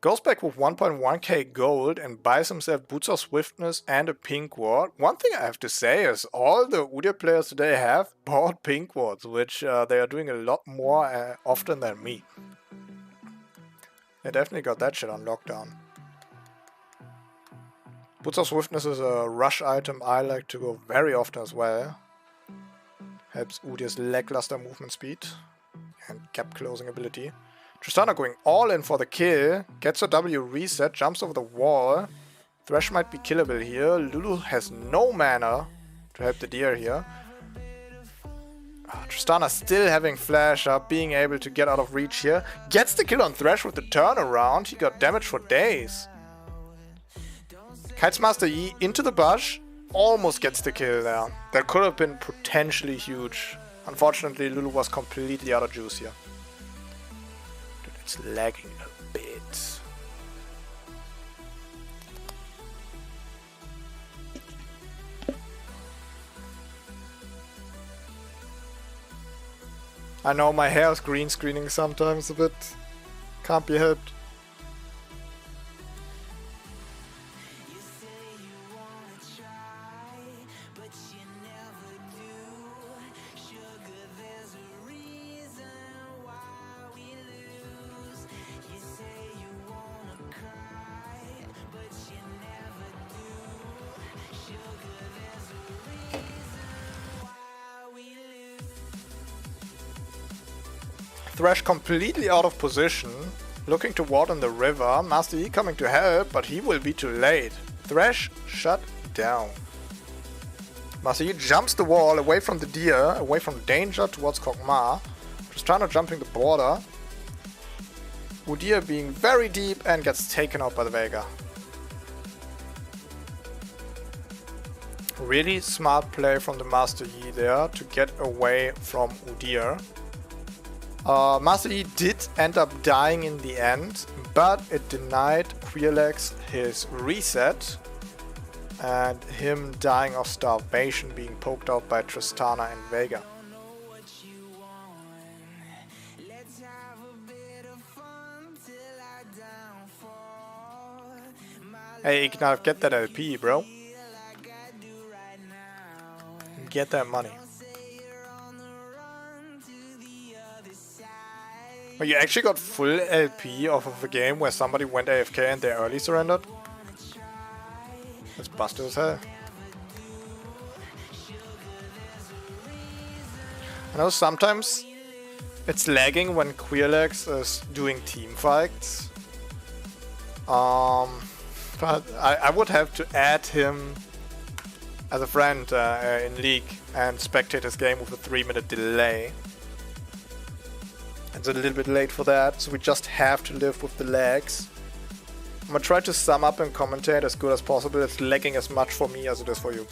Goes back with 1.1k gold and buys himself Boots of Swiftness and a pink ward. One thing I have to say is all the Udyr players today have bought pink wards, which they are doing a lot more often than me. They definitely got that shit on lockdown. Boots of Swiftness is a rush item I like to go very often as well. Helps Udyr's lackluster movement speed and gap closing ability. Tristana going all in for the kill, gets a W reset, jumps over the wall. Thresh might be killable here. Lulu has no mana to help the deer here. Tristana still having flash up, being able to get out of reach here. Gets the kill on Thresh with the turnaround. He got damage for days. Kites Master Yi into the bush, almost gets the kill there. That could have been potentially huge. Unfortunately, Lulu was completely out of juice here. Dude, it's lagging a bit. I know my hair is green screening sometimes a bit. Can't be helped. Thresh completely out of position, looking to ward on the river. Master Yi coming to help, but he will be too late. Thresh shut down. Master Yi jumps the wall away from the deer, away from danger towards Kog'Maw. Tristana jumping the border. Udyr being very deep and gets taken out by the Veigar. Really smart play from the Master Yi there to get away from Udyr. Master Yi did end up dying in the end, but it denied Queerlegs his reset and him dying of starvation, being poked out by Tristana and Veigar. Hey Ignite, get that LP, bro. Get that money. Oh, you actually got full LP off of a game where somebody went AFK and they early surrendered? That's busted as hell. I know sometimes it's lagging when Queerlegs is doing team fights. But I would have to add him as a friend in League and spectate his game with a 3-minute delay. It's a little bit late for that, so we just have to live with the lags. I'm gonna try to sum up and commentate as good as possible. It's lagging as much for me as it is for you.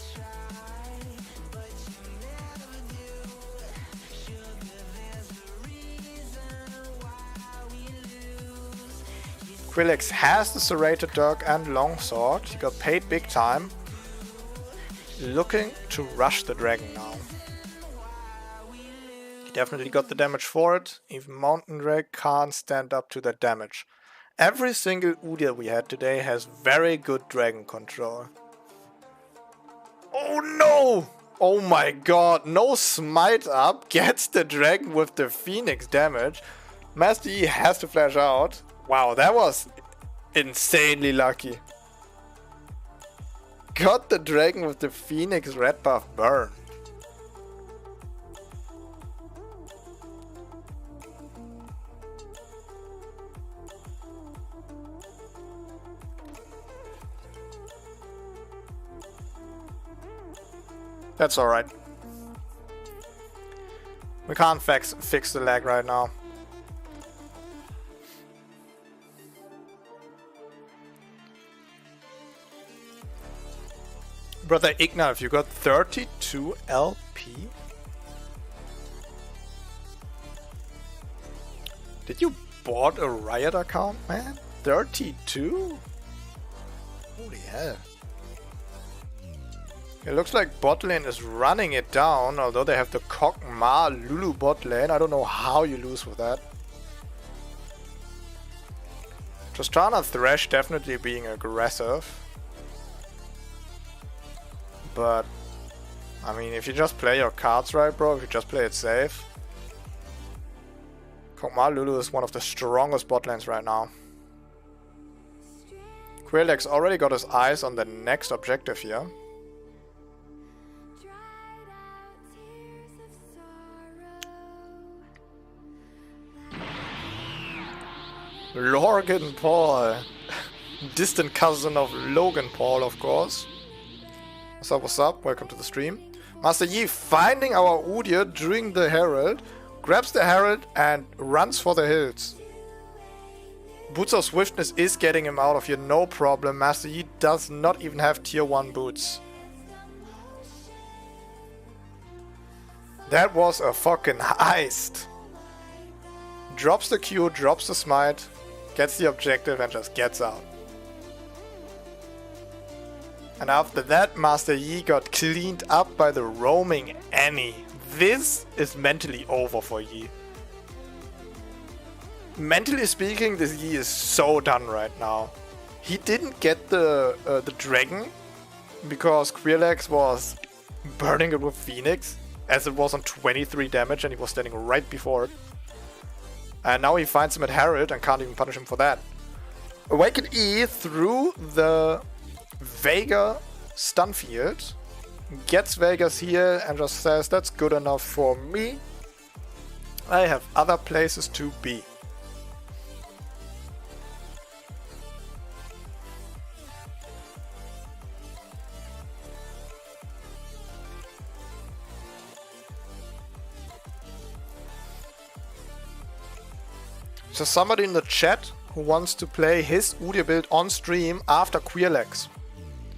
Quillex has the Serrated Dog and Longsword. He got paid big time. Looking to rush the dragon now. He definitely got the damage for it. Even Mountain Drake can't stand up to that damage. Every single Udyr we had today has very good dragon control. Oh no! Oh my god, no smite up gets the dragon with the Phoenix damage. Master Yi has to flash out. Wow, that was insanely lucky. Got the dragon with the Phoenix red buff burn. That's alright. We can't fix the lag right now. Brother Ignaf, you got 32 LP? Did you bought a Riot account, man? 32? Holy hell. It looks like bot lane is running it down, although they have the Kog'Maw Lulu bot lane. I don't know how you lose with that. Tristana Thresh definitely being aggressive. But, I mean, if you just play your cards right, bro, if you just play it safe. Kog'Maw Lulu is one of the strongest bot lanes right now. Quirlex already got his eyes on the next objective here. Logan Paul. Distant cousin of Logan Paul, of course. What's up, what's up? Welcome to the stream. Master Yi finding our Udyr during the Herald, grabs the Herald and runs for the hills. Boots of Swiftness is getting him out of here, no problem. Master Yi does not even have tier 1 boots. That was a fucking heist. Drops the Q, drops the smite, gets the objective and just gets out. And after that, Master Yi got cleaned up by the roaming Annie. This is mentally over for Yi. Mentally speaking, this Yi is so done right now. He didn't get the dragon because Quirlex was burning it with Phoenix, as it was on 23 damage and he was standing right before it. And now he finds him at Herald and can't even punish him for that. Awakened E through the Veigar stun field, gets Veigar's heal and just says, that's good enough for me. I have other places to be. So somebody in the chat who wants to play his Udyr build on stream after Quirlex,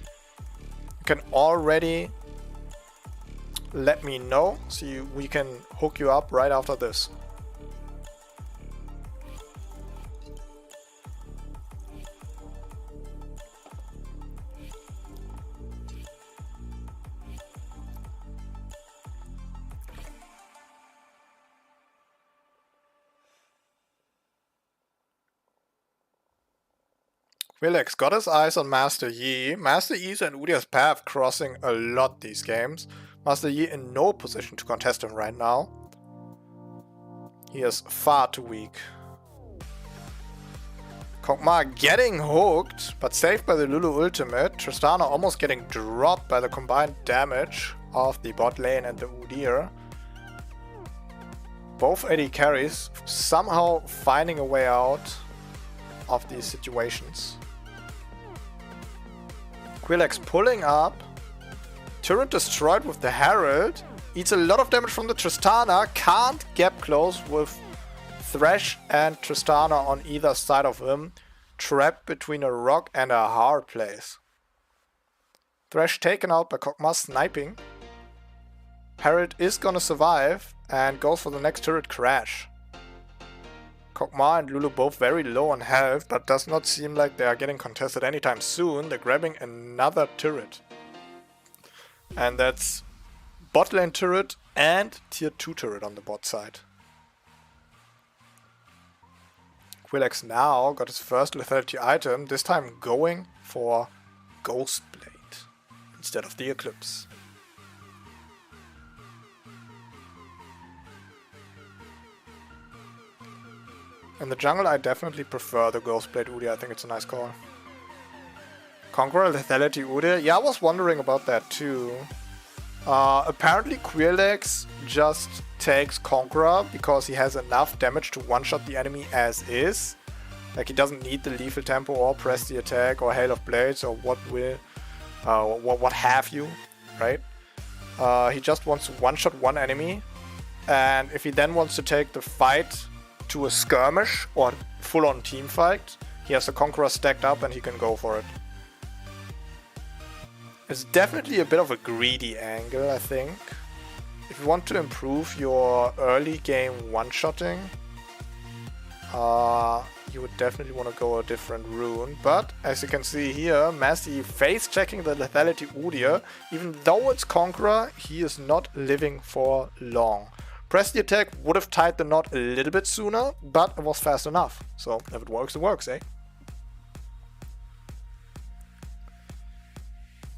you can already let me know so we can hook you up right after this. Quirlex got his eyes on Master Yi. Master Yi's and Udyr's path crossing a lot these games. Master Yi in no position to contest him right now. He is far too weak. Kog'Maw getting hooked, but saved by the Lulu ultimate. Tristana almost getting dropped by the combined damage of the bot lane and the Udyr. Both AD carries somehow finding a way out of these situations. Quirlex pulling up. Turret destroyed with the Herald. Eats a lot of damage from the Tristana. Can't get close with Thresh and Tristana on either side of him. Trapped between a rock and a hard place. Thresh taken out by Kog'Maw sniping. Herald is gonna survive and goes for the next turret crash. Kog'Maw and Lulu both very low on health, but does not seem like they are getting contested anytime soon. They're grabbing another turret. And that's bot lane turret and tier 2 turret on the bot side. Quirlex now got his first lethality item, this time going for Ghostblade instead of the Eclipse. In the jungle, I definitely prefer the Ghostblade Udyr. I think it's a nice call. Conqueror lethality Udyr. Yeah, I was wondering about that too. Apparently Quirlex just takes Conqueror because he has enough damage to one-shot the enemy as is. Like he doesn't need the lethal tempo or press the attack or hail of blades or what have you, right? He just wants to one-shot one enemy, and if he then wants to take the fight to a skirmish or full-on team fight, he has the Conqueror stacked up and he can go for it. It's definitely a bit of a greedy angle, I think. If you want to improve your early game one-shotting, you would definitely want to go a different rune. But as you can see here, Master Yi face checking the lethality Udyr. Even though it's Conqueror, he is not living for long. Press the attack would have tied the knot a little bit sooner, but it was fast enough. So if it works, eh?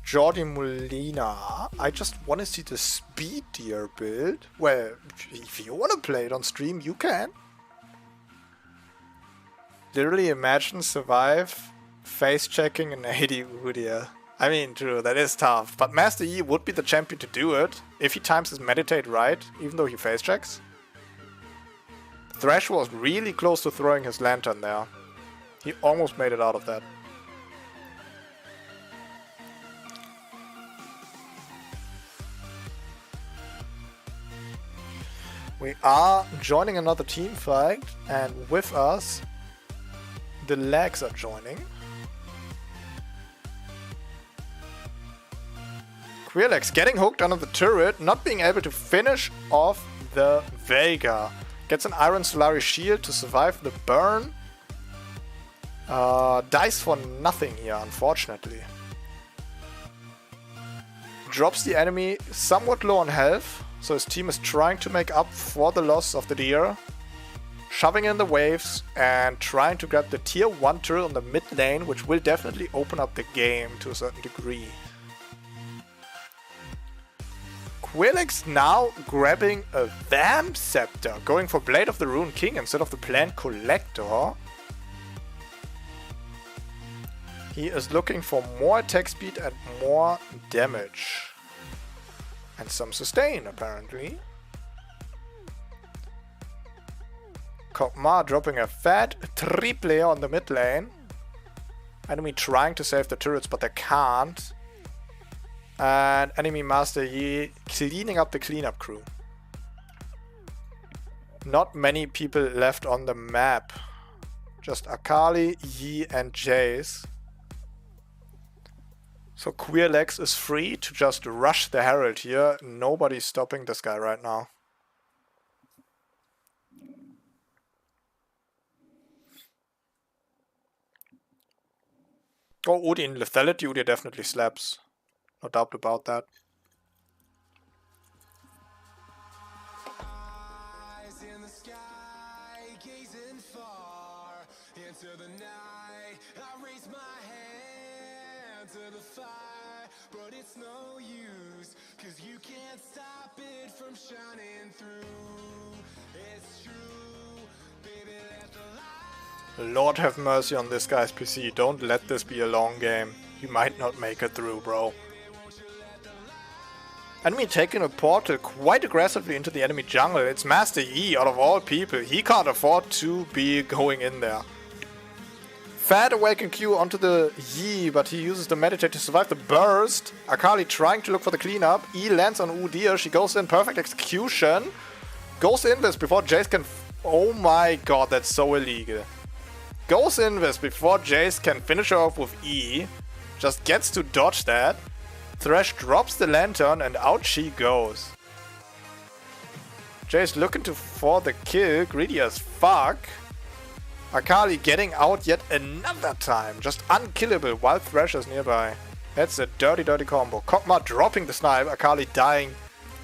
Jordi Molina. I just want to see the speed deer build. Well, if you want to play it on stream, you can. Literally imagine survive face checking an 80 Udyr. I mean, true, that is tough. But Master Yi would be the champion to do it if he times his meditate right, even though he face checks. Thresh was really close to throwing his lantern there. He almost made it out of that. We are joining another team fight, and with us, the lags are joining. Queerlegs getting hooked under the turret, not being able to finish off the Veigar. Gets an Iron Solari shield to survive the burn. Dies for nothing here, unfortunately. Drops the enemy somewhat low on health, so his team is trying to make up for the loss of the deer. Shoving in the waves and trying to grab the tier 1 turret on the mid lane, which will definitely open up the game to a certain degree. Quillix now grabbing a Vamp Scepter, going for Blade of the Rune King instead of the Plant Collector. He is looking for more attack speed and more damage. And some sustain, apparently. Kog'Maw dropping a fat triple on the mid lane. Enemy trying to save the turrets, but they can't. And enemy Master Yi cleaning up the cleanup crew. Not many people left on the map. Just Akali, Yi, and Jace. So Queerlegs is free to just rush the Herald here. Nobody's stopping this guy right now. Oh, Udyr lethality, Udyr definitely slaps. No doubt about that. Eyes in the sky, gazing far into the night. I raise my hand to the fire, but it's no use, 'cause you can't stop it from shining through. It's true, baby, let the light. Lord have mercy on this guy's PC. Don't let this be a long game. You might not make it through, bro. Enemy taking a portal quite aggressively into the enemy jungle. It's Master Yi, out of all people. He can't afford to be going in there. Fat Awaken Q onto the Yi, but he uses the Meditate to survive the burst. Akali trying to look for the cleanup. E lands on Udyr. She goes in, perfect execution. Goes in this before Jace can... Oh my god, that's so illegal. Goes in this before Jace can finish her off with E. Just gets to dodge that. Thresh drops the lantern and out she goes. Jace looking for the kill, greedy as fuck. Akali getting out yet another time, just unkillable while Thresh is nearby. That's a dirty, dirty combo. Kog'Maw dropping the snipe, Akali dying.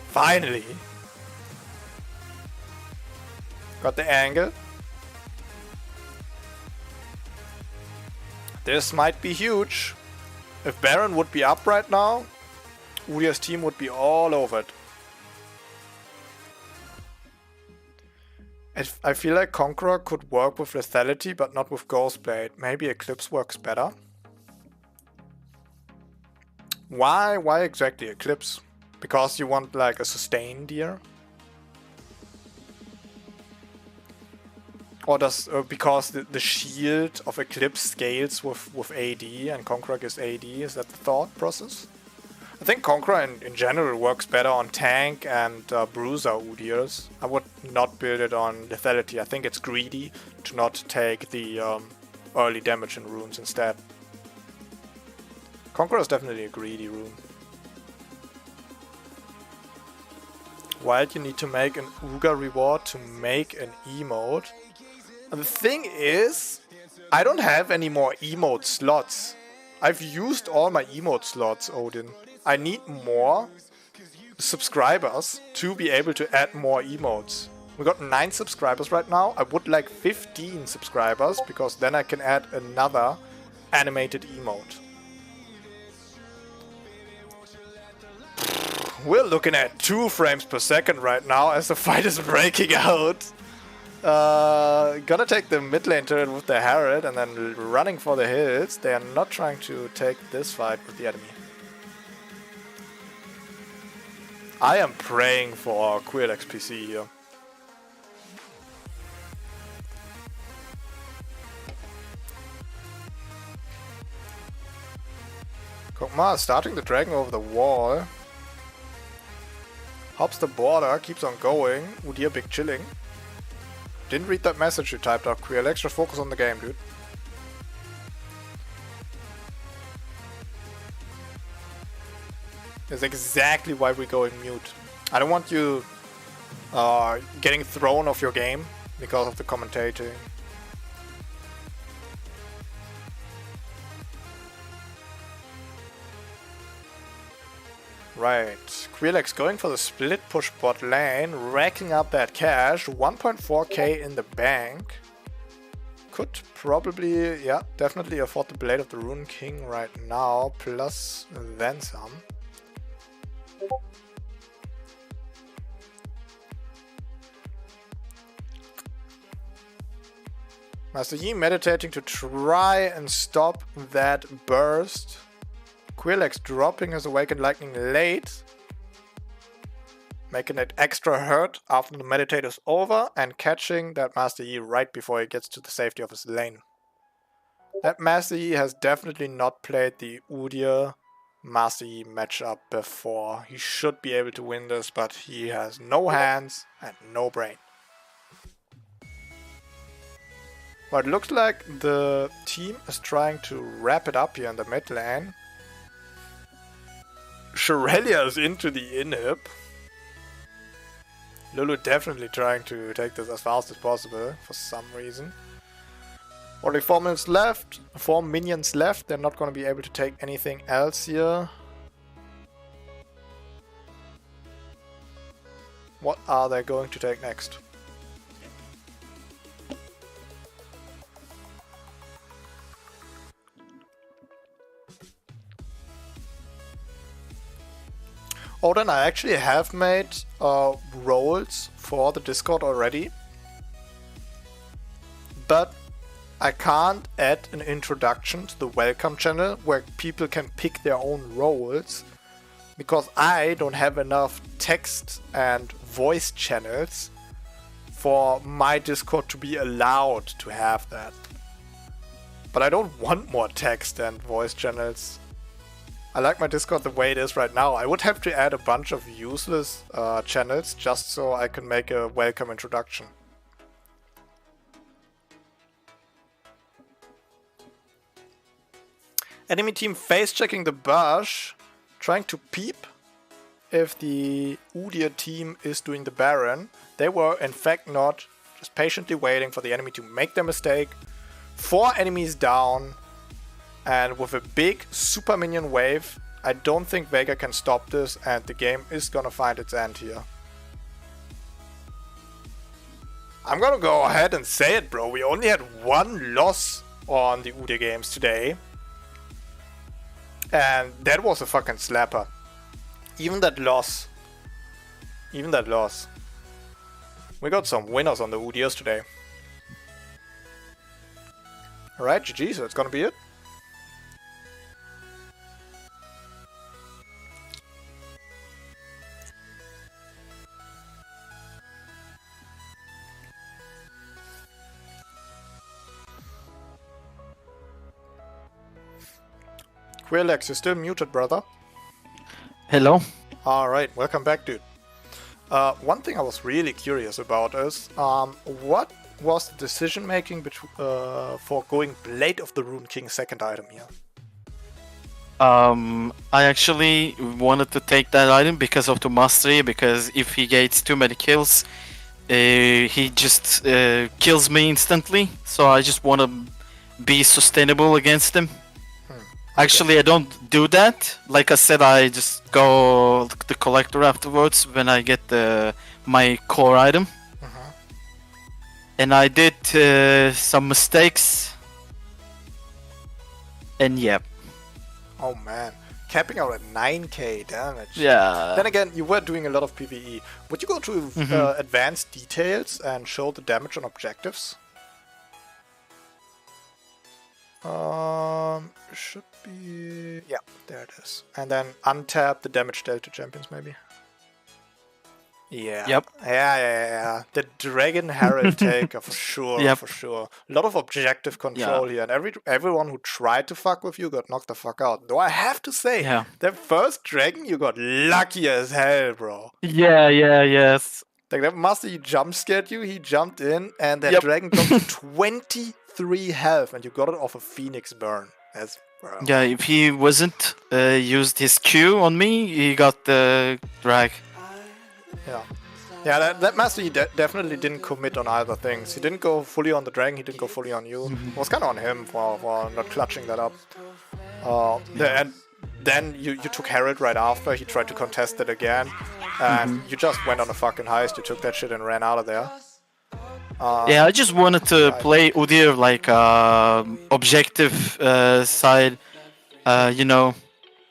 Finally. Got the angle. This might be huge. If Baron would be up right now, Udyr's team would be all over it. I feel like Conqueror could work with Lethality, but not with Ghostblade. Maybe Eclipse works better. Why exactly Eclipse? Because you want like a sustain deer? Or does because the shield of Eclipse scales with AD and Conqueror gives AD? Is that the thought process? I think Conqueror in general works better on tank and bruiser Udyrs. I would not build it on lethality. I think it's greedy to not take the early damage in runes instead. Conqueror is definitely a greedy rune. While you need to make an Uga reward to make an emote. And the thing is, I don't have any more emote slots. I've used all my emote slots, Odin. I need more subscribers to be able to add more emotes. We got 9 subscribers right now. I would like 15 subscribers, because then I can add another animated emote. We're looking at 2 frames per second right now as the fight is breaking out. Gonna take the mid lane turret with the Herald and then running for the hills. They are not trying to take this fight with the enemy. I am praying for Queer XPC here. Kog'Maw starting the dragon over the wall. Hops the border, keeps on going. Udyr big chilling. Didn't read that message you typed up, Queer. Extra focus on the game, dude. That's exactly why we go in mute. I don't want you getting thrown off your game because of the commentating. Right, Skrillex going for the split push bot lane, racking up that cash, 1.4k in the bank. Could probably, yeah, definitely afford the Blade of the Rune King right now, plus then some. Master Yi meditating to try and stop that burst. Quillex dropping his Awakened Lightning late, making it extra hurt after the meditate is over, and catching that Master Yi right before he gets to the safety of his lane. That Master Yi has definitely not played the Udyr Master Yi matchup before. He should be able to win this, but he has no hands and no brain. But it looks like the team is trying to wrap it up here in the mid lane. Shirelia is into the inhib. Lulu definitely trying to take this as fast as possible for some reason. Only 4 minutes left, 4 minions left. They're not going to be able to take anything else here. What are they going to take next? Oh, then I actually have made roles for the Discord already, but I can't add an introduction to the welcome channel where people can pick their own roles because I don't have enough text and voice channels for my Discord to be allowed to have that. But I don't want more text and voice channels. I like my Discord the way it is right now. I would have to add a bunch of useless channels just so I can make a welcome introduction. Enemy team face checking the bush, trying to peep if the Udyr team is doing the Baron. They were in fact not, just patiently waiting for the enemy to make their mistake. 4 enemies down. And with a big super minion wave, I don't think Vega can stop this, and the game is gonna find its end here. I'm gonna go ahead and say it, bro. We only had 1 loss on the Udyr games today. And that was a fucking slapper. Even that loss. We got some winners on the Udyrs today. Alright, GG, so it's gonna be it. Quillex, you're still muted, brother. Hello. Alright, welcome back, dude. One thing I was really curious about is, what was the decision making for going Blade of the Rune King second item here? I actually wanted to take that item because of the mastery, because if he gets too many kills, he just kills me instantly, so I just want to be sustainable against him. Actually, I don't do that. Like I said, I just go the collector afterwards when I get my core item. And I did some mistakes. And yeah. Oh man. capping out at 9k damage. Yeah. Then again, you were doing a lot of PvE. Would you go to advanced details and show the damage on objectives? Should be... Yeah, there it is. And then untap the damage dealt to champions, maybe. Yeah. Yep. Yeah. The Dragon Herald taker, for sure, Yep. for sure. A lot of objective control here, and everyone who tried to fuck with you got knocked the fuck out. Though I have to say, that first dragon, you got lucky as hell, bro. Yes. Like, that master, he jump scared you, he jumped in, and that dragon dropped 23 health, and you got it off a Phoenix burn. That's, bro. Yeah, if he wasn't used his Q on me, he got the drag. Yeah, that master, he definitely didn't commit on either things. He didn't go fully on the dragon, he didn't go fully on you. It was kind of on him for not clutching that up. And then you took Herald right after, he tried to contest it again. And you just went on a fucking heist, you took that shit and ran out of there. Yeah, I just wanted to play Udyr like objective side, you know.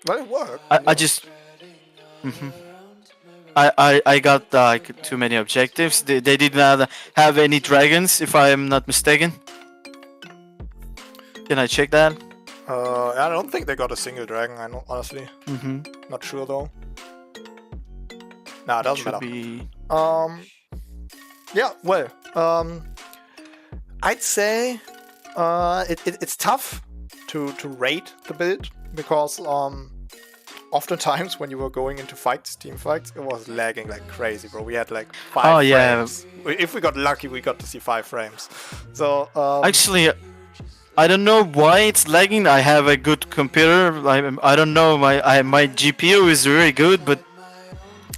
Well, it worked. I just... I got like too many objectives. They did not have any dragons, if I am not mistaken. Can I check that? I don't think they got a single dragon, honestly. Not sure though. Nah, it doesn't matter. Yeah, well, I'd say it's tough to rate the build because oftentimes when you were going into fights, team fights, it was lagging like crazy, bro. We had like 5 frames. If we got lucky, we got to see 5 frames. So actually, I don't know why it's lagging. I have a good computer. I don't know. My GPU is really good, but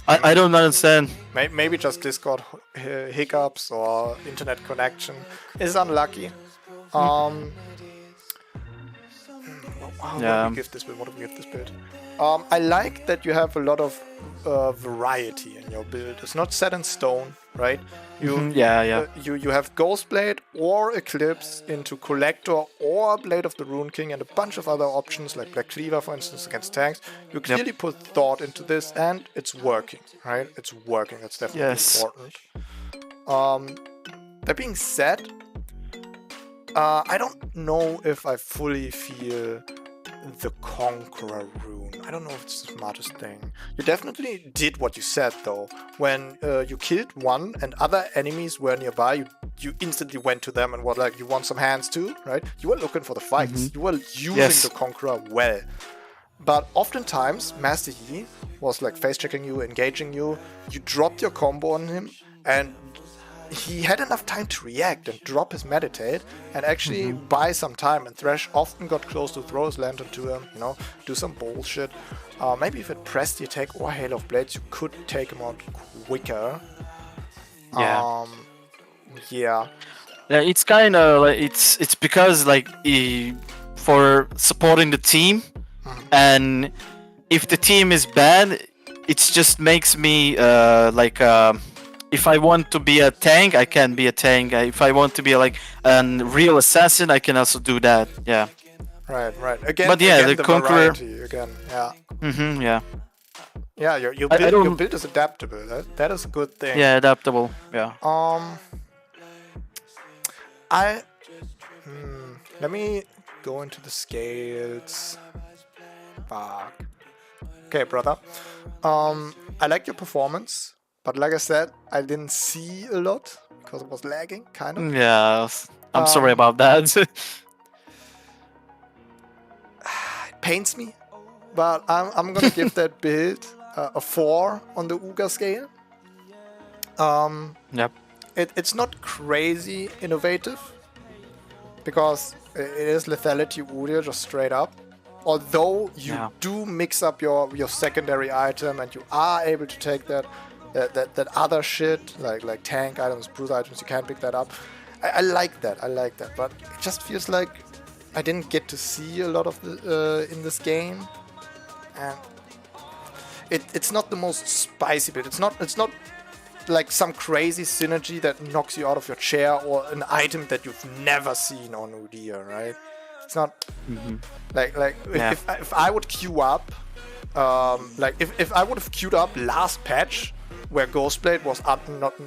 I don't understand. Maybe just Discord hiccups or internet connection is unlucky. What do we give this build? I like that you have a lot of variety in your build. It's not set in stone, right? You have Ghostblade or Eclipse into Collector or Blade of the Rune King and a bunch of other options like Black Cleaver, for instance, against tanks. You clearly put thought into this and it's working, right? It's working. That's definitely important. That being said, I don't know if I fully feel the Conqueror rune. I don't know if it's the smartest thing. You definitely did what you said though. When you killed one and other enemies were nearby, you instantly went to them and were like, you want some hands too, right? You were looking for the fights. You were using the Conqueror well. But oftentimes, Master Yi was like face checking you, engaging you. You dropped your combo on him and he had enough time to react and drop his meditate and actually buy some time, and Thresh often got close to throw his lantern to him, you know, do some bullshit. Maybe if it pressed the attack or Hail of Blades, you could take him out quicker. It's kind of like it's because like for supporting the team, and if the team is bad, it just makes me if I want to be a tank, I can be a tank. If I want to be like a real assassin, I can also do that. Yeah. Right. Again, but yeah, the Conqueror again. Yeah. Your build is adaptable. That is a good thing. Yeah, adaptable. Yeah. Let me go into the scales. Fuck. Okay, brother. I like your performance. But like I said, I didn't see a lot because it was lagging, kind of. Yeah, I'm sorry about that. It pains me, but I'm gonna give that build a 4 on the Udyr scale. It's not crazy innovative because it is lethality Udyr just straight up. Although you do mix up your secondary item and you are able to take that other shit like tank items, bruise items, you can pick that up. I like that, but it just feels like I didn't get to see a lot of the in this game, and it's not the most spicy bit. It's not like some crazy synergy that knocks you out of your chair or an item that you've never seen on Udyr, right? It's not like if I would queue up like if I would have queued up last patch where Ghostblade was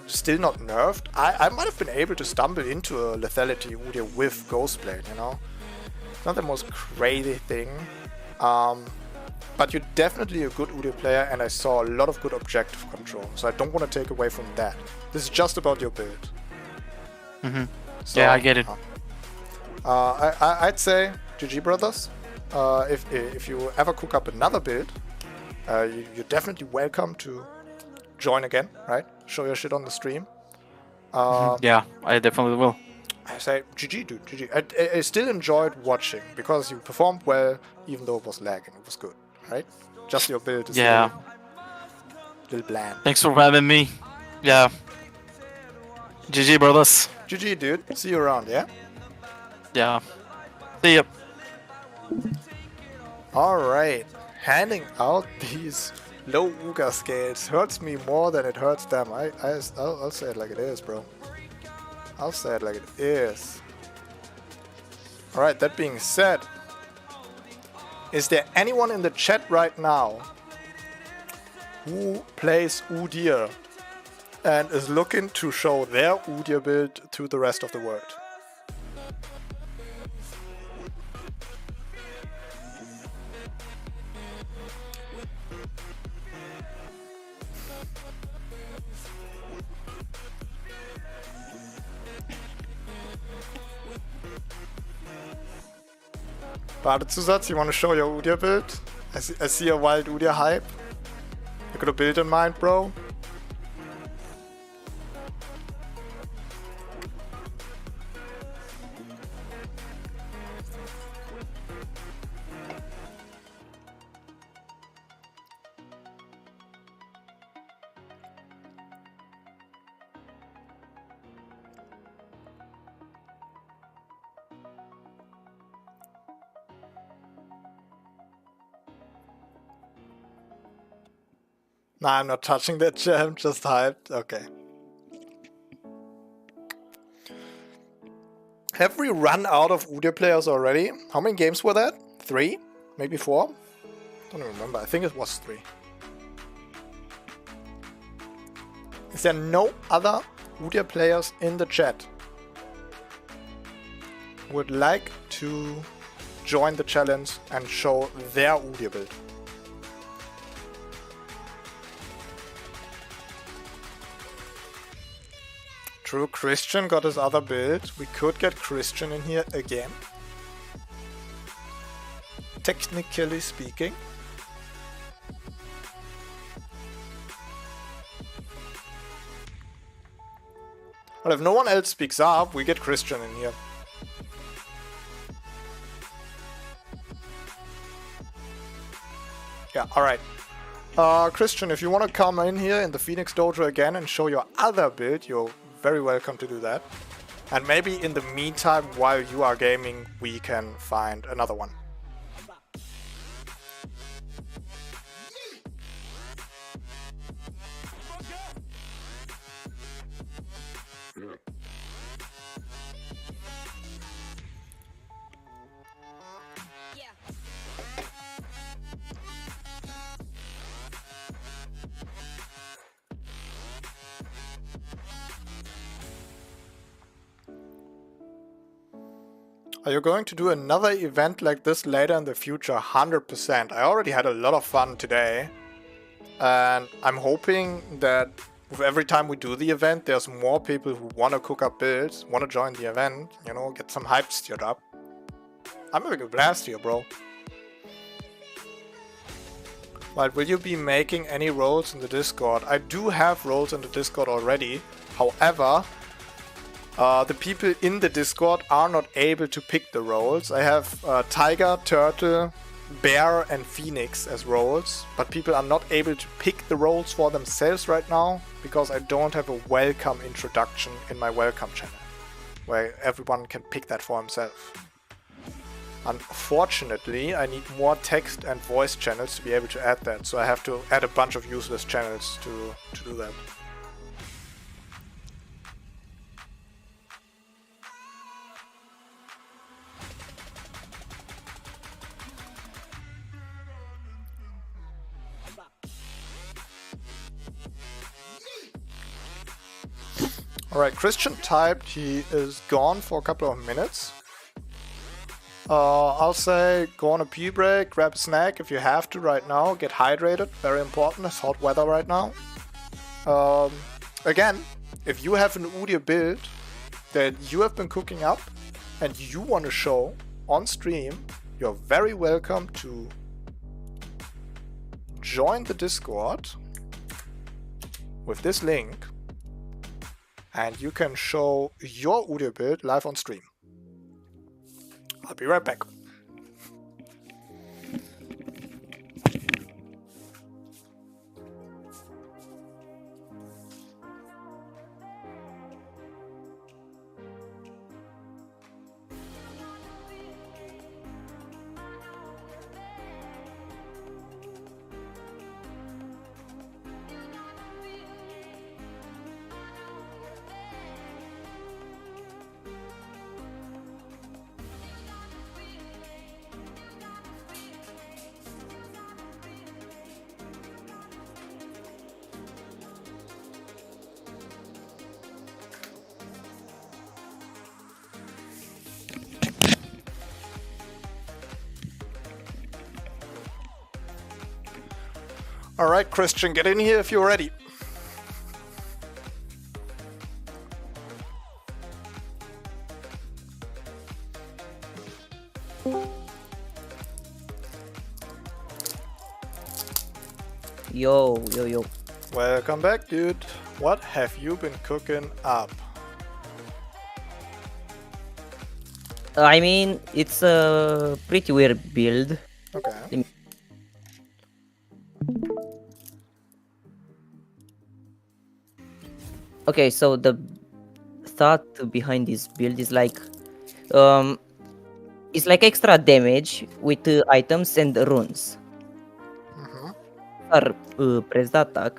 still not nerfed, I might have been able to stumble into a lethality Udyr with Ghostblade, you know? It's not the most crazy thing. But you're definitely a good Udyr player, and I saw a lot of good objective control, so I don't want to take away from that. This is just about your build. So, Yeah, I get it. I'd say GG brothers. If you ever cook up another build, you're definitely welcome to join again, right? Show your shit on the stream. Yeah, I definitely will. I say GG, dude, GG. I still enjoyed watching because you performed well, even though it was lagging. It was good, right? Just your build is Yeah. little bland. Thanks for having me. Yeah. GG, brothers. GG, dude. See you around, yeah? Yeah. See ya. Alright. Handing out these low Uga scales hurts me more than it hurts them. I'll say it like it is, bro. I'll say it like it is. Alright, that being said, is there anyone in the chat right now who plays Udyr and is looking to show their Udyr build to the rest of the world? Badezusatz, you want to show your Udyr build? I see a wild Udyr hype. You got a build in mind, bro? Nah, I'm not touching that gem, just hyped. Okay. Have we run out of Udyr players already? How many games were that? 3? Maybe 4? Don't even remember. I think it was 3. Is there no other Udyr players in the chat who would like to join the challenge and show their Udyr build? True, Christian got his other build. We could get Christian in here again. Technically speaking. Well, if no one else speaks up, we get Christian in here. Yeah, alright. Christian, if you want to come in here in the Phoenix Dojo again and show your other build, you're very welcome to do that. And maybe in the meantime, while you are gaming, we can find another one. Are you going to do another event like this later in the future? 100%. I already had a lot of fun today. And I'm hoping that with every time we do the event, there's more people who want to cook up builds, want to join the event, you know, get some hype stirred up. I'm having a blast here, bro. But will you be making any roles in the Discord? I do have roles in the Discord already. However, the people in the Discord are not able to pick the roles. I have Tiger, Turtle, Bear and Phoenix as roles, but people are not able to pick the roles for themselves right now because I don't have a welcome introduction in my welcome channel where everyone can pick that for himself. Unfortunately, I need more text and voice channels to be able to add that, so I have to add a bunch of useless channels to do that. Alright, Christian typed he is gone for a couple of minutes. I'll say go on a pee break, grab a snack if you have to right now, get hydrated, very important, it's hot weather right now. Again, if you have an Udyr build that you have been cooking up and you want to show on stream, you're very welcome to join the Discord with this link and you can show your Udyr build live on stream. I'll be right back. Alright, Christian, get in here if you're ready. Yo, yo, yo. Welcome back, dude. What have you been cooking up? I mean, it's a pretty weird build. Okay. Okay, so the thought behind this build is like, it's like extra damage with items and runes. Or press the attack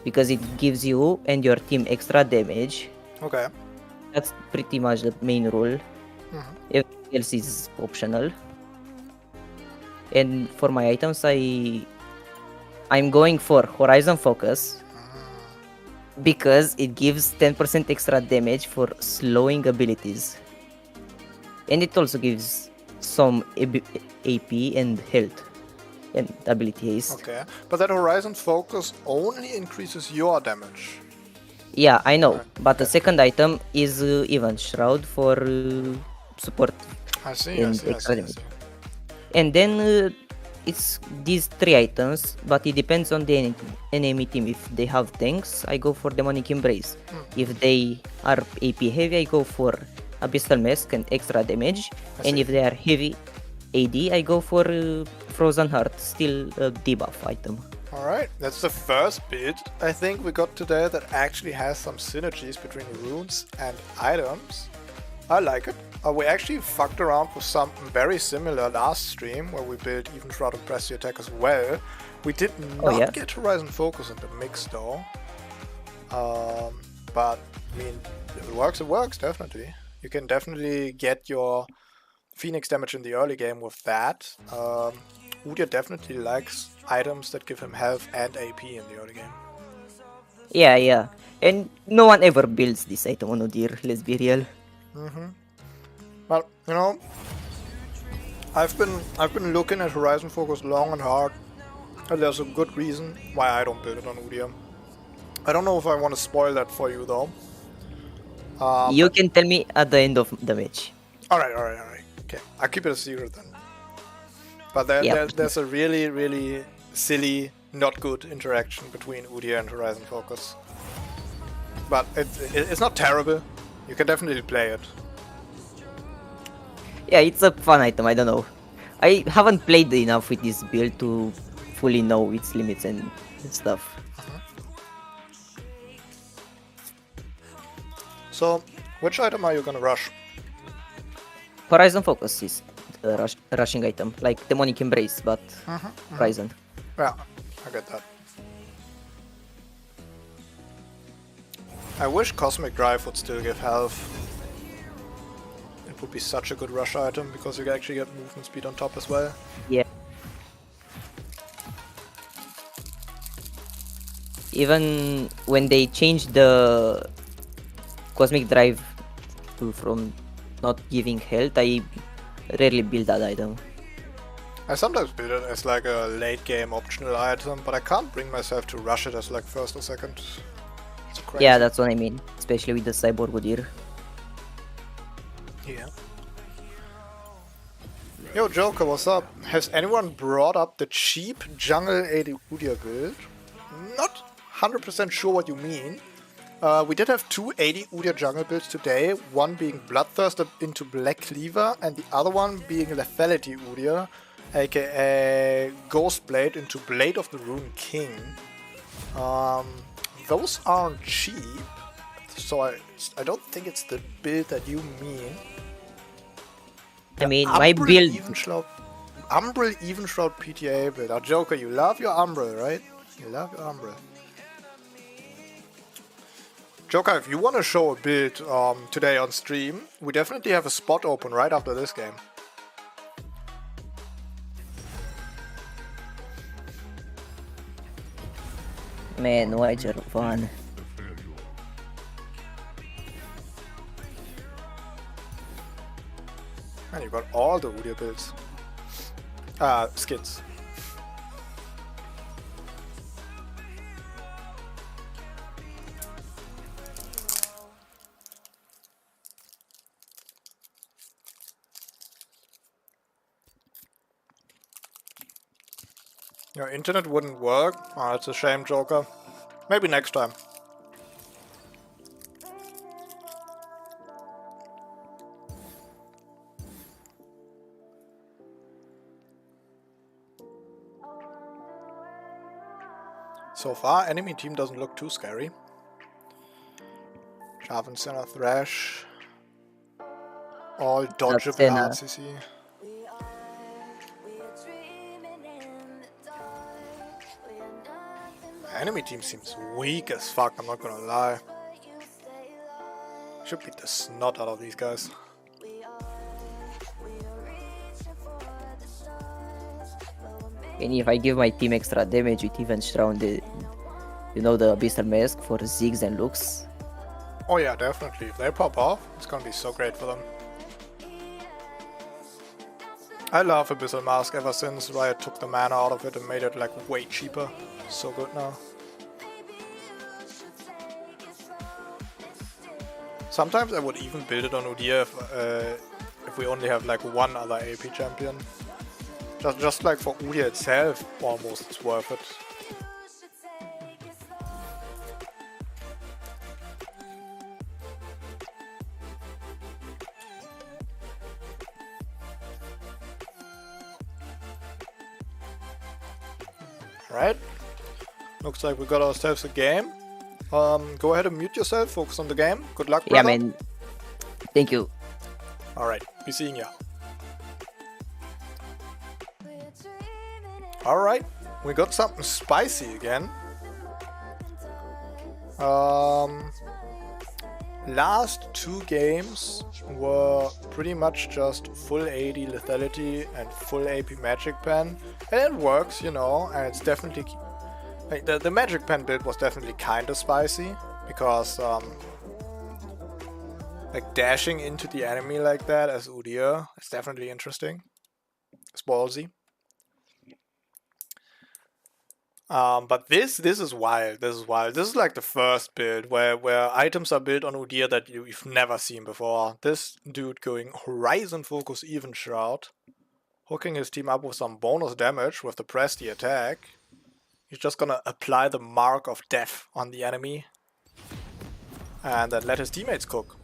because it gives you and your team extra damage. Okay. That's pretty much the main rule. Everything else is optional. And for my items, I'm going for Horizon Focus because it gives 10% extra damage for slowing abilities. And it also gives some AP and health and ability haste. Okay. But that Horizon Focus only increases your damage. Yeah, I know. Okay. But the second item is Event Shroud for support. I see, and extra damage. And then it's these three items, but it depends on the enemy team. If they have tanks, I go for Demonic Embrace. If they are AP heavy, I go for Abyssal Mask and extra damage. And if they are heavy AD, I go for Frozen Heart, still a debuff item. Alright, that's the first build I think we got today that actually has some synergies between runes and items. I like it. We actually fucked around with something very similar last stream where we built Even Shroud and Press the Attack as well. We did not get Horizon Focus in the mix though. But I mean, if it works definitely. You can definitely get your Phoenix damage in the early game with that. Udyr definitely likes items that give him health and AP in the early game. Yeah. And no one ever builds this item on Udyr, let's be real. But you know, I've been looking at Horizon Focus long and hard, and there's a good reason why I don't build it on Udyr. I don't know if I want to spoil that for you though. You can tell me at the end of the match. Alright. Okay, I'll keep it a secret then. But there's a really silly, not good interaction between Udyr and Horizon Focus. But it's not terrible. You can definitely play it. Yeah, it's a fun item, I don't know. I haven't played enough with this build to fully know its limits and stuff. So, which item are you gonna rush? Horizon Focus is a rushing item, like Demonic Embrace, but Horizon. Yeah, I get that. I wish Cosmic Drive would still give health. It would be such a good rush item because you can actually get movement speed on top as well. Yeah. Even when they changed the Cosmic Drive from not giving health, I rarely build that item. I sometimes build it as like a late game optional item, but I can't bring myself to rush it as like first or second. It's crazy. Yeah, that's what I mean, especially with the Cyborg Udyr. Yeah. Yo, Joker, what's up? Has anyone brought up the cheap jungle AD Udyr build? Not 100% sure what you mean. We did have two 80 Udyr jungle builds today, one being Bloodthirster into Black Cleaver, and the other one being Lethality Udyr, aka Ghostblade into Blade of the Rune King. Those aren't cheap, so I don't think it's the build that you mean. I mean, my build... Umbral Evenshroud PTA build. Now, Joker, you love your Umbral, right? You love your Umbral. Joker, if you want to show a build today on stream, we definitely have a spot open right after this game. Man, why Jarvan? And you got all the Udyr builds. Skins. Your internet wouldn't work? Oh, it's a shame, Joker. Maybe next time. So far, enemy team doesn't look too scary. Jarvan, Senna, Thresh. All dodgeable Senna. RCC. Enemy team seems weak as fuck, I'm not gonna lie. Should beat the snot out of these guys. And if I give my team extra damage with even Shroud, you know, the Abyssal Mask for Ziggs and Lux. Oh yeah, definitely. If they pop off, it's gonna be so great for them. I love Abyssal Mask ever since Riot took the mana out of it and made it like way cheaper. So good now. Sometimes I would even build it on Udyr if we only have like one other AP champion. Just like for Udyr itself, almost it's worth it. Right? Looks like we got ourselves a game. Go ahead and mute yourself, focus on the game. Good luck, brother. Yeah, man. Thank you. Alright, be seeing ya. Alright, we got something spicy again. Last two games were pretty much just full AD lethality and full AP magic pen. And it works, you know, and it's definitely... Like, the magic pen build was definitely kinda spicy, because like dashing into the enemy like that as Udyr is definitely interesting. It's ballsy. But this is wild. This is wild. This is like the first build where items are built on Udyr that you've never seen before. This dude going Horizon Focus Even Shroud, hooking his team up with some bonus damage with the press the attack. He's just gonna apply the mark of death on the enemy and then let his teammates cook.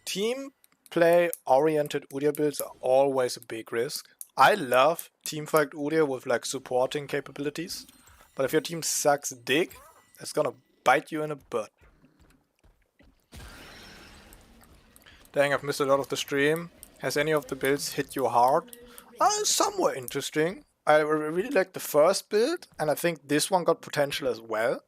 Team play oriented Udyr builds are always a big risk. I love teamfight Udyr with like supporting capabilities, but if your team sucks dick, it's gonna bite you in the butt. Dang, I've missed a lot of the stream. Has any of the builds hit you hard? Some were interesting. I really liked the first build, and I think this one got potential as well.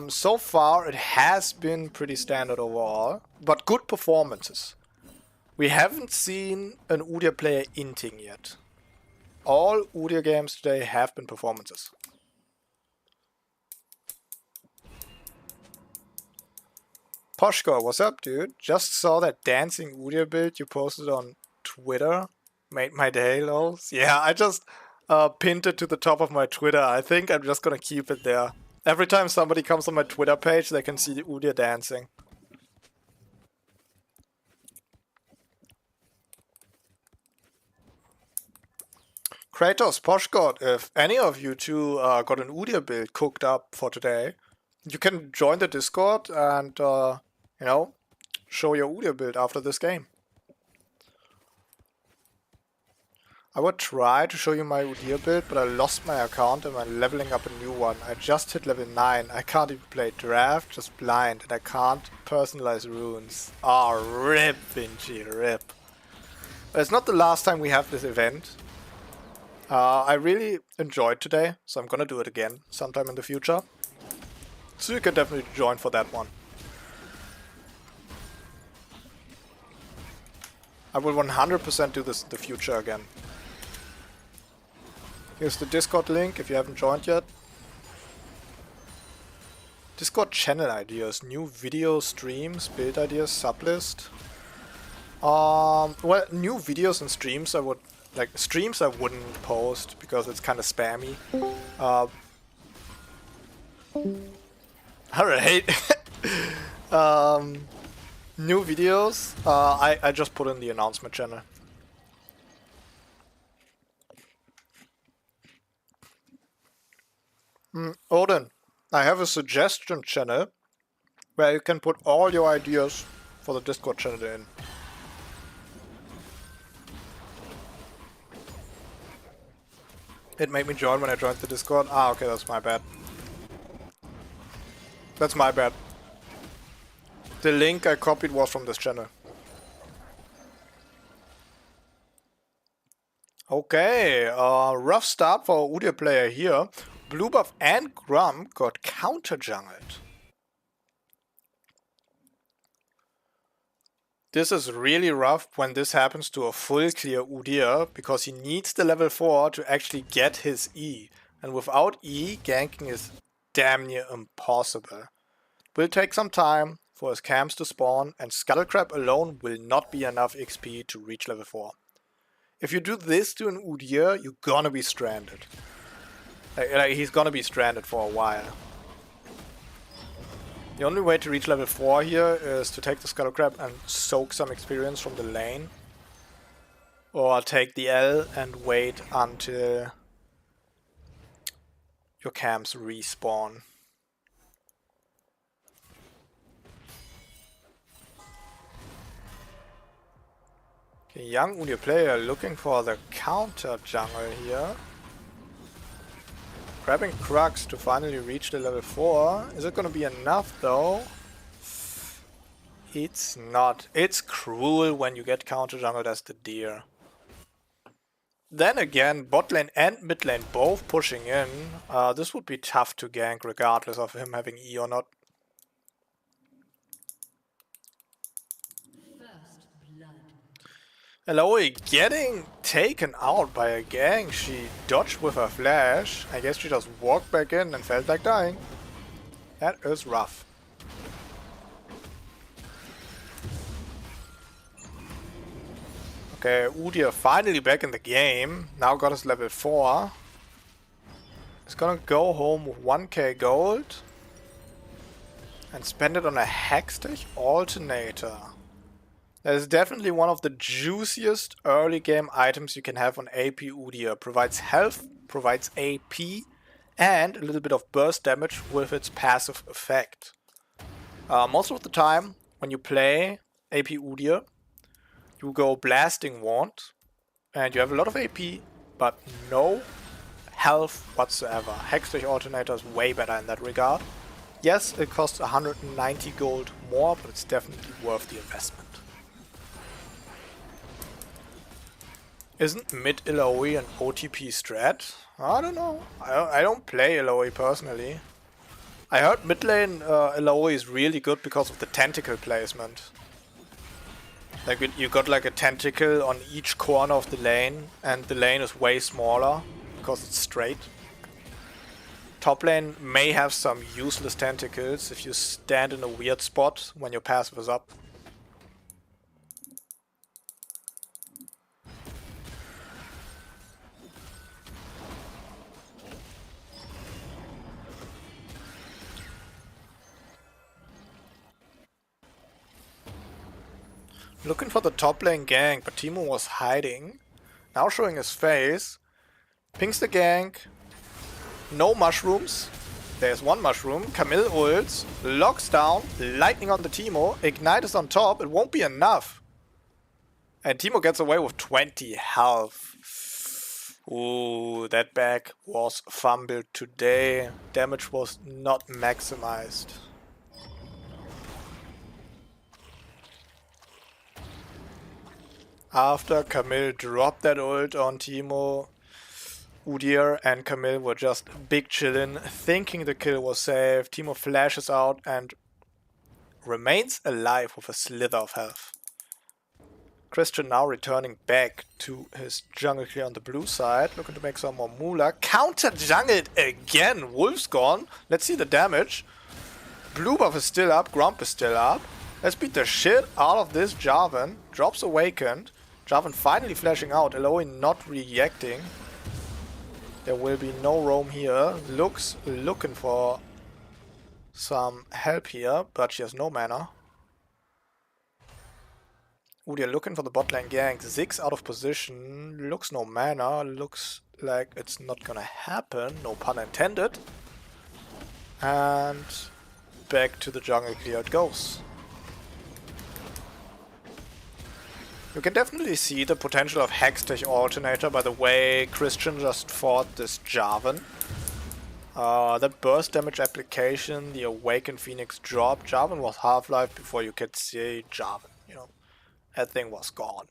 So far, it has been pretty standard overall, but good performances. We haven't seen an Udyr player inting yet. All Udyr games today have been performances. Poshko, what's up, dude? Just saw that dancing Udyr build you posted on Twitter. Made my day, lols. Yeah, I just pinned it to the top of my Twitter. I think I'm just gonna keep it there. Every time somebody comes on my Twitter page, they can see Udyr dancing. Kratos, Poshgod, if any of you two got an Udyr build cooked up for today, you can join the Discord and, you know, show your Udyr build after this game. I would try to show you my Udyr build, but I lost my account and I'm leveling up a new one. I just hit level 9. I can't even play draft, just blind, and I can't personalize runes. Ah, rip, Vinci, rip. But it's not the last time we have this event. I really enjoyed today, so I'm gonna do it again sometime in the future. So you can definitely join for that one. I will 100% do this in the future again. Here's the Discord link if you haven't joined yet. Discord channel ideas, new video streams, build ideas, sublist. Well, new videos and streams I would... Like, streams I wouldn't post because it's kind of spammy. Alright. New videos, I just put in the announcement channel. Odin, I have a suggestion channel where you can put all your ideas for the Discord channel in. It made me join when I joined the Discord. Ah, okay, that's my bad. That's my bad. The link I copied was from this channel. Okay, rough start for a Udyr player here. Blue buff and Grum got counter jungled. This is really rough when this happens to a full clear Udyr, because he needs the level 4 to actually get his E. And without E, ganking is damn near impossible. Will take some time for his camps to spawn, and Scuttlecrab alone will not be enough XP to reach level 4. If you do this to an Udyr, you're gonna be stranded. Like, he's gonna be stranded for a while. The only way to reach level 4 here is to take the Scuttlecrab and soak some experience from the lane. Or take the L and wait until your camps respawn. Okay, young Udyr player looking for the counter jungle here. Grabbing Crux to finally reach the level 4. Is it gonna be enough though? It's not. It's cruel when you get counter jungled as the deer. Then again, bot lane and mid lane both pushing in. This would be tough to gank regardless of him having E or not. Eloy getting taken out by a gang. She dodged with her flash. I guess she just walked back in and felt like dying. That is rough. Okay, Udyr finally back in the game. Now got his level 4. He's gonna go home with 1k gold. And spend it on a Hextech alternator. That is definitely one of the juiciest early game items you can have on AP Udyr. Provides health, provides AP, and a little bit of burst damage with its passive effect. Most of the time, when you play AP Udyr, you go Blasting Wand, and you have a lot of AP, but no health whatsoever. Hextech Alternator is way better in that regard. Yes, it costs 190 gold more, but it's definitely worth the investment. Isn't mid Eloy an OTP strat? I don't know. I don't play Eloy personally. I heard mid lane Eloy is really good because of the tentacle placement. Like you got like a tentacle on each corner of the lane, and the lane is way smaller because it's straight. Top lane may have some useless tentacles if you stand in a weird spot when your passive is up. Looking for the top lane gank, but Teemo was hiding. Now showing his face. Pings the gank. No mushrooms. There's one mushroom. Camille ults. Locks down. Lightning on the Teemo. Ignite is on top. It won't be enough. And Teemo gets away with 20 health. Ooh, that back was fumbled today. Damage was not maximized. After Camille dropped that ult on Teemo, Udyr and Camille were just big chillin', thinking the kill was safe. Teemo flashes out and remains alive with a slither of health. Christian now returning back to his jungle clear on the blue side, looking to make some more moolah. Counter jungled again! Wolf's gone. Let's see the damage. Blue buff is still up, Grump is still up. Let's beat the shit out of this Jarvan. Drops Awakened. Jarvan finally flashing out, Eloy not reacting. There will be no roam here. Lux looking for some help here, but she has no mana. Udyr looking for the bot lane gank. Ziggs out of position. Looks no mana. Looks like it's not gonna happen. No pun intended. And back to the jungle clear it goes. You can definitely see the potential of Hextech Alternator by the way Christian just fought this Jarvan. That burst damage application, the Awakened Phoenix drop. Jarvan was Half-Life before you could see Jarvan, you know. That thing was gone.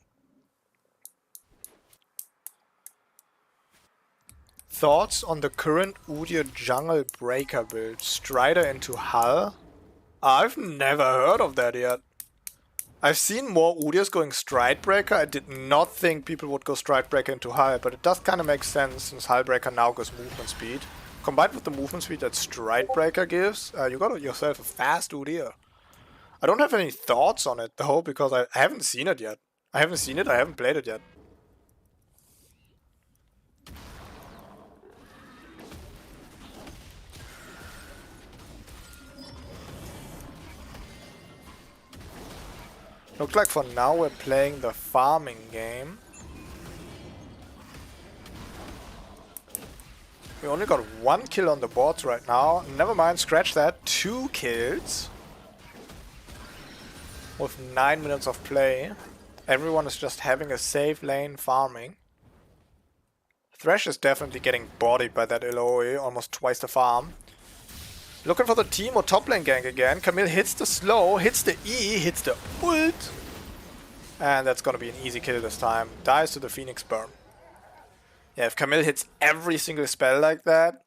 Thoughts on the current Udyr jungle breaker build? Strider into Hull? I've never heard of that yet. I've seen more Udyrs going Stridebreaker. I did not think people would go Stridebreaker into Hull, but it does kind of make sense since Hullbreaker now goes movement speed. Combined with the movement speed that Stridebreaker gives, you got yourself a fast Udyr. I don't have any thoughts on it though, because I haven't seen it yet. I haven't played it yet. Looks like for now we're playing the farming game. We only got 1 kill on the boards right now. Never mind, scratch that. 2 kills. With 9 minutes of play. Everyone is just having a safe lane farming. Thresh is definitely getting bodied by that Eloy, almost twice the farm. Looking for the team or top lane gank again. Camille hits the slow, hits the E, hits the ult. And that's gonna be an easy kill this time. Dies to the Phoenix Burn. Yeah, if Camille hits every single spell like that,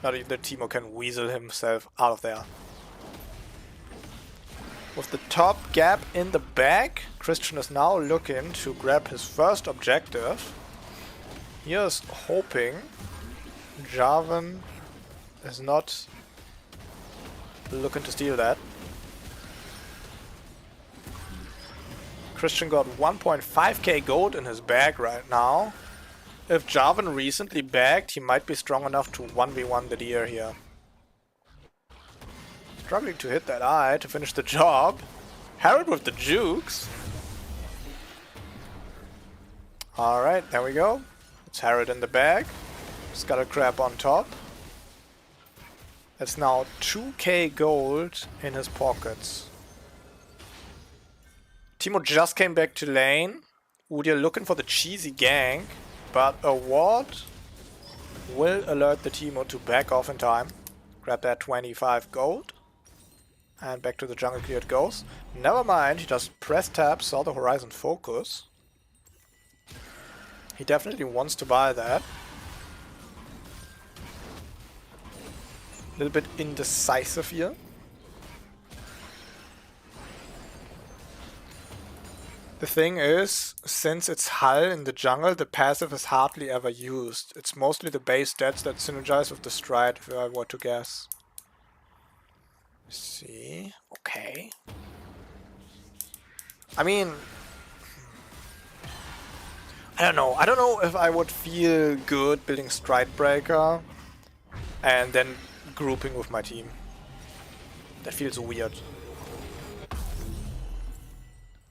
not even the Teemo can weasel himself out of there. With the top gap in the back, Christian is now looking to grab his first objective. He is hoping Jarvan is not looking to steal that. Christian got 1.5k gold in his bag right now. If Jarvan recently bagged, he might be strong enough to 1v1 the deer here. Struggling to hit that eye to finish the job. Herald with the jukes. Alright, there we go. It's Herald in the bag. Scuttle Crab on top. That's now 2k gold in his pockets. Teemo just came back to lane. Udyr looking for the cheesy gank, but a ward will alert the Teemo to back off in time. Grab that 25 gold. And back to the jungle clear it goes. Never mind, he just pressed tab, saw the horizon focus. He definitely wants to buy that. A little bit indecisive here. The thing is, since it's Hull in the jungle, the passive is hardly ever used. It's mostly the base stats that synergize with the stride, if I were to guess. See, okay. I mean, I don't know. I don't know if I would feel good building Stride Breaker and then grouping with my team. That feels weird.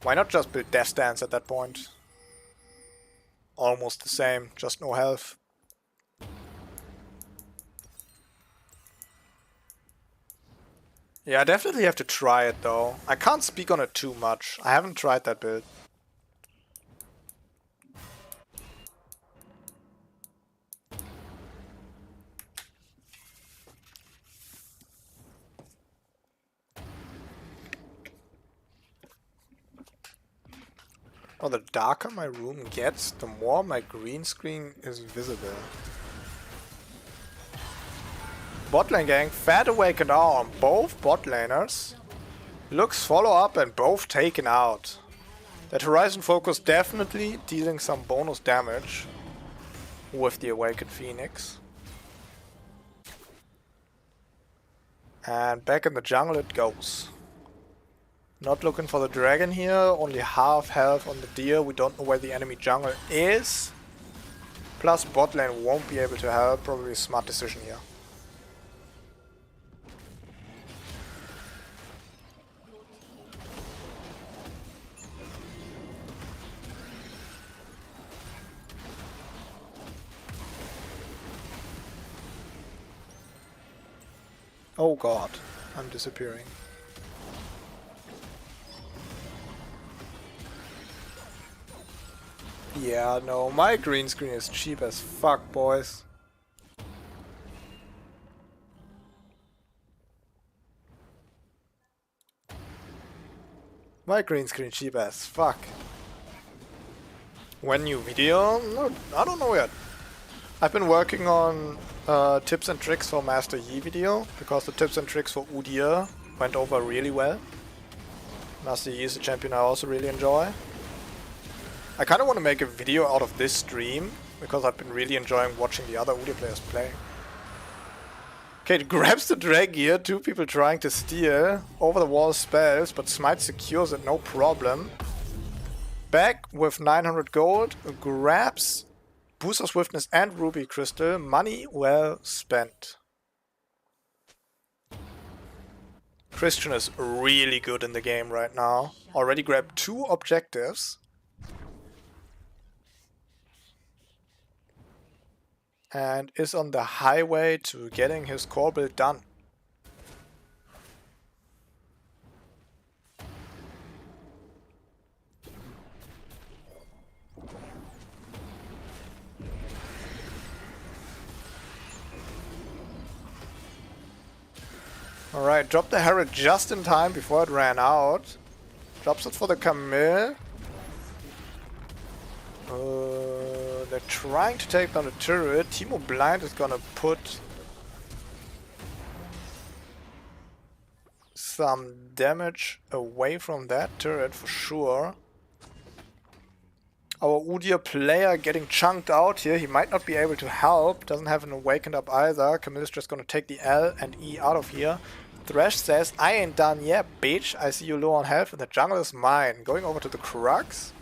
Why not just build Death Dance at that point? Almost the same, just no health. Yeah, I definitely have to try it though. I can't speak on it too much. I haven't tried that build. Oh, the darker my room gets, the more my green screen is visible. Bot lane gang, Fat Awakened Arm, both bot laners. Looks follow up and both taken out. That Horizon Focus definitely dealing some bonus damage with the Awakened Phoenix. And back in the jungle it goes. Not looking for the dragon here, only half health on the deer. We don't know where the enemy jungle is. Plus bot lane won't be able to help, probably a smart decision here. Oh god, I'm disappearing. Yeah, no, my green screen is cheap as fuck, boys. My green screen cheap as fuck. When new video? No, I don't know yet. I've been working on tips and tricks for Master Yi video, because the tips and tricks for Udyr went over really well. Master Yi is a champion I also really enjoy. I kind of want to make a video out of this stream, because I've been really enjoying watching the other Udyr players play. Okay, it grabs the drag here, two people trying to steal over the wall spells, but Smite secures it no problem. Back with 900 gold, grabs Booster Swiftness and Ruby Crystal, money well spent. Christian is really good in the game right now, already grabbed 2 objectives. And is on the highway to getting his core build done. Alright, drop the Herald just in time before it ran out. Drops it for the Camille. They're trying to take down the turret. Teemo Blind is gonna put some damage away from that turret for sure. Our Udyr player getting chunked out here. He might not be able to help. Doesn't have an awakened up either. Camille's just gonna take the L and E out of here. Thresh says, I ain't done yet, bitch. I see you low on health and the jungle is mine. Going over to the Crux.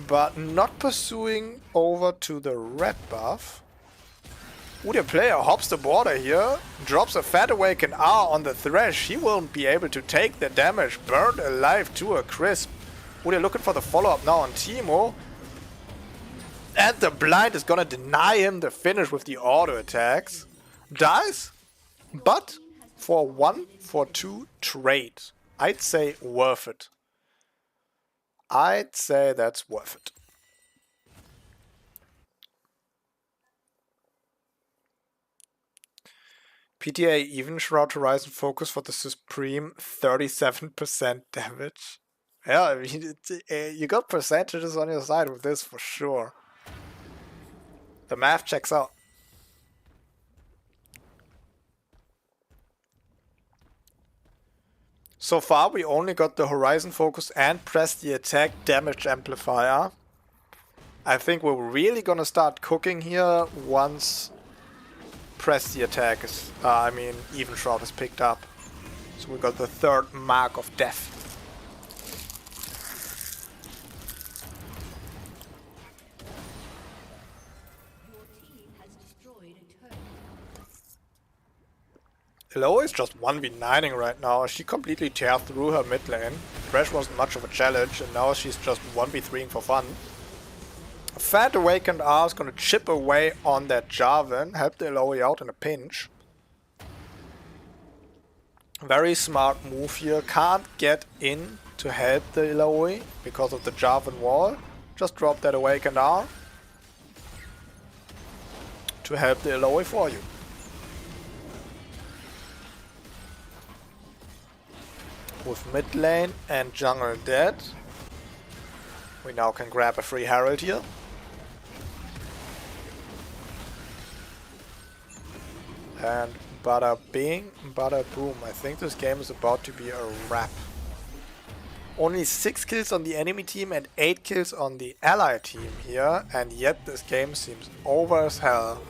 But not pursuing over to the red buff. Udyr player hops the border here. Drops a Fat Awakened R on the Thresh. He won't be able to take the damage. Burned alive to a crisp. Udyr looking for the follow-up now on Teemo. And the blind is gonna deny him the finish with the auto attacks. Dies, but for 1-for-2 trade. I'd say worth it. I'd say that's worth it. PTA even Shroud Horizon Focus for the Supreme 37% damage. Yeah, I mean, you got percentages on your side with this for sure. The math checks out. So far, we only got the horizon focus and press the attack damage amplifier. I think we're really gonna start cooking here once press the attack is, even shroud is picked up. So we got the third mark of death. Eloy is just 1v9ing right now. She completely tears through her mid lane. Thresh wasn't much of a challenge, and now she's just 1v3ing for fun. Fat Awakened R is gonna chip away on that Jarvan, help the Eloy out in a pinch. Very smart move here. Can't get in to help the Eloy because of the Jarvan wall. Just drop that Awakened R to help the Eloy for you. With mid lane and jungle dead, we now can grab a free Herald here. And bada bing, bada boom. I think this game is about to be a wrap. Only 6 kills on the enemy team and 8 kills on the ally team here, and yet this game seems over as hell.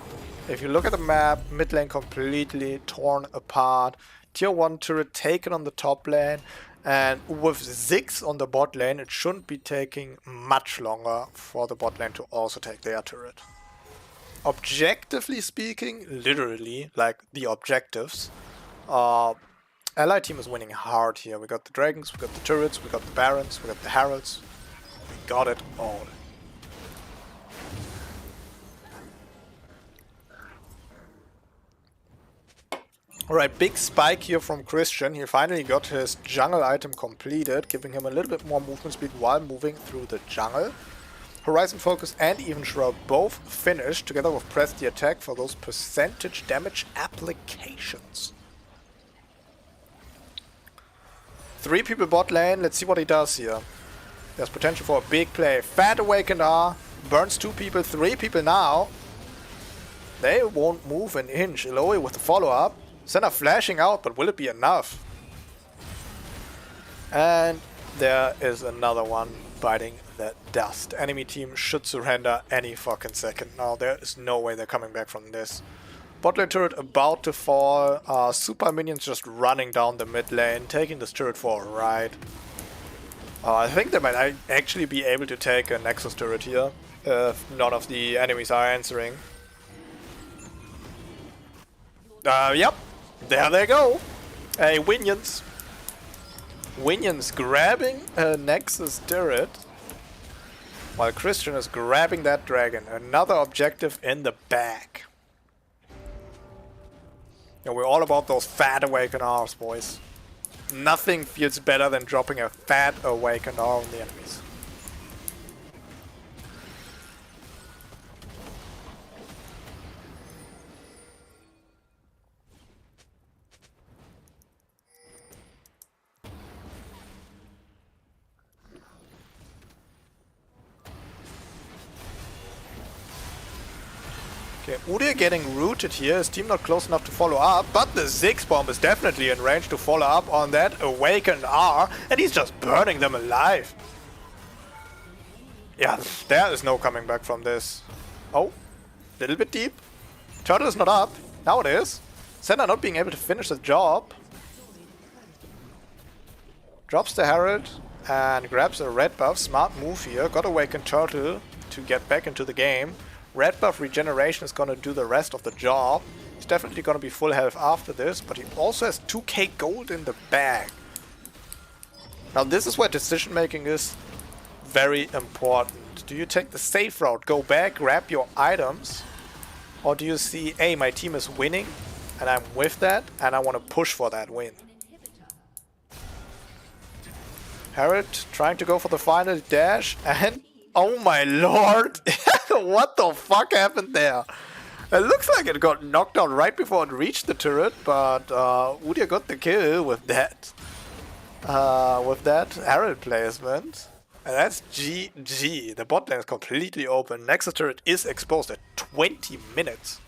If you look at the map, mid lane completely torn apart. Tier 1 turret taken on the top lane, and with Ziggs on the bot lane, it shouldn't be taking much longer for the bot lane to also take their turret. Objectively speaking, literally, like the objectives, ally team is winning hard here. We got the dragons, we got the turrets, we got the barons, we got the heralds. We got it all. Alright, big spike here from Christian. He finally got his jungle item completed, giving him a little bit more movement speed while moving through the jungle. Horizon Focus and Even Shroud both finished, together with Press the Attack for those percentage damage applications. 3 people bot lane, let's see what he does here. There's potential for a big play. Fat Awakened R, burns 2 people, 3 people now. They won't move an inch. Eloy with the follow-up. Senna flashing out, but will it be enough? And there is another one biting the dust. Enemy team should surrender any fucking second now. There is no way they're coming back from this. Bot lane turret about to fall. Super minions just running down the mid lane, taking this turret for a ride. I think they might actually be able to take a Nexus turret here if none of the enemies are answering. Yep. There they go. Hey, Winions. Winions grabbing a Nexus turret while Christian is grabbing that dragon. Another objective in the bag. And we're all about those fat Awakened R's, boys. Nothing feels better than dropping a fat Awakened R on the enemies. Okay, Udyr getting rooted here, his team not close enough to follow up, but the Ziggs bomb is definitely in range to follow up on that Awakened R, and he's just burning them alive. Yeah, there is no coming back from this. Oh, little bit deep. Turtle is not up, now it is. Senna not being able to finish the job. Drops the Herald and grabs a red buff, smart move here, got Awakened Turtle to get back into the game. Red buff regeneration is gonna do the rest of the job. He's definitely gonna be full health after this, but he also has 2k gold in the bag. Now this is where decision making is very important. Do you take the safe route, go back, grab your items? Or do you see, hey, my team is winning and I'm with that and I want to push for that win? Herald trying to go for the final dash and oh my lord! What the fuck happened there? It looks like it got knocked out right before it reached the turret, but Udyr got the kill with that. Herald placement. And that's GG. The bot lane is completely open. Nexus turret is exposed at 20 minutes.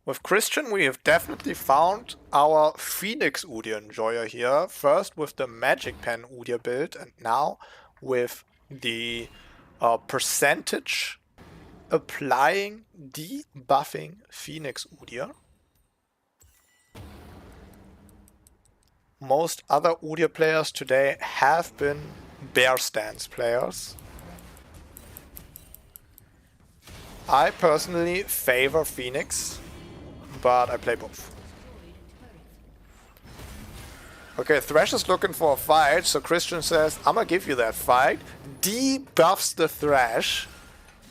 With Christian, we have definitely found our Phoenix Udyr enjoyer here. First with the Magic Pen Udyr build, and now with the percentage applying debuffing Phoenix Udyr. Most other Udyr players today have been Bear Stance players. I personally favor Phoenix, but I play both. Okay, Thresh is looking for a fight, so Christian says, I'm gonna give you that fight. Debuffs the Thresh,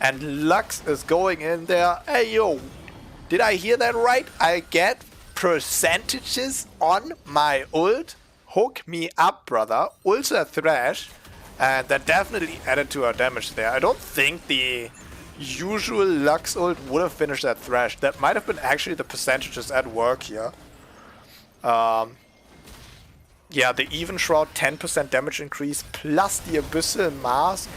and Lux is going in there. Hey yo, did I hear that right? I get percentages on my ult? Hook me up, brother. Ult that Thresh, and that definitely added to our damage there. I don't think the usual Lux ult would have finished that Thresh. That might have been actually the percentages at work here. Yeah, the Even Shroud 10% damage increase plus the Abyssal Mask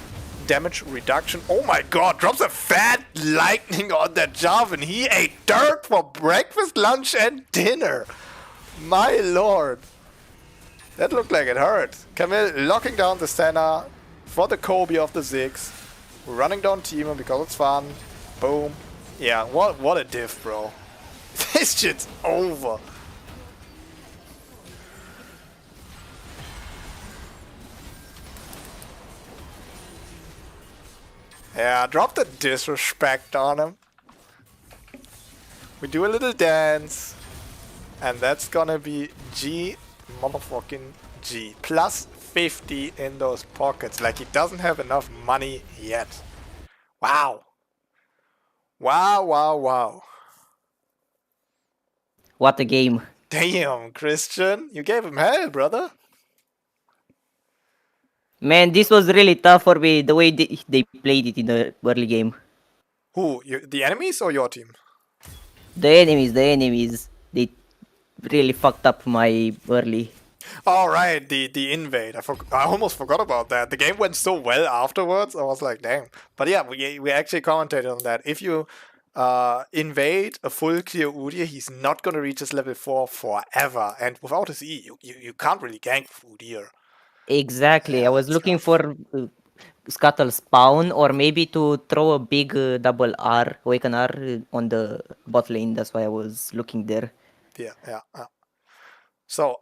damage reduction. Oh my god, drops a fat lightning on that Jarvan. He ate dirt for breakfast, lunch, and dinner. My lord. That looked like it hurt. Camille locking down the Senna for the Kobe of the Ziggs. Running down Teemo because it's fun. Boom. Yeah, what a diff, bro. This shit's over. Yeah, drop the disrespect on him. We do a little dance. And that's gonna be G motherfucking G. Plus 50 in those pockets. Like he doesn't have enough money yet. Wow. Wow, wow, wow. What a game. Damn, Christian. You gave him hell, brother. Man, this was really tough for me, the way they played it in the early game. Who? The enemies or your team? The enemies, they really fucked up my early. All right, the invade. I almost forgot about that. The game went so well afterwards. I was like, damn. But yeah, we actually commented on that. If you invade a full clear Udyr, he's not gonna reach his level 4 forever. And without his E, you can't really gank with Udyr. Exactly. Yeah, I was that's looking rough. for Scuttle spawn or maybe to throw a big double R, Awaken R on the bot lane. That's why I was looking there. Yeah. So,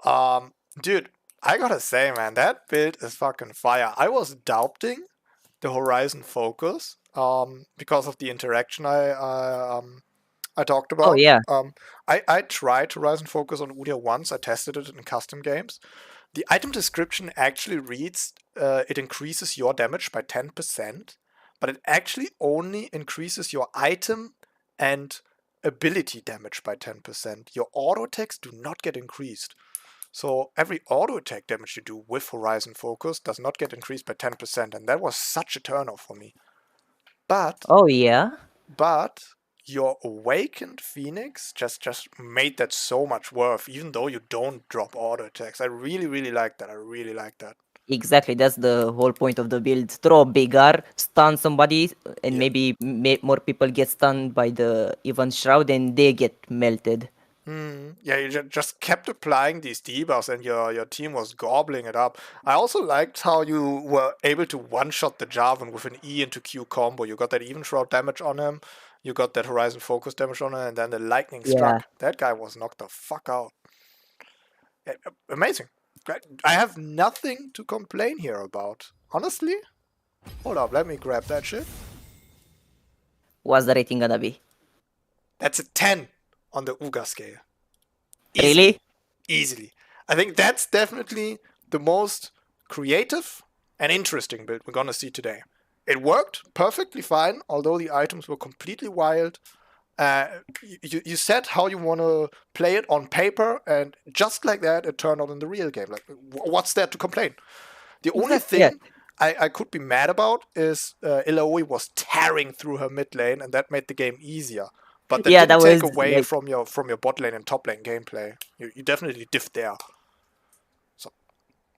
dude, I gotta say, man, that build is fucking fire. I was doubting the Horizon Focus, because of the interaction I talked about. Oh yeah. I tried Horizon Focus on Udyr once. I tested it in custom games. The item description actually reads, it increases your damage by 10%, but it actually only increases your item and ability damage by 10%. Your auto attacks do not get increased. So every auto attack damage you do with Horizon Focus does not get increased by 10%, and that was such a turnoff for me. But Oh yeah. your Awakened Phoenix just made that so much worth, even though you don't drop auto attacks. I really like that. I really like that. Exactly. That's the whole point of the build. Throw a big R, stun somebody, and Yeah. maybe more people get stunned by the Even Shroud and they get melted. Yeah, you just kept applying these debuffs and your team was gobbling it up. I also liked how you were able to one-shot the Jarvan with an E into Q combo. You got that Even Shroud damage on him, you got that Horizon Focus damage on him, and then the Lightning struck. That guy was knocked the fuck out. Amazing. I have nothing to complain here about. Honestly? Hold up, let me grab that shit. What's the rating gonna be? That's a 10 on the Uga scale. Really? Easily. I think that's definitely the most creative and interesting build we're gonna see today. It worked perfectly fine, although the items were completely wild. You said how you want to play it on paper, and just like that, it turned out in the real game. Like, what's there to complain? The only Exactly, yeah. thing I could be mad about is Ilaoi was tearing through her mid lane, and that made the game easier. But that Yeah, didn't that take was, away like- from your bot lane and top lane gameplay. You definitely diffed there. So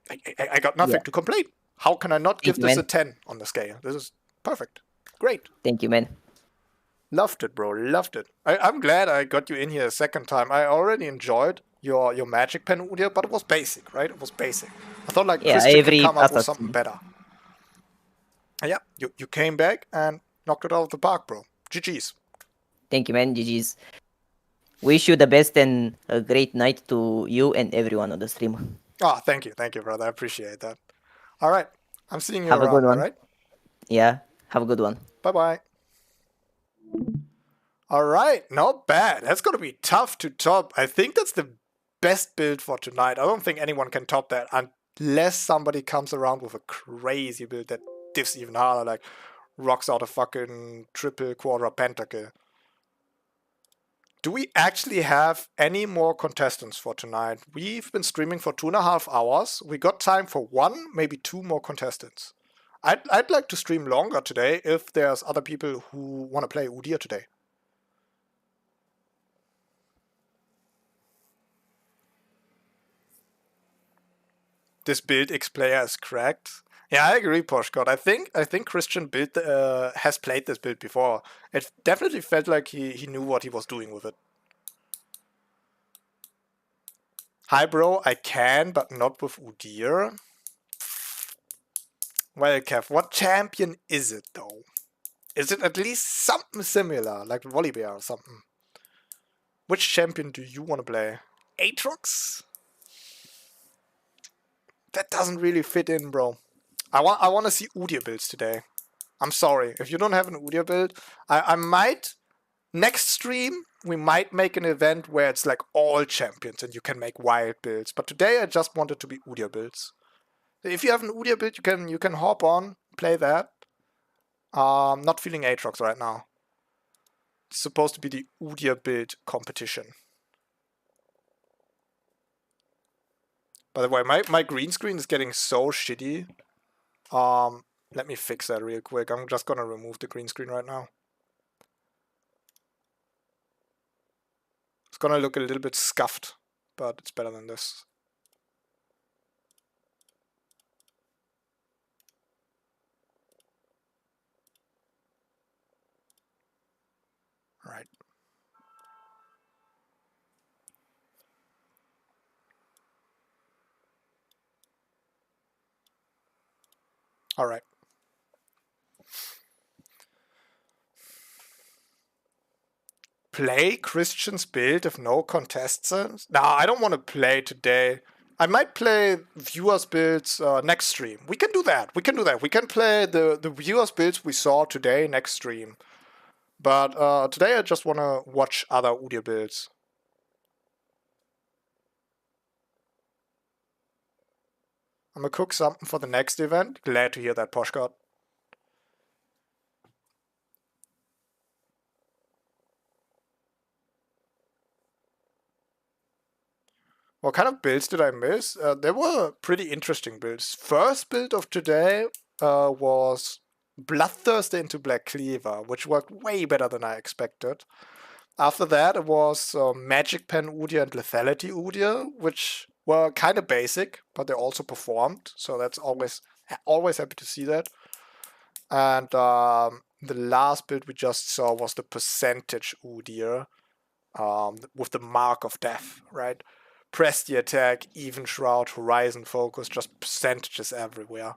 I got nothing Yeah. to complain. How can I not Thank give you, this man. a 10 on the scale? This is perfect. Great. Thank you, man. Loved it, bro. Loved it. I'm glad I got you in here a second time. I already enjoyed your magic pen, Udyr, but it was basic, right? It was basic. I thought like Yeah, Christian can every come up with something assassin. better. And yeah, you came back and knocked it out of the park, bro. GG's. Thank you, man. GG's. Wish you the best and a great night to you and everyone on the stream. Ah, thank you, brother. I appreciate that. All right, I'm seeing you Have a good around. All one. right, Yeah, have a good one. bye bye. All right, not bad. That's gonna be tough to top. I think that's the best build for tonight. I don't think anyone can top that unless somebody comes around with a crazy build that diffs even harder, like rocks out a fucking triple quadra pentakill. Do we actually have any more contestants for tonight? We've been streaming for 2.5 hours. We got time for one, maybe two more contestants. I'd like to stream longer today if there's other people who want to play Udyr today. This build X player is cracked. Yeah, I agree, Poshkot. I think Christian build has played this build before. It definitely felt like he knew what he was doing with it. Hi, bro. I can, but not with Udyr. Well, Kev, what champion is it though? Is it at least something similar, like Volibear or something? Which champion do you want to play? Aatrox? That doesn't really fit in, bro. I want to see Udyr builds today. I'm sorry. If you don't have an Udyr build, I might... Next stream, we might make an event where it's like all champions and you can make wild builds. But today I just wanted to be Udyr builds. If you have an Udyr build, you can hop on, play that. Not feeling Aatrox right now. It's supposed to be the Udyr build competition. By the way, my green screen is getting so shitty. Let me fix that real quick. I'm just gonna remove the green screen right now. It's gonna look a little bit scuffed, but it's better than this. Right. All right. Play Christian's build if no contestants? Nah, I don't want to play today. I might play viewers' builds next stream. We can do that. We can play the viewers' builds we saw today next stream. But today I just want to watch other Udyr builds. I'm gonna cook something for the next event. Glad to hear that, Poshkot. What kind of builds did I miss? There were pretty interesting builds. First build of today was Bloodthirster into Black Cleaver, which worked way better than I expected. After that, it was Magic Pen Udyr and Lethality Udyr, which were kind of basic, but they also performed. So that's always happy to see that. And the last build we just saw was the percentage Udyr with the Mark of Death, right? Press the attack, even shroud, horizon focus, just percentages everywhere.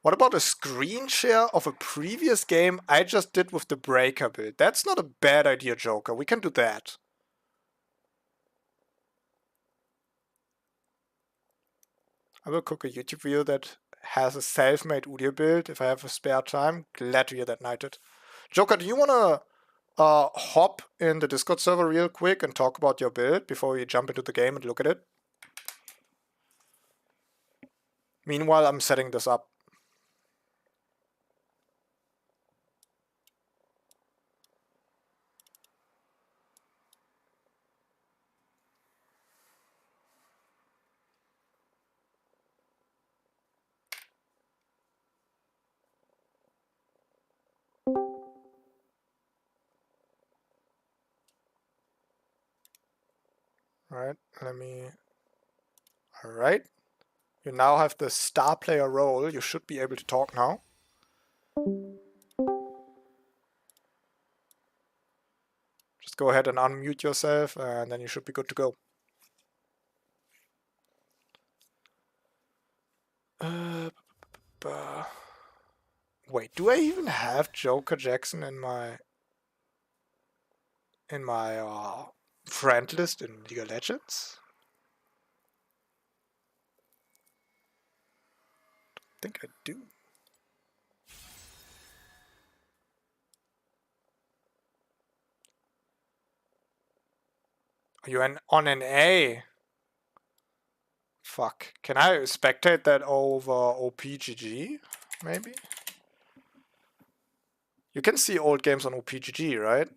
What about a screen share of a previous game I just did with the breaker build? That's not a bad idea, Joker. We can do that. I will cook a YouTube video that has a self-made Udyr build if I have a spare time. Glad to hear that, Knighted. Joker, do you want to hop in the Discord server real quick and talk about your build before we jump into the game and look at it? Meanwhile, I'm setting this up. Alright, Alright. You now have the star player role. You should be able to talk now. Just go ahead and unmute yourself, and then you should be good to go. Wait, do I even have Joker Jackson in my friend list in League of Legends? I think I do. Are you on an A? Fuck. Can I spectate that over OPGG? Maybe? You can see old games on OPGG, right?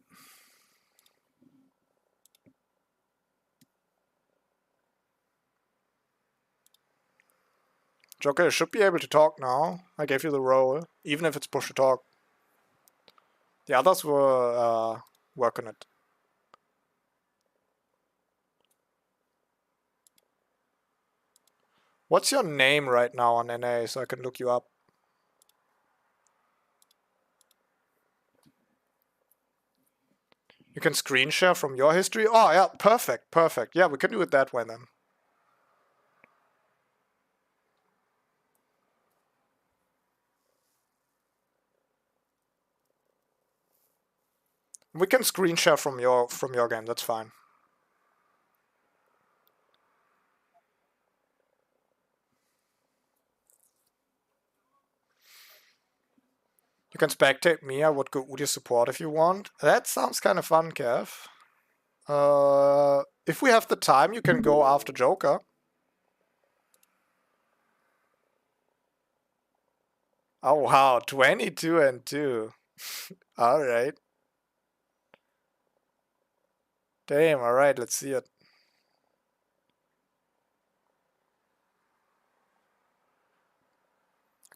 Joker, you should be able to talk now. I gave you the role, even if it's push to talk. The others were working it. What's your name right now on NA so I can look you up? You can screen share from your history? Oh, yeah, perfect, perfect. Yeah, we can do it that way then. We can screen share from your game, that's fine. You can spectate me, I would go Udyr support if you want. That sounds kind of fun, Kev. If we have the time, you can go after Joker. Oh wow, 22 and 2. Alright. Damn, alright, let's see it.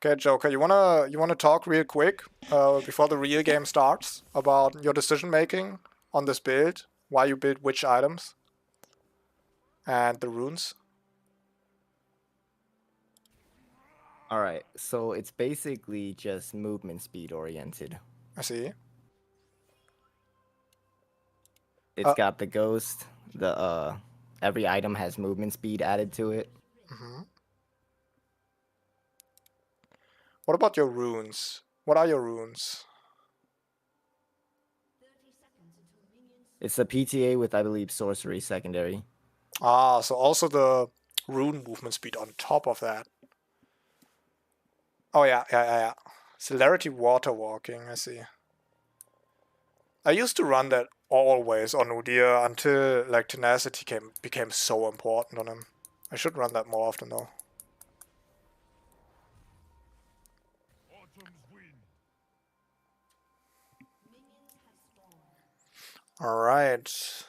Okay, Joker, you wanna talk real quick before the real game starts about your decision making on this build, why you build which items, and the runes? Alright, so it's basically just movement speed oriented. I see. It's got the ghost, the every item has movement speed added to it. What about your runes? What are your runes? It's a PTA with, I believe, sorcery secondary. Ah, so also the rune movement speed on top of that. Oh yeah. Celerity water walking, I see. I used to run that always on Udyr until like tenacity became so important on him. I should run that more often though. Alright.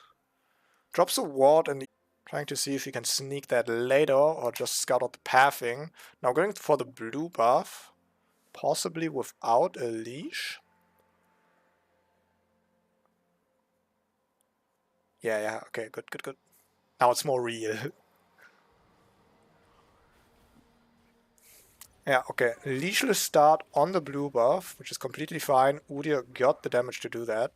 Drops a ward and trying to see if he can sneak that later or just scout out the pathing. Now going for the blue buff. Possibly without a leash. Yeah, okay, good. Now it's more real. Yeah, okay. Leashless start on the blue buff, which is completely fine. Udyr got the damage to do that.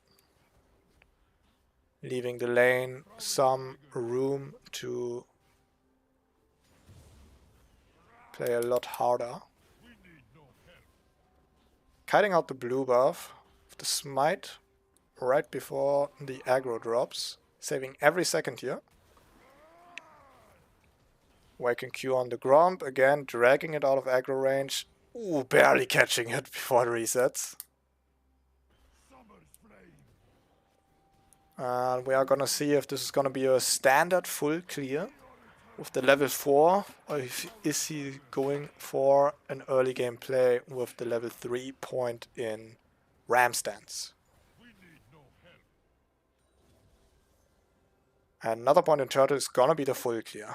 Leaving the lane some room to play a lot harder. Kiting out the blue buff with the smite right before the aggro drops. Saving every second here. Waking Q on the Gromp, again dragging it out of aggro range. Ooh, barely catching it before it resets. And we are gonna see if this is gonna be a standard full clear with the level 4, or is he going for an early game play with the level 3 point in ram stance. And another point in turtle is gonna be the full clear.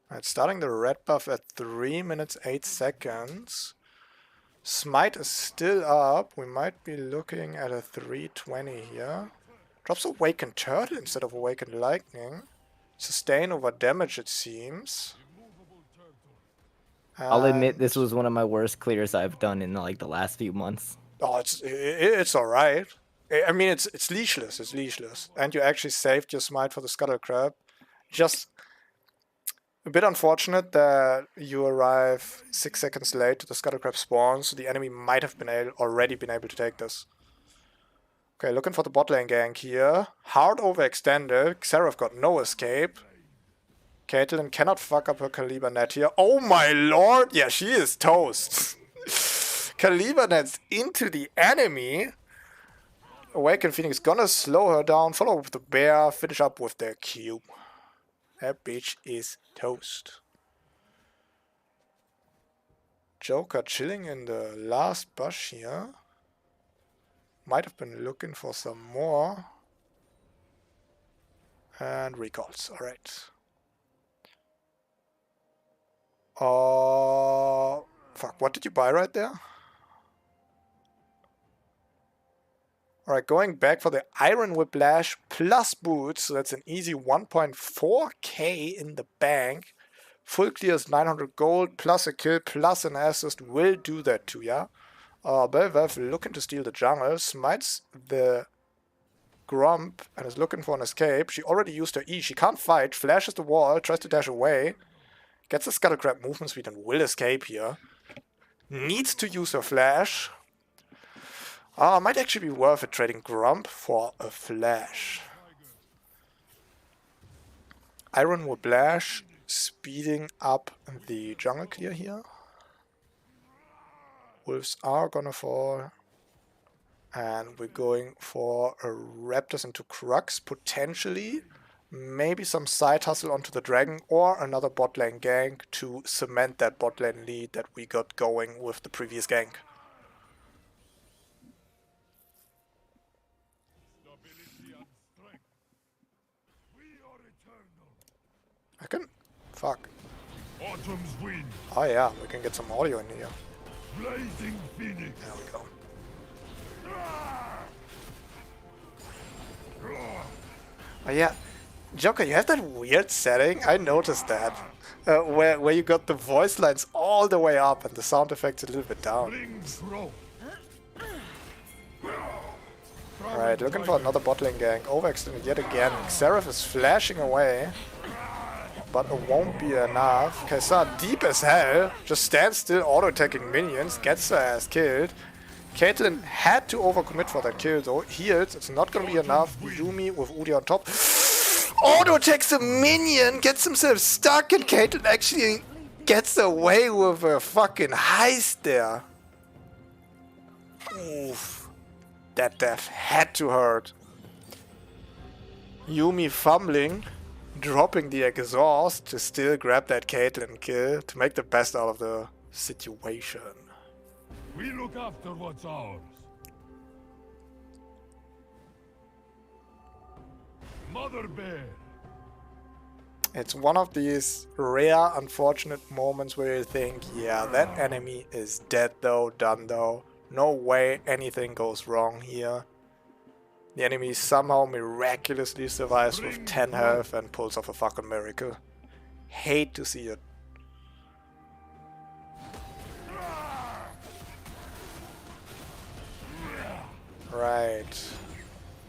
Alright, starting the red buff at 3 minutes 8 seconds. Smite is still up. We might be looking at a 320 here. Drops Awakened Turtle instead of Awakened Lightning. Sustain over damage, it seems. I'll admit And- this was one of my worst clears I've done in like the last few months. Oh, it's alright. I mean, it's leashless. It's leashless. And you actually saved your smite for the Scuttle Crab. Just a bit unfortunate that you arrive 6 seconds late to the Scuttle Crab spawn, so the enemy might have been already been able to take this. Okay, looking for the bot lane gank here. Hard overextended. Xerath got no escape. Caitlyn cannot fuck up her Caliber net here. Oh my lord! Yeah, she is toast. Caliber nets into the enemy. Awakened Phoenix gonna slow her down. Follow with the bear. Finish up with their Q. That bitch is toast. Joker chilling in the last bush here. Might have been looking for some more. And recalls. Alright. Oh, fuck. What did you buy right there? Alright, going back for the Iron Whiplash plus boots. So that's an easy 1.4k in the bank. Full clear is 900 gold plus a kill plus an assist will do that too, yeah? Belvev looking to steal the jungle. Smites the Grump and is looking for an escape. She already used her E. She can't fight. Flashes the wall. Tries to dash away. Gets the Scuttle Crab movement speed and will escape here. Needs to use her flash. Might actually be worth it trading Grump for a flash. Iron Whiplash speeding up the jungle clear here. Wolves are gonna fall. And we're going for a Raptors into Crux, potentially. Maybe some side hustle onto the Dragon or another bot lane gank to cement that bot lane lead that we got going with the previous gank. I can... Fuck. Autumn's wind, Oh yeah, we can get some audio in here. blazing phoenix. There we go. Oh yeah, Joker, you have that weird setting. I noticed that, where you got the voice lines all the way up and the sound effects a little bit down. Bring throw. Alright, looking for another bot lane gank. Overextended yet again. Xerath is flashing away, but it won't be enough. Kaisa deep as hell, just stands still, auto-attacking minions, gets her ass killed. Caitlyn had to overcommit for that kill though. Heals, it's not gonna be enough. Yumi with Udyr on top. Auto-attacks a minion, gets himself stuck, and Caitlyn actually gets away with a fucking heist there. Oof. That death had to hurt. Yumi fumbling, dropping the exhaust to still grab that Caitlyn kill to make the best out of the situation. We look after what's ours. Mother Bear. It's one of these rare, unfortunate moments where you think, yeah, that enemy is dead though, done though. No way anything goes wrong here. The enemy somehow miraculously survives with 10 health and pulls off a fucking miracle. Hate to see it. Right.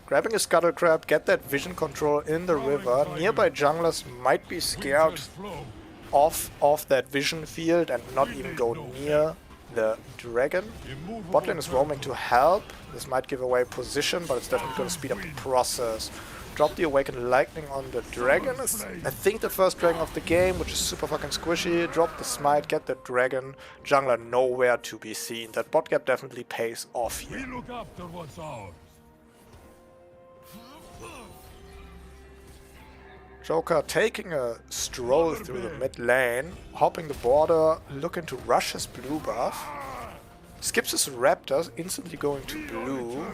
Grabbing a Scuttle Crab, get that vision control in the river. Nearby junglers might be scared off that vision field and not even go near the dragon. Botlane is roaming to help. This might give away position, but it's definitely going to speed up the process. Drop the Awakened Lightning on the dragon. Is, I think, the first dragon of the game, which is super fucking squishy. Drop the smite, get the dragon. Jungler nowhere to be seen. That bot gap definitely pays off here. We look after what's ours. Joker taking a stroll through the mid lane, hopping the border, looking to rush his blue buff. Skips his raptors, instantly going to blue.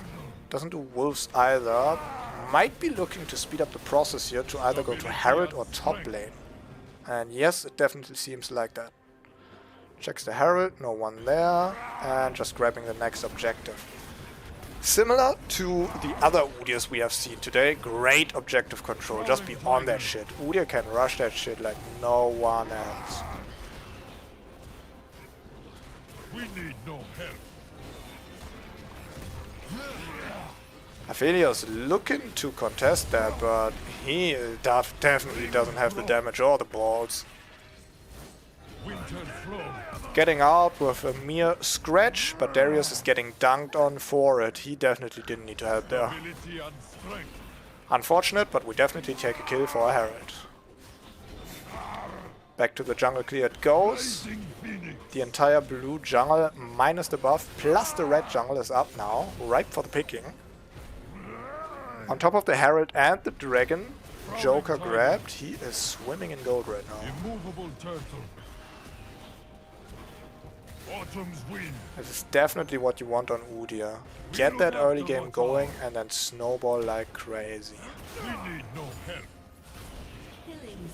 Doesn't do wolves either. Might be looking to speed up the process here to either go to Herald or top lane. And yes, it definitely seems like that. Checks the Herald, no one there, and just grabbing the next objective. Similar to the other Udyrs we have seen today, great objective control, just be on that shit. Udyr can rush that shit like no one else. We need no help. Aphelios looking to contest that, but he definitely doesn't have the damage or the balls. Winter flow. Getting out with a mere scratch, but Darius is getting dunked on for it. He definitely didn't need to help there. Ability and strength. Unfortunate, but we definitely take a kill for a Herald. Back to the jungle clear it goes. The entire blue jungle minus the buff plus the red jungle is up now, ripe for the picking. On top of the Herald and the dragon, Joker grabbed. He is swimming in gold right now. Immovable turtle. Autumn's wind. This is definitely what you want on Udyr. Get that early game going and then snowball like crazy. We need no help.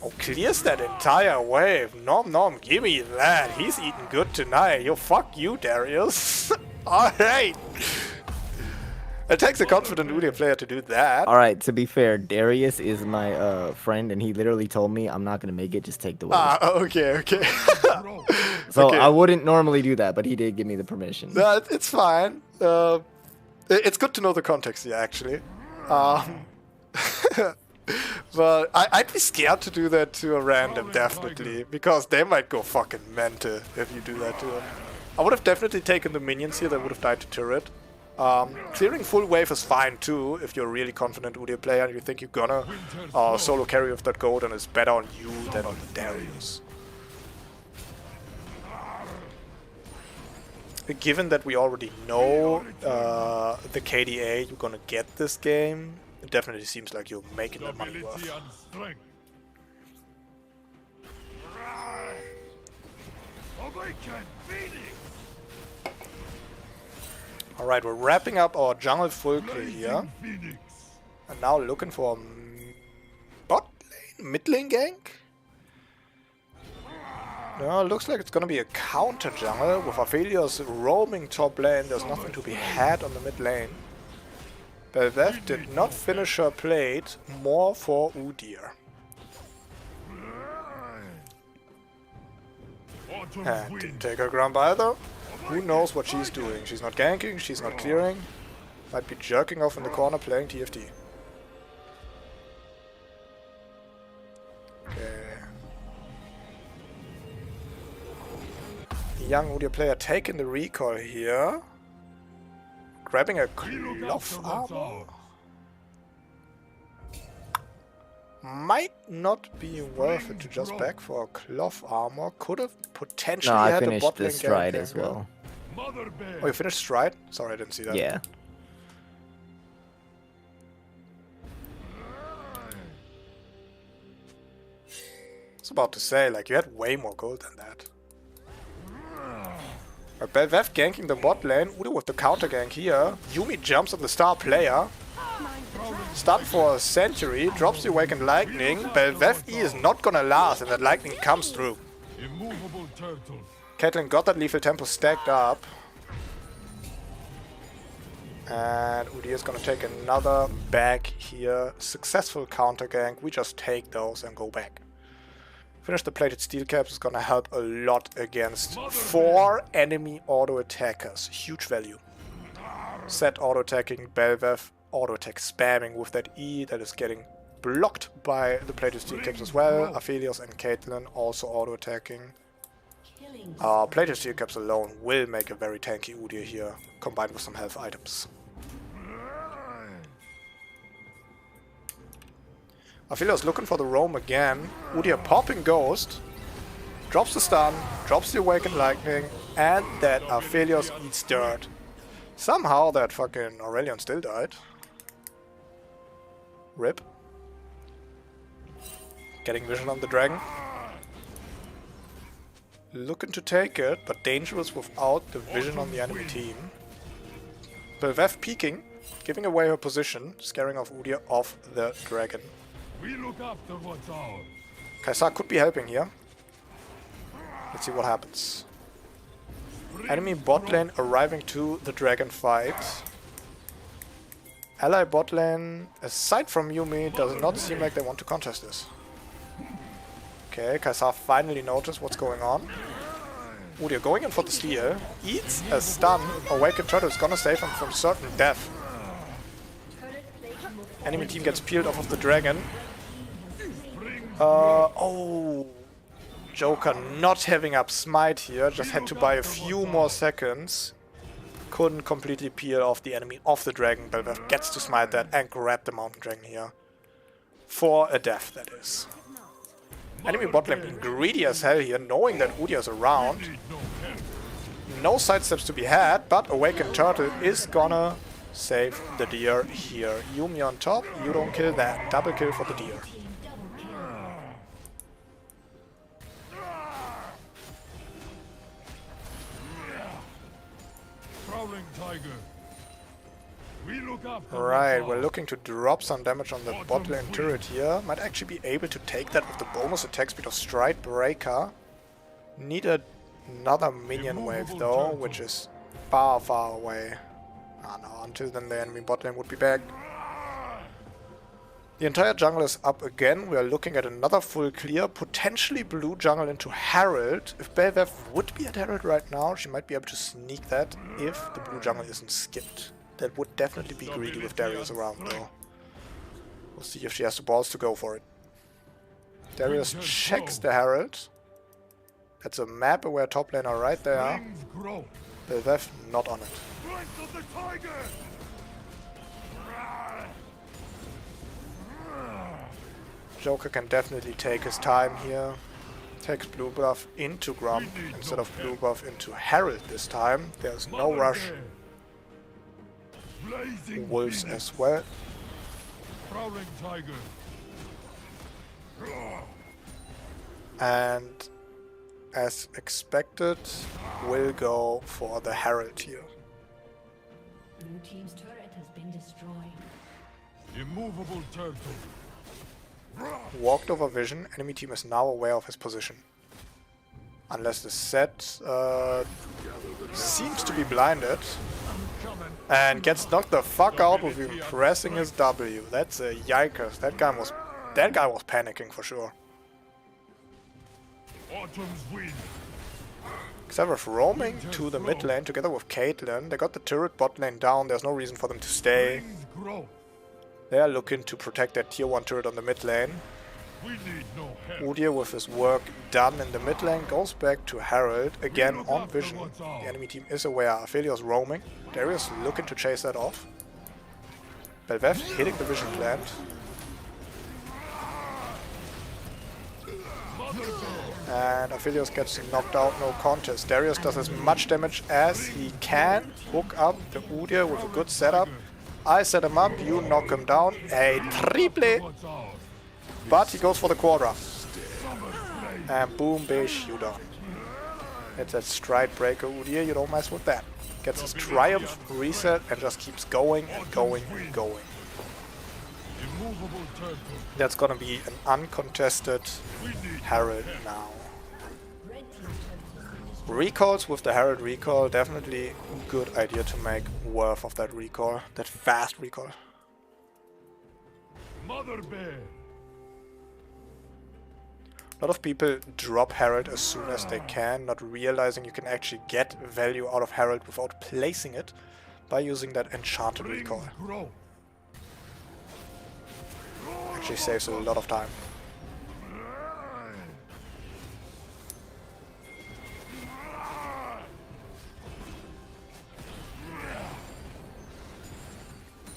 Oh, clears that entire wave. Nom nom, give me that. He's eating good tonight. Yo, fuck you, Darius. Alright. It takes a confident Udyr player to do that. Alright, to be fair, Darius is my friend, and he literally told me, I'm not going to make it, just take the wave. Ah, okay. So okay. I wouldn't normally do that, but he did give me the permission. No, it's fine. It's good to know the context here, actually. But I'd be scared to do that to a random, definitely. Because they might go fucking mental if you do that to them. I would have definitely taken the minions here, they would have died to turret. Clearing full wave is fine too, if you're a really confident Udyr player and you think you're gonna solo carry with that gold and it's better on you than on the Darius. Given that we already know the KDA you're gonna get this game, it definitely seems like you're making that money worth. Ability and strength. Awaken, Phoenix. Alright, we're wrapping up our jungle full clear here. Phoenix. And now looking for a bot lane, mid lane gank? No, looks like it's gonna be a counter jungle with Aphelios roaming top lane. There's nothing to be had on the mid lane. Belvev did not finish her plate, more for Udyr. And didn't take her grump either. Who knows what she's doing? She's not ganking, she's not clearing. Might be jerking off in the corner playing TFT. Okay. The young Udyr player taking the recall here. Grabbing a cloth armor. Might not be worth it to just back for a cloth armor. Could have potentially No, I had a finished bot the lane stride gank as angle. well. Mother bear. Oh, you finished stride? Sorry, I didn't see that. Yeah. I was about to say, like, you had way more gold than that. But Belvev ganking the bot lane, Udyr with the counter gank here. Yuumi jumps on the star player. Stun for a century, drops the Awakened Lightning. Belvev E is not gonna last and that lightning comes through. Immovable turtle. Caitlyn got that lethal tempo stacked up. And Udyr is gonna take another back here. Successful counter gank, we just take those and go back. Finish the plated steel caps is gonna help a lot against 4 enemy auto attackers. Huge value. Set auto attacking, Belvev auto attack spamming with that E that is getting blocked by the plated steel caps as well. Aphelios and Caitlyn also auto attacking. Plated steel caps alone will make a very tanky Udyr here, combined with some health items. Aphelios looking for the roam again. Udyr popping Ghost. Drops the stun, drops the Awakened Lightning, and that Aphelios eats dirt. Somehow that fucking Aurelion still died. RIP. Getting vision on the dragon. Looking to take it, but dangerous without the vision on the enemy team. Belvev peeking, giving away her position, scaring off Udyr off the dragon. We look after what's ours. Kaisa could be helping here. Let's see what happens. Enemy bot lane arriving to the dragon fight. Ally bot lane, aside from Yuumi, does not seem like they want to contest this. Okay, Kaisa finally noticed what's going on. Udyr going in for the steal. Eats a stun. Awakened Turtle is gonna save him from certain death. Enemy team gets peeled off of the dragon. Oh, Joker not having up smite here, just had to buy a few more seconds. Couldn't completely peel off the enemy off the dragon, but gets to smite that and grab the mountain dragon here. For a death, that is. Enemy bot lane being greedy as hell here, knowing that Udyr is around. No sidesteps to be had, but Awakened Turtle is gonna save the deer here. Yuumi on top, you don't kill that. Double kill for the deer. Prowling tiger. We look after Right, what's we're ours. looking to drop some damage on the bot lane turret here. Might actually be able to take that with the bonus attack speed of Stride Breaker. Need another minion wave though, which is far, far away. Ah no, until then the enemy bot lane would be back. The entire jungle is up again. We are looking at another full clear, potentially blue jungle into Herald. If Belvev would be at Herald right now, she might be able to sneak that if the blue jungle isn't skipped. That would definitely be greedy with Darius around though. We'll see if she has the balls to go for it. Darius checks the Herald. That's a map where top lane are right there. Wings grow. Belvev not on it. Strength of the tiger. Joker can definitely take his time here. Takes blue buff into Grom instead of blue buff into Herald this time. There's no rush. Blazing Wolves Venus. as well. Prowling tiger. And as expected, will go for the Herald here. Blue team's turret has been destroyed. Immovable turtle. Walked over vision. Enemy team is now aware of his position. Unless the set seems to be blinded. And gets knocked the fuck out with him pressing his W. That's a yikers. That guy was panicking for sure. Autumn's wind. Xerath roaming to the mid lane together with Caitlyn. They got the turret bot lane down. There's no reason for them to stay. Wings grow. They are looking to protect that tier 1 turret on the mid lane. We need no help. Udyr with his work done in the mid lane goes back to Herald, again on vision. The enemy team is aware. Aphelios roaming. Darius looking to chase that off. Belvev hitting the vision plant. And Aphelios gets knocked out, no contest. Darius does as much damage as he can. Hook up the Udyr with a good setup. I set him up, you knock him down. A triple! What's ours? But he goes for the Quadra. And boom, bish, you done. It's that Stride Breaker Udyr, you don't mess with that. Gets his Triumph reset and just keeps going and going and going. Immovable turtle. That's gonna be an uncontested Herald now. Recalls with the Herald recall, definitely a good idea to make worth of that recall, that fast recall. Mother bear. A lot of people drop Herald as soon as they can, not realizing you can actually get value out of Herald without placing it by using that enchanted recall. Wings grow. Actually saves a lot of time.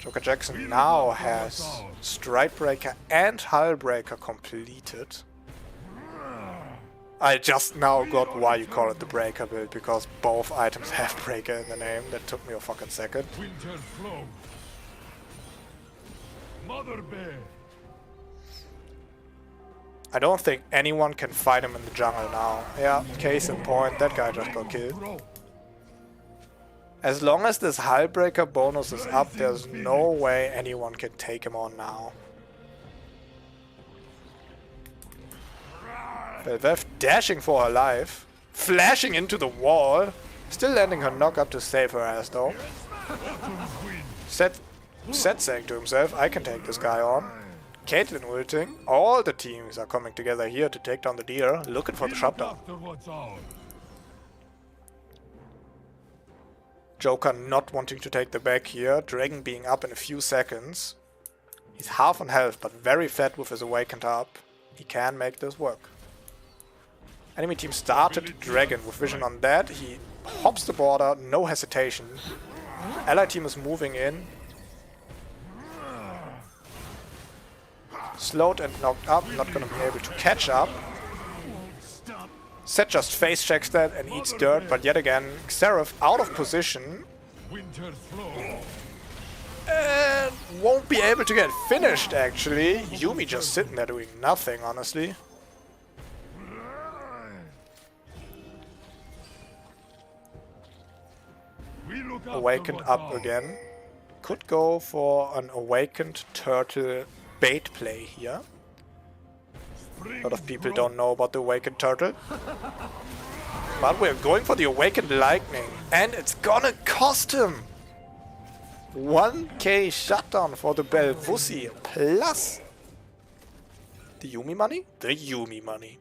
Joker Jackson now has Stride Breaker and Hull Breaker completed. I just now got why you call it the Breaker build, because both items have Breaker in the name. That took me a fucking second. Winter flow. Mother bear. I don't think anyone can fight him in the jungle now. Yeah, case in point, that guy just got killed. As long as this Hullbreaker bonus is up, there's no way anyone can take him on now. Belveth dashing for her life, flashing into the wall, still landing her knock-up to save her ass though. Set saying to himself, I can take this guy on. Caitlyn ulting, all the teams are coming together here to take down the deer, looking for the shutdown. Joker not wanting to take the back here, Dragon being up in a few seconds. He's half on health but very fed with his awakened up. He can make this work. Enemy team started Dragon with vision on that. He hops the border, no hesitation. Allied team is moving in. Slowed and knocked up, not gonna be able to catch up. Set just face checks that and eats dirt, but yet again, Xerath out of position. And won't be able to get finished actually. Yuumi just sitting there doing nothing, honestly. Awakened up again. Could go for an awakened turtle bait play here. A lot of people don't know about the awakened turtle. But we're going for the awakened lightning. And it's gonna cost him 1k shutdown for the Belvussi. Plus the Yuumi money? The Yuumi money.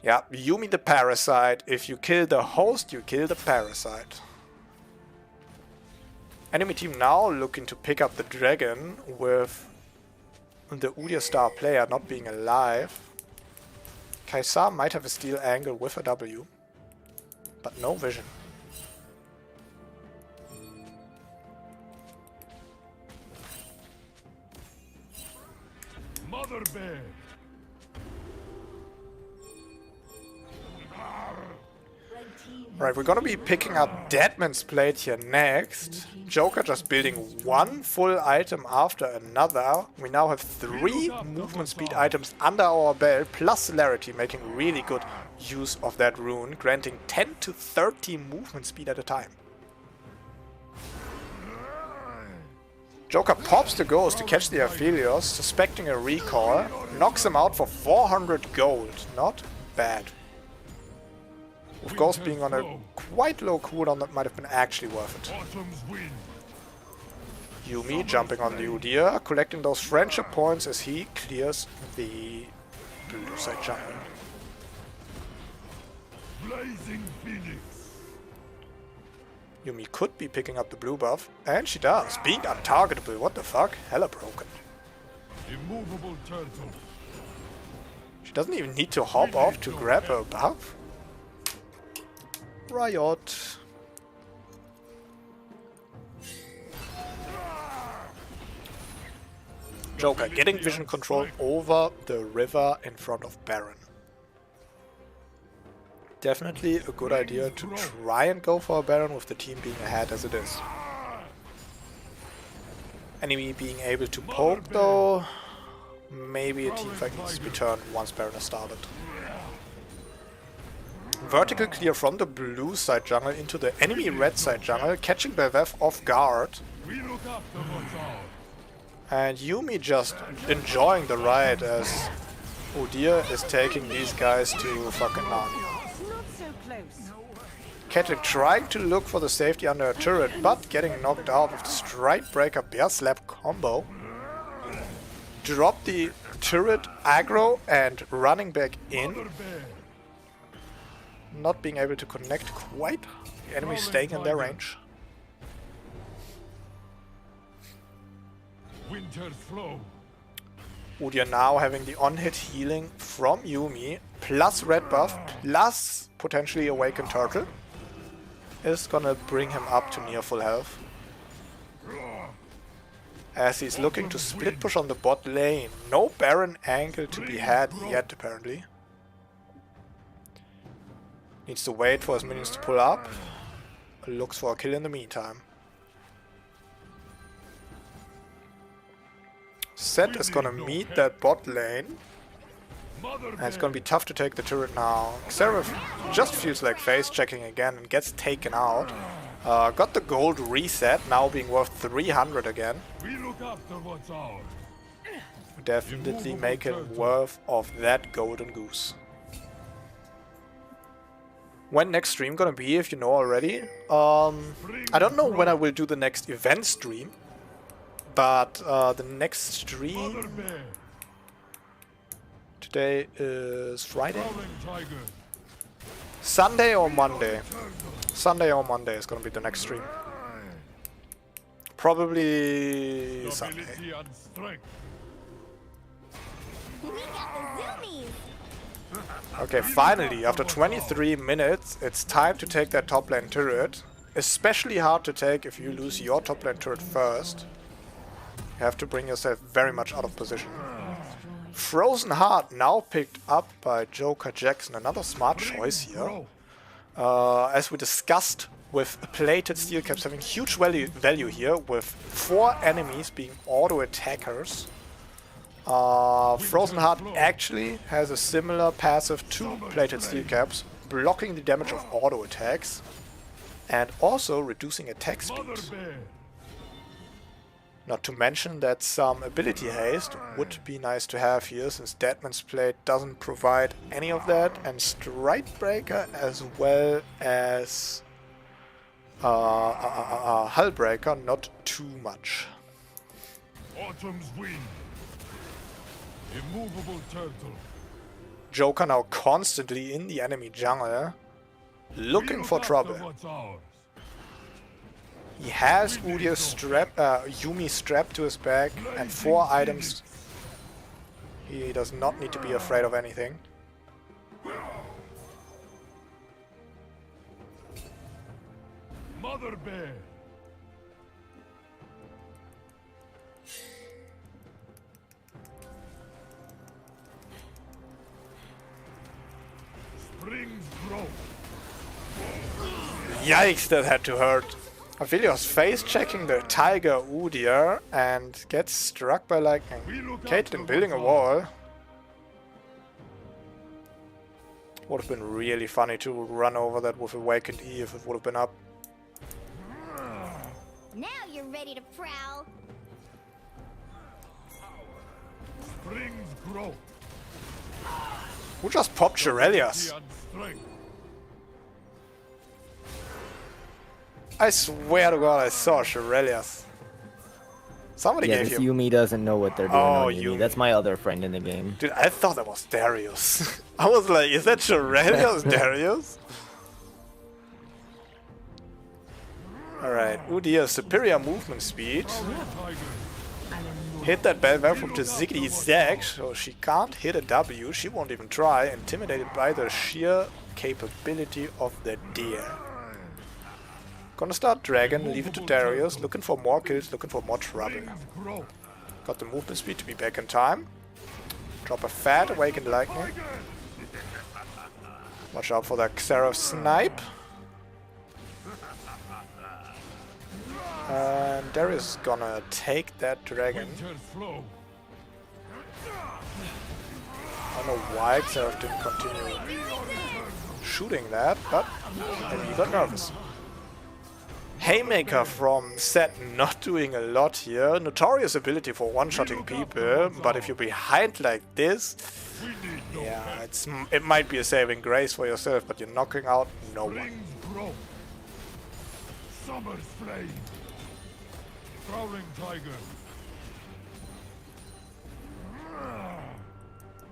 Yeah, Yuumi the parasite. If you kill the host, you kill the parasite. Enemy team now looking to pick up the dragon with the Udyr star player not being alive. Kaisar might have a steal angle with a W, but no vision. Mother bear. Right, we're gonna be picking up Deadman's Plate here next. Joker just building one full item after another. We now have 3 movement speed items under our belt, plus Celerity, making really good use of that rune, granting 10 to 30 movement speed at a time. Joker pops the ghost to catch the Aphelios, suspecting a recall, knocks him out for 400 gold. Not bad. With Ghost being on a quite low cooldown, that might have been actually worth it. Yuumi jumping on the Udyr, collecting those friendship points as he clears the blue side jungle. Yuumi could be picking up the blue buff, and she does. Being untargetable, what the fuck? Hella broken. Immovable turtle. She doesn't even need to hop off to grab her buff. Riot. Joker getting vision control over the river in front of Baron. Definitely a good idea to try and go for a Baron with the team being ahead as it is. Enemy being able to poke though. Maybe a teamfight needs to be turned once Baron has started. Vertical clear from the blue side jungle into the enemy red side jungle, catching Belveth off guard. And Yuumi just enjoying the ride as Udyr is taking these guys to fucking Narnia. Caitlyn trying to look for the safety under a turret, but getting knocked out with the Strike Breaker Bear Slap combo. Drop the turret aggro and running back in. Not being able to connect quite. The enemy staying in their range. Winter's flow. Udyr now having the on-hit healing from Yuumi, plus red buff, plus potentially awakened turtle, is gonna bring him up to near full health. As he's looking to split push on the bot lane. No Baron angle to be had yet, apparently. Needs to wait for his minions to pull up. Looks for a kill in the meantime. Set is gonna meet that bot lane. And it's gonna be tough to take the turret now. Xerath just feels like face checking again and gets taken out. Got the gold reset, now being worth 300 again. We look after what's ours. Definitely make him worth of that golden goose. When next stream gonna be, if you know already? I don't know when I will do the next event stream, but the next stream today is Friday. Sunday or Monday? Sunday or Monday is gonna be the next stream. Probably Sunday. Okay, finally, after 23 minutes, it's time to take that top lane turret. Especially hard to take if you lose your top lane turret first. You have to bring yourself very much out of position. Frozen Heart now picked up by Joker Jackson. Another smart choice here. As we discussed, with plated steel caps having huge value here, with 4 enemies being auto attackers. Frozen Heart actually has a similar passive to plated steel caps, blocking the damage of auto attacks and also reducing attack speed. Not to mention that some ability haste would be nice to have here, since Deadman's Plate doesn't provide any of that, and Strikebreaker as well as Hullbreaker not too much. Autumn's wind. Immovable turtle. Joker now constantly in the enemy jungle, looking for trouble. He has Udyr Yumi strapped to his back and 4 items. He does not need to be afraid of anything. Mother bear. Springs grow. Yikes, that had to hurt. Aphelios face checking the Tiger Udyr and gets struck by lightning. Caitlyn building a wall. Would have been really funny to run over that with Awakened E if it would have been up. Now you're ready to prowl. Springs grow. Who just popped Shirelias? I swear to God I saw Shirelias. Somebody Yeah, gave this you... Yumi doesn't know what they're doing Oh, on Yumi. Yumi. That's my other friend in the game. Dude, I thought that was Darius. I was like, is that Shirelias Darius? Alright, Udyr, superior movement speed. Hit that bell from the ziggity zag, so she can't hit a W, she won't even try, intimidated by the sheer capability of the deer. Gonna start Dragon, leave it to Darius, looking for more kills, looking for more trouble. Got the movement speed to be back in time. Drop a fat, Awakened Lightning. Watch out for that Xerath snipe. And Darius is gonna take that dragon. I don't know why Xerath didn't continue shooting that, but maybe he got nervous. Haymaker from Set not doing a lot here. Notorious ability for one-shotting people, but if you're behind like this, yeah, it might be a saving grace for yourself, but you're knocking out no one. Summer's flame. Prowling tiger.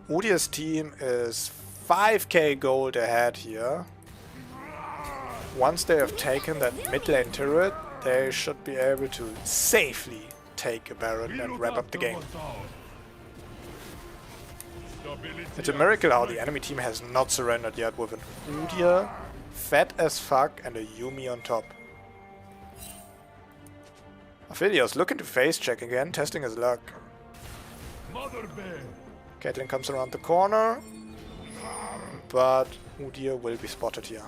Udyr's team is 5k gold ahead here. Once they have taken that mid lane turret, they should be able to safely take a Baron and wrap up the game. It's a miracle how the enemy team has not surrendered yet with an Udyr, fat as fuck, and a Yumi on top. Aphelios looking to face check again, testing his luck. Caitlyn comes around the corner, but Udyr will be spotted here.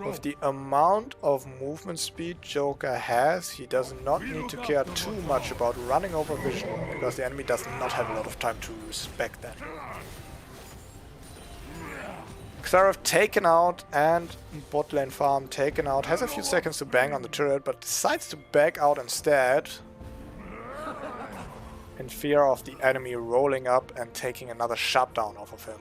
With the amount of movement speed Joker has, he does not need to care too much about running over vision, because the enemy does not have a lot of time to respect that. Xerath taken out and bot lane farm taken out. Has a few seconds to bang on the turret, but decides to back out instead. In fear of the enemy rolling up and taking another shutdown off of him.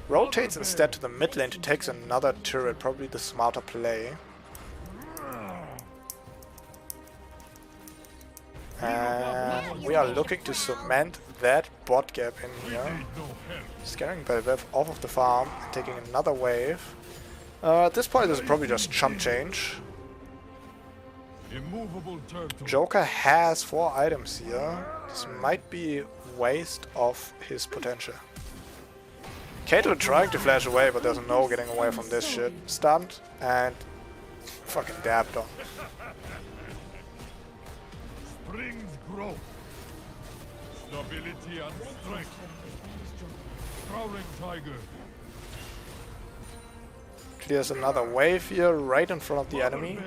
Rotates instead to the mid lane to take another turret, probably the smarter play. And we are looking to cement that bot gap in here. Scaring Belvev off of the farm and taking another wave. At this point this is probably just chump change. Joker has 4 items here. This might be waste of his potential. Kato trying to flash away, but there's no getting away from this shit. Stunned and fucking dabbed on. Springs grow. Stability and strength. Prowling tiger. Clears another wave here, right in front of the enemy.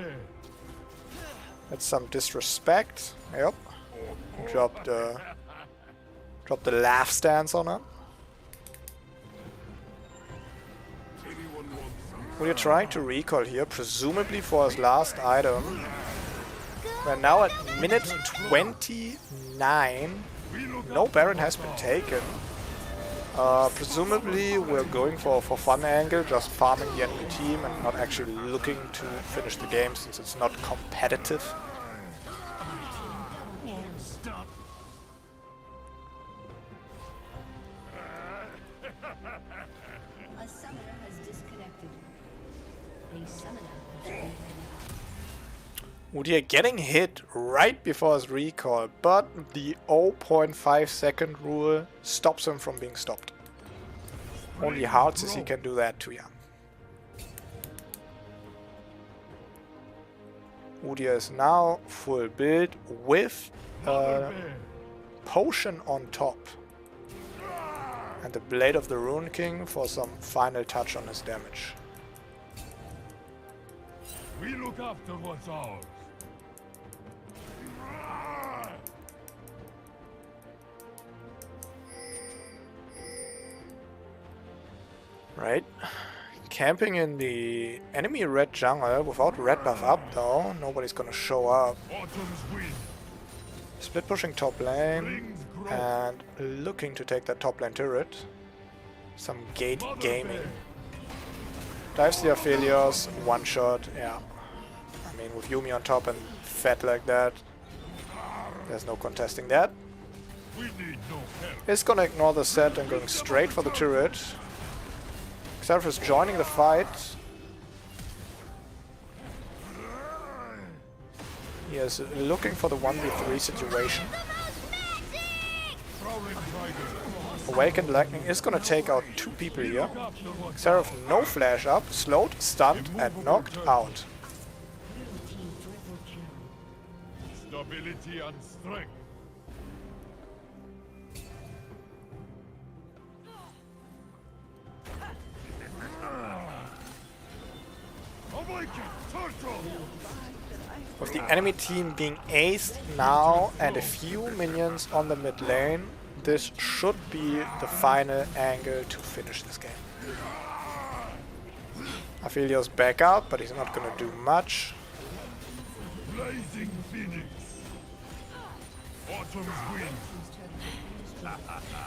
That's some disrespect. Yep. Drop the laugh stance on him. We are trying to recall here, presumably for his last item. We're now at minute 29. No Baron has been taken. Presumably we're going for fun angle, just farming the enemy team and not actually looking to finish the game since it's not competitive. A summoner has disconnected. A summoner has Udyr getting hit right before his recall, but the 0.5 second rule stops him from being stopped. Only Heartsease can do that too, yeah. Udyr is now full build with potion on top. And the Blade of the Rune King for some final touch on his damage. We look after what's ours. Right. Camping in the enemy red jungle without red buff up though. Nobody's gonna show up. Autumn's wind. Split pushing top lane and looking to take that top lane turret. Some gate gaming. Dives the Aphelios, one shot, yeah. I mean, with Yuumi on top and fed like that, there's no contesting that. We need no help. It's gonna ignore the set and going straight for the turret. Xerath is joining the fight. He is looking for the 1v3 situation. Prowling tiger. Awakened Lightning is gonna take out 2 people here. Xerath no flash up, slowed, stunned and knocked out. Stability and strength. Awaken, turtle! With the enemy team being aced now and a few minions on the mid lane, this should be the final angle to finish this game. Aphelios back out, but he's not gonna do much. Blazing phoenix. Autumn's wind.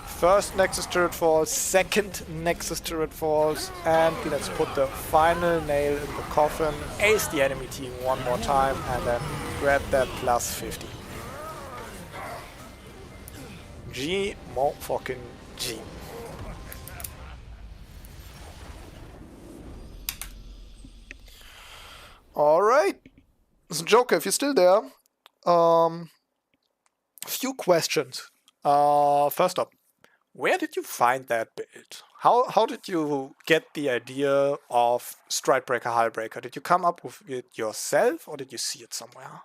First Nexus turret falls, second Nexus turret falls, and let's put the final nail in the coffin, ace the enemy team one more time, and then grab that plus 50. G, mo fucking G. Alright. So Joker, if you're still there, few questions. First up, where did you find that build? How did you get the idea of Stridebreaker Hullbreaker? Did you come up with it yourself or did you see it somewhere?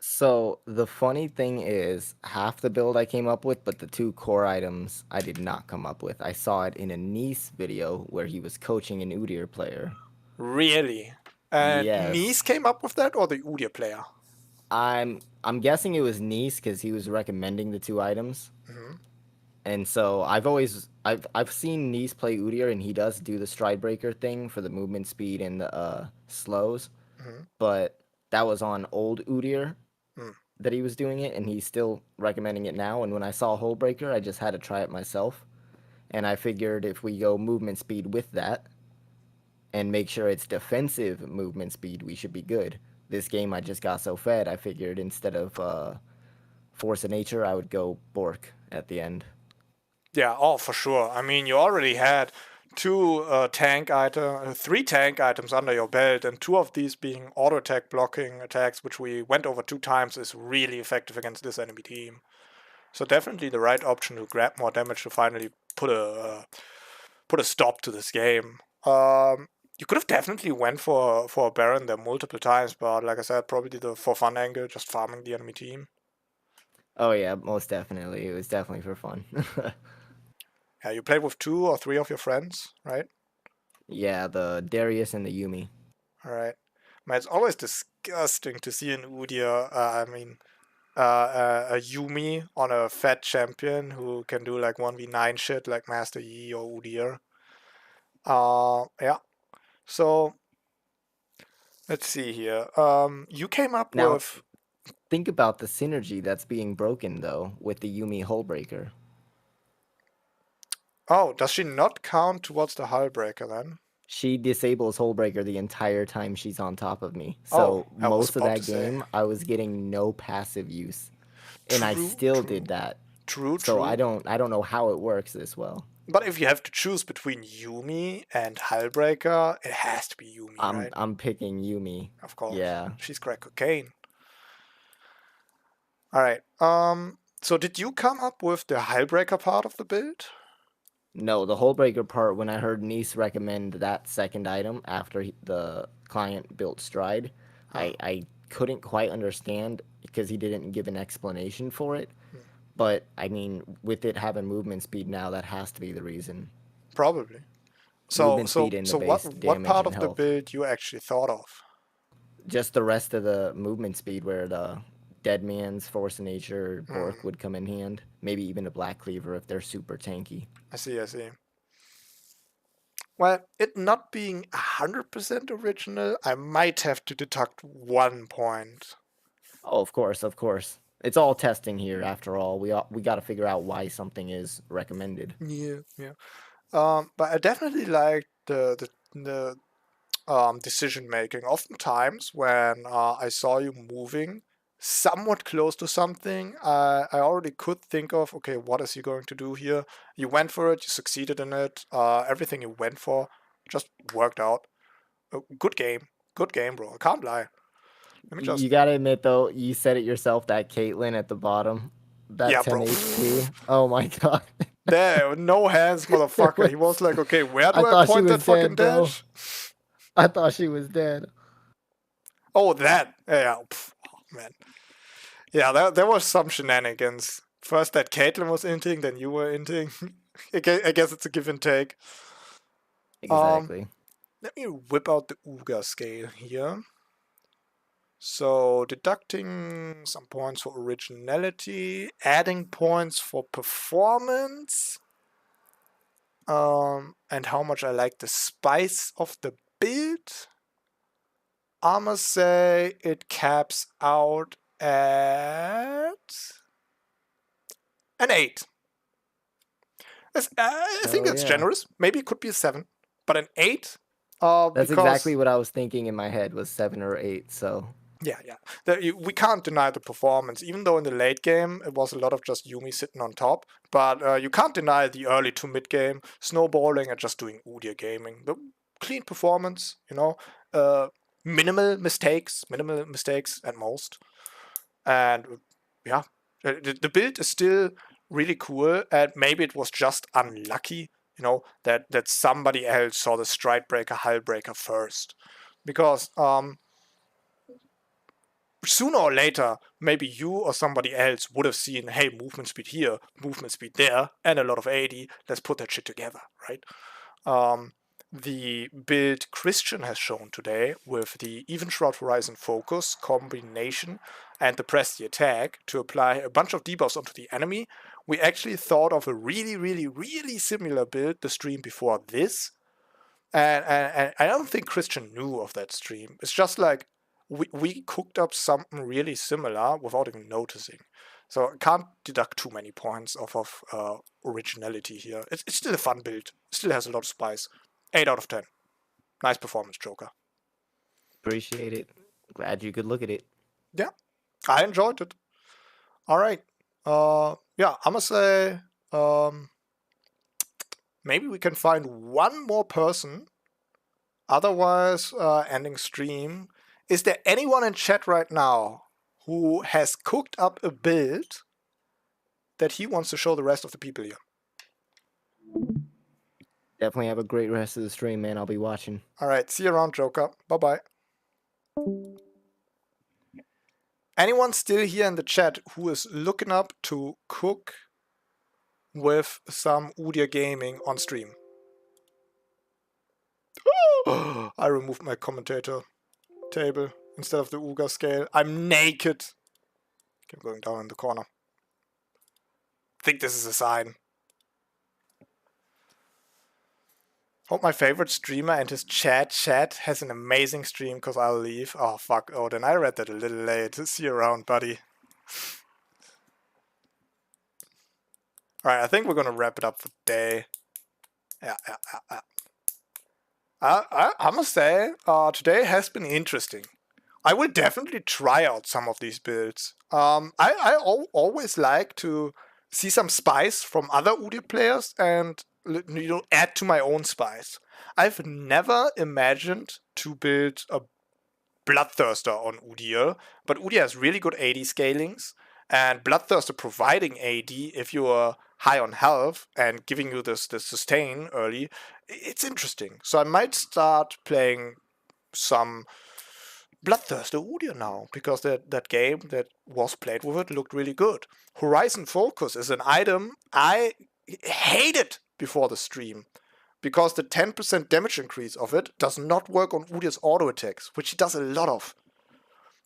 So the funny thing is, half the build I came up with, but the 2 core items I did not come up with. I saw it in a Nice video where he was coaching an Udyr player, Really? And Yes. Nice came up with that, or the Udyr player? I'm guessing it was Nice because he was recommending the 2 items. And so I've seen Nice play Udyr, and he does do the stride breaker thing for the movement speed and the slows. But that was on old Udyr that he was doing it, and he's still recommending it now. And when I saw Hole Breaker, I just had to try it myself. And I figured if we go movement speed with that and make sure it's defensive movement speed, we should be good. This game I just got so fed, I figured instead of Force of Nature, I would go Bork at the end. Yeah, oh, for sure. I mean, you already had 3 tank items under your belt, and 2 of these being auto attack blocking attacks, which we went over 2 times, is really effective against this enemy team. So definitely the right option to grab more damage to finally put a stop to this game. You could have definitely went for a Baron there multiple times, but like I said, probably the for fun angle, just farming the enemy team. Oh yeah, most definitely. It was definitely for fun. Yeah, you played with 2 or 3 of your friends, right? Yeah, the Darius and the Yumi. All right. Man, it's always disgusting to see an Udyr, a Yumi on a fat champion who can do like 1v9 shit like Master Yi or Udyr. Yeah. So, let's see here. You came up Now, with... think about the synergy that's being broken though with the Yumi Hullbreaker. Oh, does she not count towards the Hullbreaker then? She disables Hullbreaker the entire time she's on top of me. Oh, So I was most of about that to say. game, I was getting no passive use, and I True, still true. did that. True, So true. I don't know how it works this well. But if you have to choose between Yumi and Hullbreaker, it has to be Yumi, right? I'm picking Yumi. Of course. Yeah. She's crack cocaine. Alright. So did you come up with the Hullbreaker part of the build? No, the Hullbreaker part, when I heard Nice recommend that second item after the client built Stride, I couldn't quite understand because he didn't give an explanation for it. But, I mean, with it having movement speed now, that has to be the reason. Probably. So Movement speed and the base what damage part and of the health. build you actually thought of? Just the rest of the movement speed where the Dead Man's Force of Nature Bork would come in hand. Maybe even a Black Cleaver if they're super tanky. I see. Well, it not being 100% original, I might have to deduct 1 point. Oh, of course. It's all testing here after all. We got to figure out why something is recommended. Yeah. But I definitely like the decision making. Oftentimes, when I saw you moving somewhat close to something, I already could think of, okay, what is he going to do here? You went for it, you succeeded in it. Everything you went for just worked out. Good game, bro. I can't lie. Let me just. You gotta admit though, you said it yourself. That Caitlyn at the bottom, that Yeah, 10 bro. HP. Oh my god. There, no hands, motherfucker. He was like, okay, where do I I thought she point that was fucking dead, bro. dash? I thought she was dead. Oh, that. Yeah, oh, man. Yeah, there was some shenanigans. First that Caitlyn was inting, then you were inting. I guess it's a give and take. Exactly. Let me whip out the Udyr scale here. So, deducting some points for originality, adding points for performance, and how much I like the spice of the build. I must say it caps out at an 8. I think it's yeah. generous. Maybe it could be a 7, but an 8. That's because, exactly what I was thinking in my head was 7 or 8. So Yeah. We can't deny the performance, even though in the late game it was a lot of just Yumi sitting on top. But you can't deny the early to mid game snowballing and just doing Udyr gaming. The clean performance, minimal mistakes at most. And yeah, the build is still really cool, and maybe it was just unlucky, that somebody else saw the Stride Breaker, Hull Breaker first. Because sooner or later, maybe you or somebody else would have seen, hey, movement speed here, movement speed there, and a lot of 80. Let's put that shit together, right? the build Christian has shown today with the Even Shroud Horizon Focus combination and the Press the Attack to apply a bunch of debuffs onto the enemy, we actually thought of a really similar build the stream before this. And I don't think Christian knew of that stream. It's just like we cooked up something really similar without even noticing. So I can't deduct too many points off of originality here. It's still a fun build. Still has a lot of spice. 8 out of 10. Nice performance, Joker. Appreciate it. Glad you could look at it. Yeah, I enjoyed it. All right. Yeah, I'm gonna say maybe we can find one more person. Otherwise, ending stream. Is there anyone in chat right now who has cooked up a build that he wants to show the rest of the people here? Definitely have a great rest of the stream, man. I'll be watching. All right, see you around, Joker. Bye-bye. Anyone still here in the chat who is looking up to cook with some Udyr Gaming on stream? I removed my commentator table instead of the Uga scale. I'm naked. I'm going down in the corner. I think this is a sign. Hope my favorite streamer and his chat has an amazing stream because I'll leave. Oh, fuck. Oh, then I read that a little late. See you around, buddy. Alright, I think we're going to wrap it up for today. Yeah. I must say, today has been interesting. I will definitely try out some of these builds. I always like to see some spice from other Udyr players and add to my own spice. I've never imagined to build a Bloodthirster on Udyr, but Udyr has really good AD scalings, and Bloodthirster providing AD if you are high on health and giving you this sustain early, it's interesting. So I might start playing some Bloodthirster Udyr now, because that game that was played with it looked really good. Horizon Focus is an item I hated before the stream, because the 10% damage increase of it does not work on Udyr's auto attacks, which he does a lot of.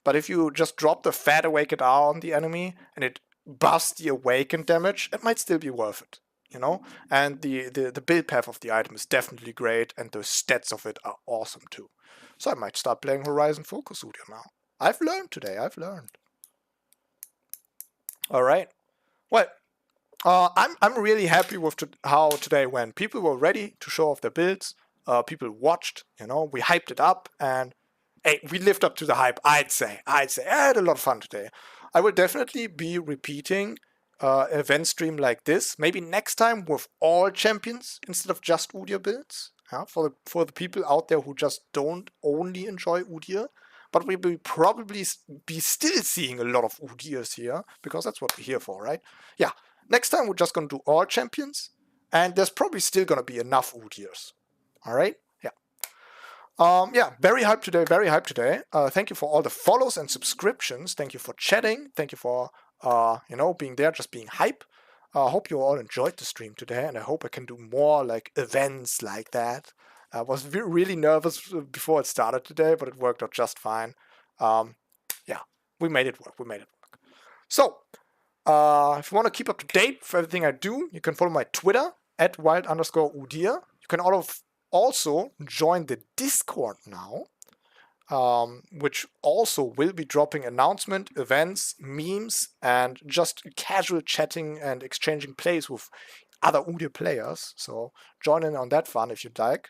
But if you just drop the Fat Awakened R on the enemy and it buffs the Awakened damage, it might still be worth it, you know? And the build path of the item is definitely great, and the stats of it are awesome too. So I might start playing Horizon Focus Udyr now. I've learned today, I've learned. Alright. Well, I'm really happy with how today went. People were ready to show off their builds. People watched, you know, we hyped it up, and hey, we lived up to the hype, I'd say. I had a lot of fun today. I will definitely be repeating an event stream like this, maybe next time with all champions instead of just Udyr builds. For the people out there who just don't only enjoy Udyr. But we will probably be still seeing a lot of Udyrs here, because that's what we're here for, right? Yeah. Next time we're just going to do all champions, and there's probably still going to be enough Udyrs. Alright? Yeah. Yeah, very hyped today, thank you for all the follows and subscriptions. Thank you for chatting. Thank you for, being there, just being hype. I hope you all enjoyed the stream today, and I hope I can do more, like, events like that. I was really nervous before it started today, but it worked out just fine. Yeah, we made it work. So, if you want to keep up to date with everything I do, you can follow my Twitter at wild_Udyr. You can also join the Discord now, which also will be dropping announcement, events, memes, and just casual chatting and exchanging plays with other Udyr players. So join in on that fun if you'd like.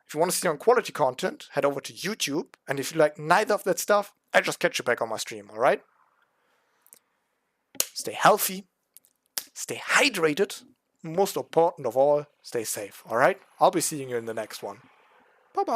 If you want to see on quality content, head over to YouTube. And if you like neither of that stuff, I just catch you back on my stream, alright? Stay healthy, stay hydrated, most important of all, stay safe, alright? I'll be seeing you in the next one. Bye-bye.